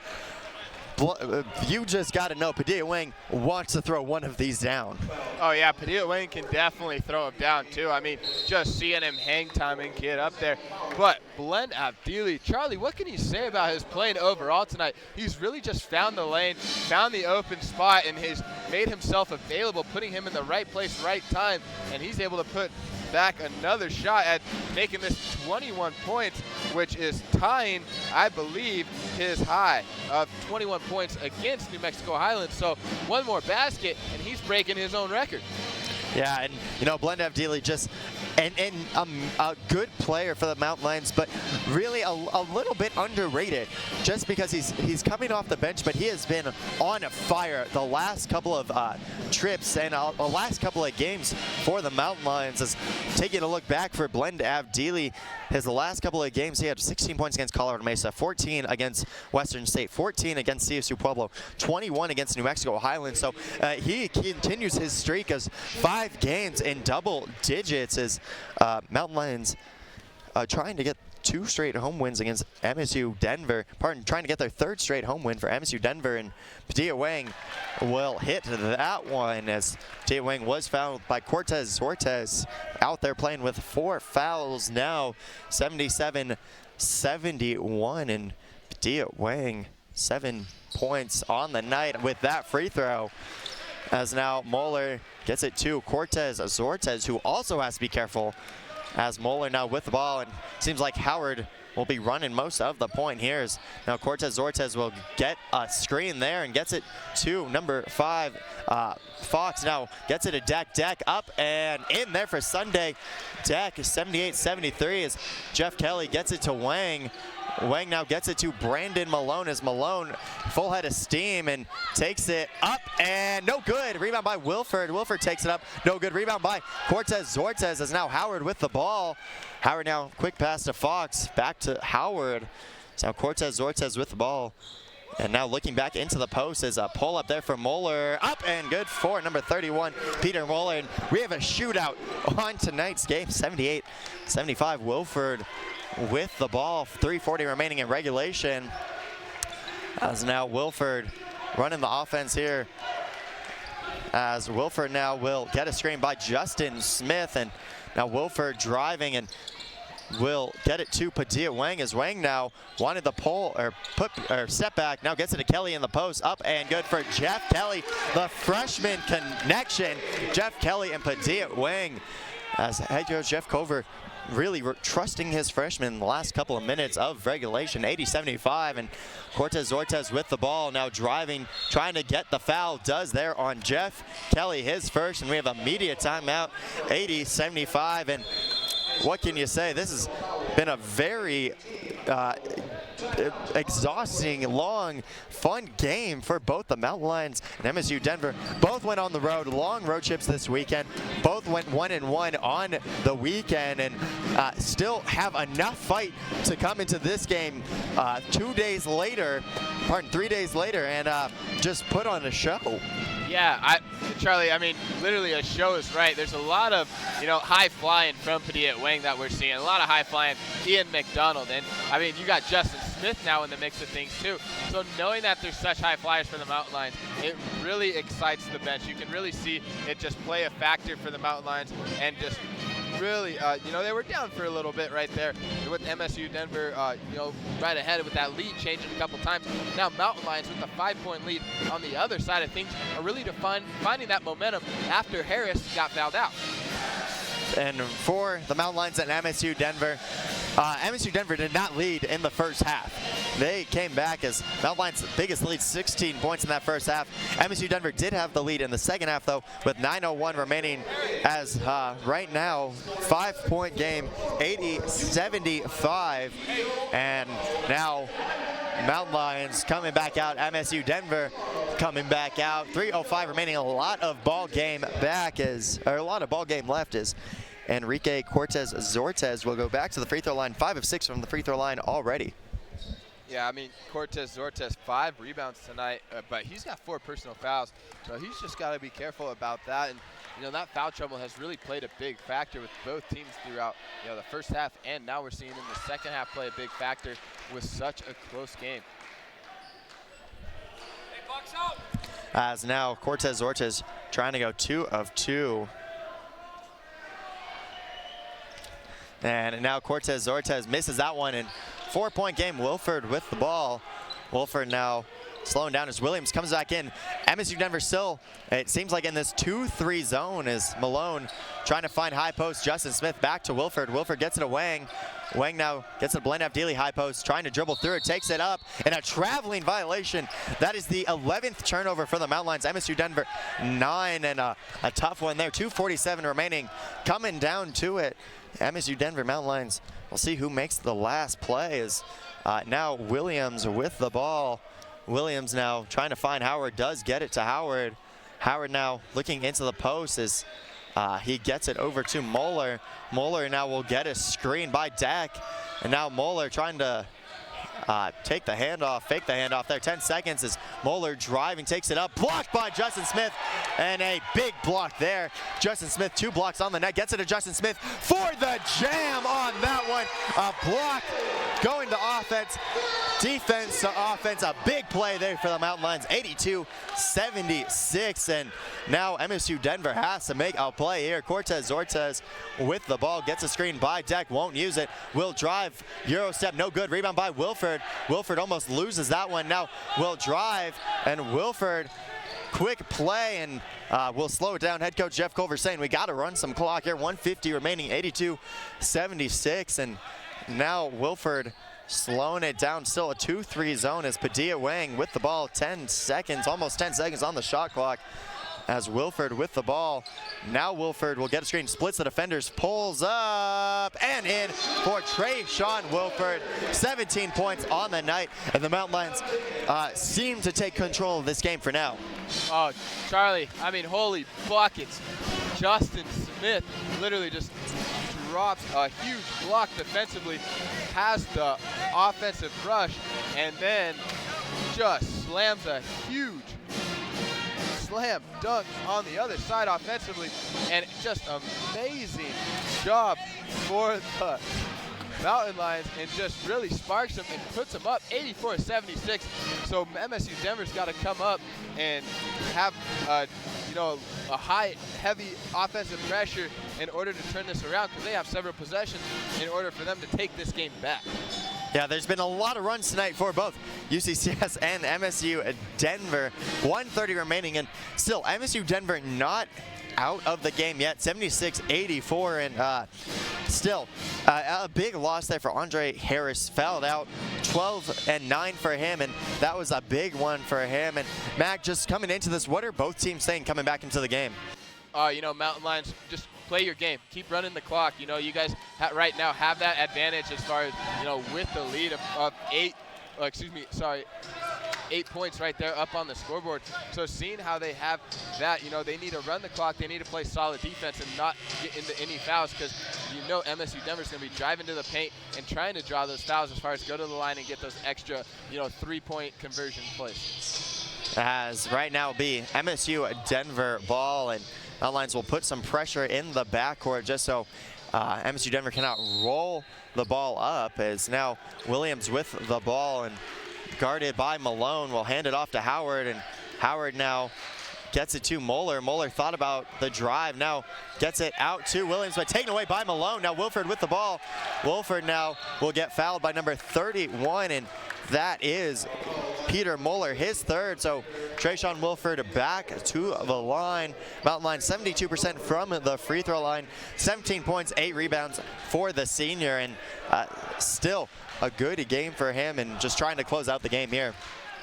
you just got to know Padilla Wang wants to throw one of these down. Oh, yeah, Padilla Wang can definitely throw him down, too. Just seeing him hang time and get up there. But Blend Avdili, Charlie, what can you say about his playing overall tonight? He's really just found the lane, found the open spot, and he's made himself available, putting him in the right place, right time, and he's able to put back another shot at making this 21 points, which is tying, I believe, his high of 21 points against New Mexico Highlands. So one more basket, and he's breaking his own record. Yeah, and Blend Avdili just and a good player for the Mountain Lions, but really a little bit underrated just because he's coming off the bench, but he has been on fire the last couple of trips and the last couple of games for the Mountain Lions. Is taking a look back for Blend Avdili. His last couple of games, he had 16 points against Colorado Mesa, 14 against Western State, 14 against CSU Pueblo, 21 against New Mexico Highlands. So he continues his streak as 5 games in double digits as Mountain Lions trying to get 2 straight home wins against MSU-Denver. Trying to get their 3rd straight home win for MSU-Denver, and Padilla Wang will hit that one as Padilla Wang was fouled by Cortez Zortes, out there playing with 4 fouls now, 77-71, and Padilla Wang 7 points on the night with that free throw. As now Moeller gets it to Cortez Zortes, who also has to be careful as Moeller now with the ball, and seems like Howard will be running most of the point here. As now Cortez Zortes will get a screen there and gets it to number 5. Fox now gets it to Deck up and in there for Sunday. Deck is 78-73 as Jeff Kelly gets it to Wang. Wang now gets it to Brandon Malone as Malone full head of steam and takes it up and no good. Rebound by Wilford. Wilford takes it up. No good. Rebound by Cortez Zortes as now Howard with the ball. Howard now quick pass to Fox. Back to Howard. So now Cortez Zortes with the ball. And now looking back into the post is a pull up there for Moeller. Up and good for number 31, Peter Moeller. And we have a shootout on tonight's game, 78-75. Wilford with the ball, 3:40 remaining in regulation. As now Wilford running the offense here. As Wilford now will get a screen by Justin Smith. And now Wilford driving and will get it to Padilla Wang as Wang now wanted the pull or step back. Now gets it to Kelly in the post. Up and good for Jeff Kelly. The freshman connection. Jeff Kelly and Padilla Wang as head coach Jeff Cover really trusting his freshmen in the last couple of minutes of regulation. 80-75, and Cortez Zortes with the ball now driving, trying to get the foul. Does there on Jeff Kelly, his first, and we have a media timeout. 80-75, and what can you say? This has been a very exhausting, long, fun game for both the Mountain Lions and MSU-Denver. Both went on the road, long road trips this weekend. Both went 1-1 on the weekend and still have enough fight to come into this game 3 days later, and just put on a show. Yeah, Charlie, I mean, literally a show is right. There's a lot of, high flying from Padilla Wang that we're seeing. A lot of high flying, Ian McDonald. And, I mean, you got Justin Smith now in the mix of things, too. So knowing that there's such high flyers for the Mountain Lions, it really excites the bench. You can really see it just play a factor for the Mountain Lions and just really, they were down for a little bit right there with MSU-Denver, right ahead with that lead changing a couple times. Now Mountain Lions with the 5-point lead on the other side of things are really finding that momentum after Harris got fouled out. And for the Mountain Lions and MSU-Denver, MSU-Denver did not lead in the first half. They came back as Mountain Lions' biggest lead, 16 points in that first half. MSU-Denver did have the lead in the second half, though, with 9:01 remaining as right now, 5-point game, 80-75. And now Mountain Lions coming back out, MSU-Denver coming back out. 3:05 remaining, a lot of ball game left as Enrique Cortez Zortes will go back to the free throw line, 5 of 6 from the free throw line already. Yeah, I mean, Cortez Zortes, 5 rebounds tonight, but he's got 4 personal fouls, so he's just got to be careful about that. And, that foul trouble has really played a big factor with both teams throughout, the first half, and now we're seeing in the second half play a big factor with such a close game. As now Cortez Zortes trying to go 2 of 2. And now Cortez Zortes misses that one, and 4-point game. Wilford with the ball. Wilford now slowing down as Williams comes back in. MSU-Denver still, it seems like in this 2-3 zone is Malone trying to find high post. Justin Smith back to Wilford. Wilford gets it to Wang. Wang now gets it to Blenheim-Dealey high post, trying to dribble through it, takes it up, and a traveling violation. That is the 11th turnover for the Mountain Lions. MSU-Denver 9, and a tough one there. 2:47 remaining, coming down to it. MSU-Denver Mountain Lions, we'll see who makes the last play. Is now Williams with the ball. Williams now trying to find Howard, does get it to Howard. Howard now looking into the post as he gets it over to Moeller. Moeller now will get a screen by Deck. And now Moeller trying to take the handoff, fake the handoff there. 10 seconds as Moeller driving, takes it up, blocked by Justin Smith. And a big block there. Justin Smith, 2 blocks on the net, gets it to Justin Smith for the jam on that one. A block going to offense, defense to offense. A big play there for the Mountain Lions, 82-76. And now MSU-Denver has to make a play here. Cortez Zortez with the ball, gets a screen by Deck, won't use it. Will drive, Euro step, no good. Rebound by Wilford. Wilford almost loses that one. Now will drive, and Wilford, quick play, and we'll slow it down. Head coach Jeff Culver saying we got to run some clock here. 1:50 remaining, 82-76. And now Wilford slowing it down. Still a 2-3 zone as Padilla Wang with the ball. 10 seconds, almost 10 seconds on the shot clock as Wilford with the ball. Now Wilford will get a screen, splits the defenders, pulls up and in for Trayshawn Wilford. 17 points on the night, and the Mountain Lions seem to take control of this game for now. Oh, Charlie, I mean, holy buckets. Justin Smith literally just drops a huge block defensively, has the offensive rush, and then just slams a huge slam dunk on the other side offensively, and just amazing job for the Mountain Lions, and just really sparks them and puts them up 84-76. So MSU Denver's got to come up and have a high, heavy offensive pressure in order to turn this around, because they have several possessions in order for them to take this game back. Yeah, there's been a lot of runs tonight for both UCCS and MSU-Denver. 1:30 remaining, and still MSU-Denver not out of the game yet. 76-84, and still a big loss there for Andre Harris. Fouled out, 12-9 for him, and that was a big one for him. And Mac, just coming into this, what are both teams saying coming back into the game? Mountain Lions, just play your game. Keep running the clock. You guys right now have that advantage as far as, with the lead of 8 points right there up on the scoreboard. So seeing how they have that, they need to run the clock. They need to play solid defense and not get into any fouls, because MSU Denver's going to be driving to the paint and trying to draw those fouls as far as go to the line and get those extra, 3-point conversion plays. As right now be MSU-Denver ball, and Mountain Lions will put some pressure in the backcourt just so MSU-Denver cannot roll the ball up, as now Williams with the ball and guarded by Malone. Will hand it off to Howard, and Howard now gets it to Moeller. Moeller thought about the drive, now gets it out to Williams, but taken away by Malone. Now Wilford with the ball. Wilford now will get fouled by number 31, and that is Peter Moeller, his third. So Trayshawn Wilford back to the line. Mountain Lions 72% from the free throw line. 17 points, 8 rebounds for the senior, and still a good game for him, and just trying to close out the game here.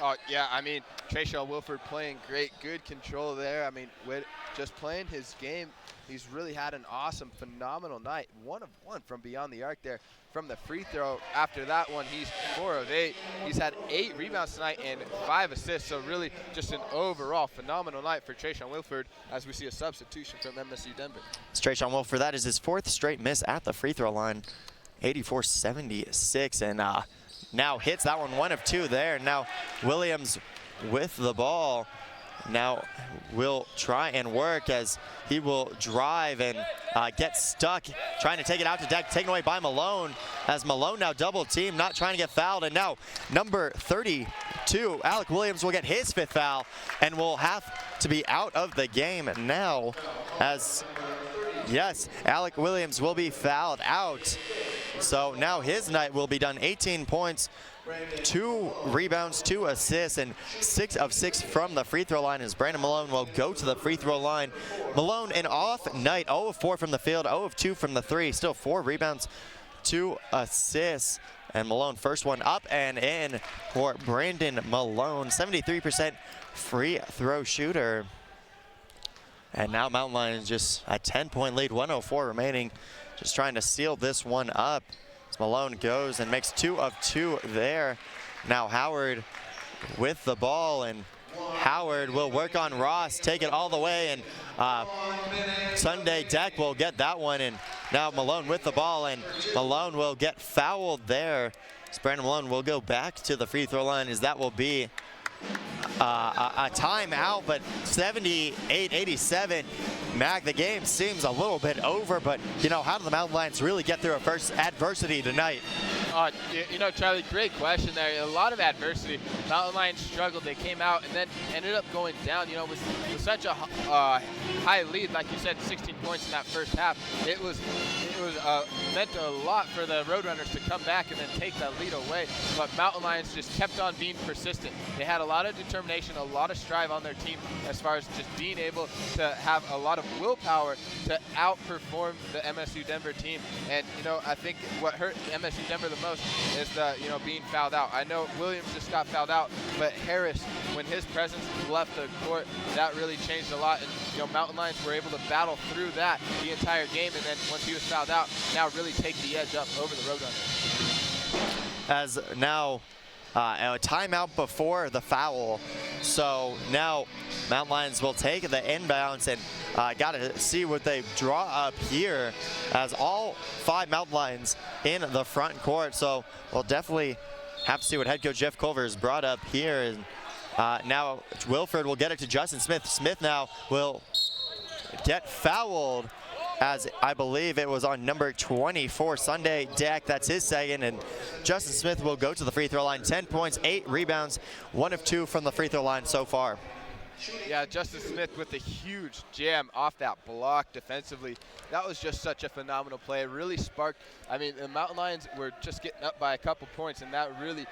Oh, yeah, I mean, Trayshawn Wilford playing great, good control there. I mean, with just playing his game, he's really had an awesome, phenomenal night. 1 of 1 from beyond the arc there from the free throw. After that one, he's 4 of 8. He's had 8 rebounds tonight and 5 assists, so really just an overall phenomenal night for Trayshawn Wilford, as we see a substitution from MSU Denver. It's Trayshawn Wilford. That is his 4th straight miss at the free throw line. 84-76, and now hits that one, 1 of 2 there. Now Williams with the ball. Now will try and work as he will drive and get stuck, trying to take it out to Deck, taken away by Malone, as Malone now double team, not trying to get fouled. And now number 32, Alec Williams, will get his 5th foul and will have to be out of the game now, as yes, Alec Williams will be fouled out. So now his night will be done. 18 points 2 rebounds, 2 assists, and 6 of 6 from the free throw line as Brandon Malone will go to the free throw line. Malone, an off night, 0 of 4 from the field, 0 of 2 from the 3, still 4 rebounds, 2 assists. And Malone, first one up and in for Brandon Malone, 73% free throw shooter. And now Mountain Lions just a 10-point lead, 1:04 remaining, just trying to seal this one up. As Malone goes and makes 2 of 2 there. Now Howard with the ball, and Howard will work on Ross, take it all the way, and Sunday Deck will get that one. And now Malone with the ball, and Malone will get fouled there. So Brandon Malone will go back to the free throw line, as that will be a timeout, but 78-87. Mac, the game seems a little bit over, but you know, how do the Mountain Lions really get through a first adversity tonight? You know, Charlie, great question there. A lot of adversity. Mountain Lions struggled. They came out and then ended up going down. You know, with such a high lead, like you said, 16 points in that first half. It was meant a lot for the Roadrunners to come back and then take that lead away. But Mountain Lions just kept on being persistent. They had a lot of determination, a lot of strive on their team as far as just being able to have a lot of willpower to outperform the MSU-Denver team. And, you know, I think what hurt MSU-Denver the most is being fouled out. I know Williams just got fouled out, but Harris, when his presence left the court, that really changed a lot. And, you know, Mountain Lions were able to battle through that the entire game. And then once he was fouled out, now really take the edge up over the Roadrunners. As now a timeout before the foul. So now Mountain Lions will take the inbounds, and got to see what they draw up here, as all 5 Mountain Lions in the front court. So we'll definitely have to see what head coach Jeff Culver has brought up here. And now Wilford will get it to Justin Smith. Smith now will get fouled, as I believe it was on number 24, Sunday Deck. That's his second, and Justin Smith will go to the free throw line. 10 points, 8 rebounds, 1 of 2 from the free throw line so far. Yeah, Justin Smith with a huge jam off that block defensively. That was just such a phenomenal play. It really sparked. I mean, the Mountain Lions were just getting up by a couple points, and that really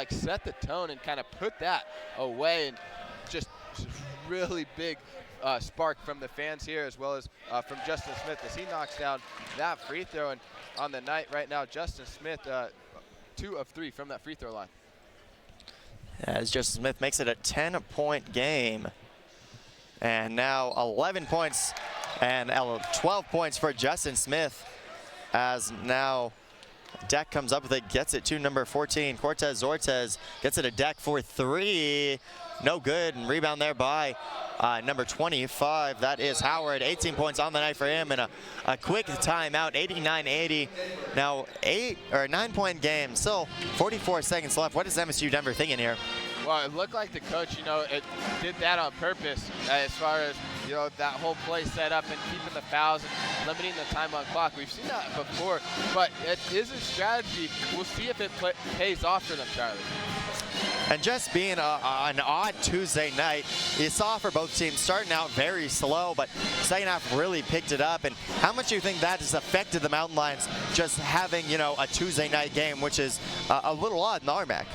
set the tone and kind of put that away, and just really big spark from the fans here, as well as from Justin Smith, as he knocks down that free throw. And on the night right now, Justin Smith 2 of 3 from that free throw line. As Justin Smith makes it a 10-point game. And now 11 points and 12 points for Justin Smith, as now Deck comes up with it, gets it to number 14, Cortez Ortez, gets it a Deck for 3. No good, and rebound there by number 25. That is Howard. 18 points on the night for him, and a quick timeout, 89-80. Now 9-point game, still 44 seconds left. What is MSU-Denver thinking here? Well, it looked like the coach, it did that on purpose, as far as, that whole play set up and keeping the fouls and limiting the time on clock. We've seen that before, but it is a strategy. We'll see if it pays off for them, Charlie. And just being an odd Tuesday night, you saw for both teams starting out very slow, but second half really picked it up. And how much do you think that has affected the Mountain Lions, just having, a Tuesday night game, which is a little odd in the RMAC?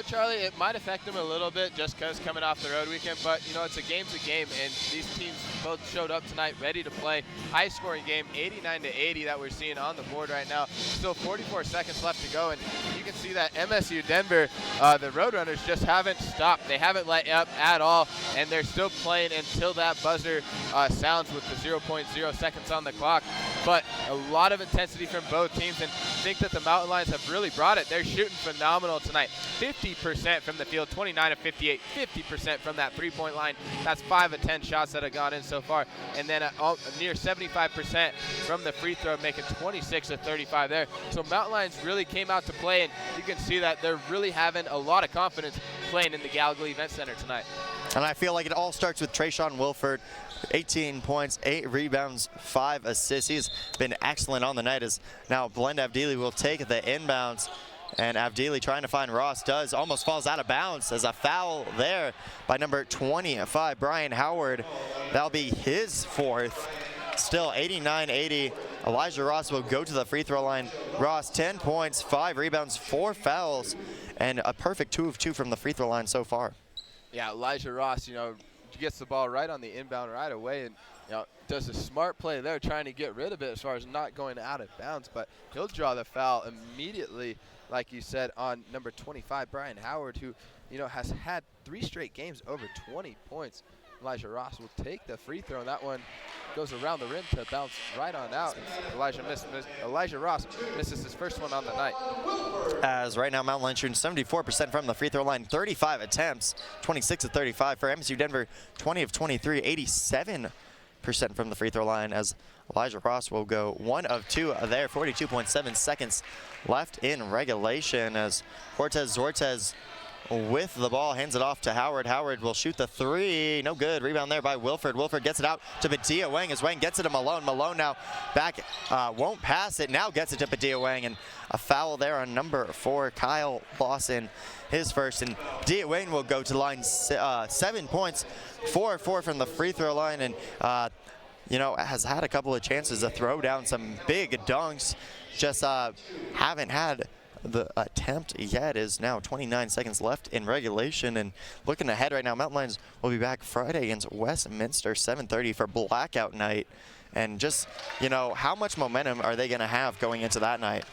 Charlie, it might affect them a little bit just because coming off the road weekend, but, it's a game's a game, and these teams both showed up tonight ready to play. High-scoring game, 89-80 that we're seeing on the board right now. Still 44 seconds left to go, and you can see that MSU-Denver, the Roadrunners, just haven't stopped. They haven't let up at all, and they're still playing until that buzzer sounds with the 0.0 seconds on the clock. But a lot of intensity from both teams, and I think that the Mountain Lions have really brought it. They're shooting phenomenal tonight. 50% from the field, 29 of 58, 50% from that three-point line. That's 5 of 10 shots that have gone in so far. And then near 75% from the free throw, making 26 of 35 there. So Mountain Lions really came out to play, and you can see that they're really having a lot of confidence playing in the Gallagher Event Center tonight. And I feel like it all starts with Trayshawn Wilford. 18 points, 8 rebounds, 5 assists. He's been excellent on the night, as now Blend Avdili will take the inbounds. And Avdili trying to find Ross, almost falls out of bounds as a foul there by number 25, Brian Howard. That'll be his 4th. Still 89-80. Elijah Ross will go to the free throw line. Ross, 10 points, 5 rebounds, 4 fouls, and a perfect 2 of 2 from the free throw line so far. Yeah, Elijah Ross, gets the ball right on the inbound right away, and does a smart play there, trying to get rid of it as far as not going out of bounds. But he'll draw the foul immediately, like you said, on number 25, Brian Howard, who has had 3 straight games over 20 points. Elijah Ross will take the free throw, and that one goes around the rim to bounce right on out. Elijah Ross misses his first one on the night. As right now, Mountain Lions shooting 74% from the free throw line, 35 attempts, 26 of 35 for MSU Denver, 20 of 23, 87% from the free throw line, as Elijah Ross will go 1 of 2 there, 42.7 seconds left in regulation, as Cortez Zortez with the ball, hands it off to Howard. Howard will shoot the 3, no good. Rebound there by Wilford. Wilford gets it out to Padilla Wang as Wang gets it to Malone. Malone now back, won't pass it, now gets it to Padilla Wang, and a foul there on number 4, Kyle Lawson, his first, and Padilla Wang will go to the line, 7 points, 4 of 4 from the free throw line, and has had a couple of chances to throw down some big dunks, just haven't had the attempt yet. Is now 29 seconds left in regulation, and looking ahead right now, Mountain Lions will be back Friday against Westminster, 7:30 for blackout night. And just, how much momentum are they going to have going into that night?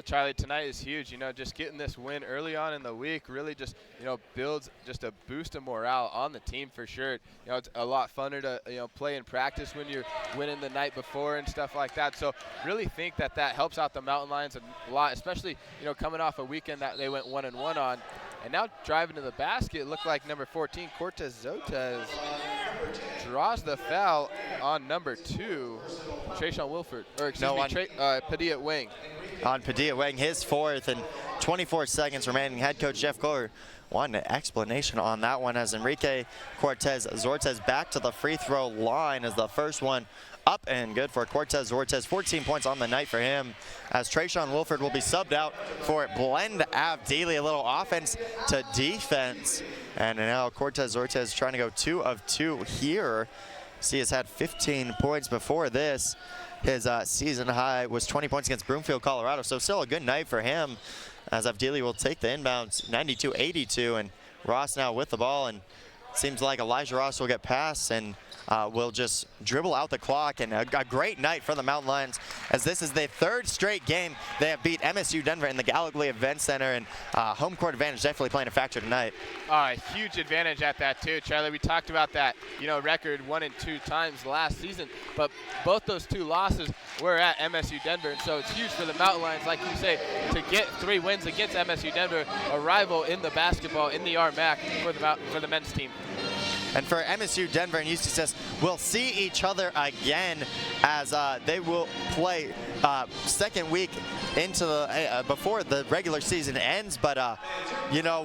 Charlie, tonight is huge. Just getting this win early on in the week really just, builds just a boost of morale on the team for sure. It's a lot funner to, play in practice when you're winning the night before and stuff like that. So really think that helps out the Mountain Lions a lot, especially, coming off a weekend that they went 1-1 on. And now driving to the basket, it looked like number 14, Cortez Zotez, draws the foul on number 2, Trayshawn Wilford, or Padilla Wang. On Padilla Wang, his 4th, and 24 seconds remaining. Head coach Jeff Kohler wanted an explanation on that one, as Enrique Cortez Zortez back to the free throw line as the first one up and good for Cortez Zortez. 14 points on the night for him, as Trayshawn Wilford will be subbed out for Blend Abdili. A little offense to defense, and now Cortez Zortez trying to go 2 of 2 here. He has had 15 points before this. His season high was 20 points against Broomfield, Colorado, so still a good night for him, as Abdili will take the inbounds, 92-82, and Ross now with the ball, and it seems like Elijah Ross will get past and will just dribble out the clock. And a great night for the Mountain Lions, as this is their 3rd straight game they have beat MSU Denver in the Gallagher Event Center, and home court advantage definitely playing a factor tonight. Huge advantage at that too, Charlie. We talked about that, record 1 and 2 times last season, but both those 2 losses were at MSU Denver, and so it's huge for the Mountain Lions, like you say, to get 3 wins against MSU Denver, a rival in the basketball in the RMAC for the men's team. And for MSU Denver and UCCS, we'll see each other again, as they will play second week into the before the regular season ends. But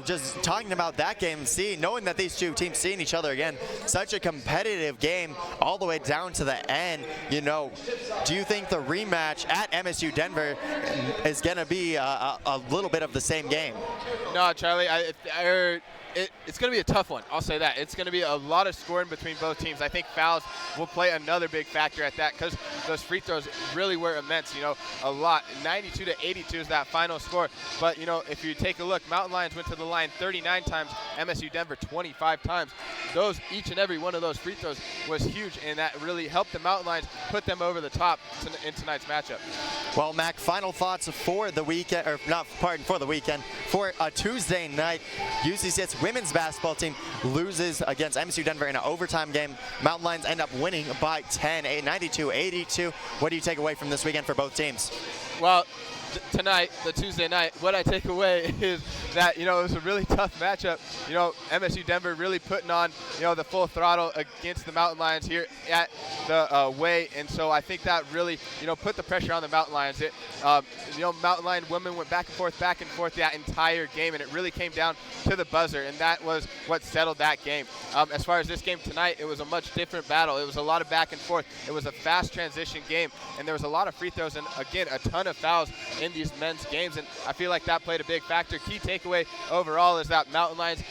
just talking about that game, knowing that these 2 teams seeing each other again, such a competitive game all the way down to the end. Do you think the rematch at MSU Denver is going to be a little bit of the same game? No, Charlie. It's going to be a tough one. I'll say that. It's going to be a lot of scoring between both teams. I think fouls will play another big factor at that, because those free throws really were immense, a lot. 92-82 is that final score. But, if you take a look, Mountain Lions went to the line 39 times, MSU Denver 25 times. Each and every one of those free throws was huge, and that really helped the Mountain Lions put them over the top in tonight's matchup. Well, Mac, final thoughts for the weekend, for a Tuesday night. UCCS women's basketball team loses against MSU Denver in an overtime game. Mountain Lions end up winning by 10, 92-82. What do you take away from this weekend for both teams? Well, tonight, the Tuesday night, what I take away is that, it was a really tough matchup. MSU Denver really putting on, the full throttle against the Mountain Lions here at the way. And so I think that really, put the pressure on the Mountain Lions. Mountain Lion women went back and forth that entire game, and it really came down to the buzzer, and that was what settled that game. As far as this game tonight, it was a much different battle. It was a lot of back and forth. It was a fast transition game, and there was a lot of free throws and, again, a ton of fouls in these men's games, and I feel like that played a big factor. Key takeaway overall is that Mountain Lions,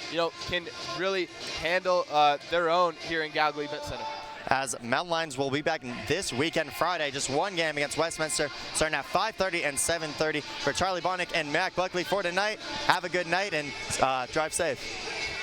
can really handle their own here in Gallagher Event Center. as Mountain Lions will be back this weekend, Friday. Just one game against Westminster, starting at 5:30 and 7:30. For Charlie Bonnick and Mac Buckley for tonight, have a good night and drive safe.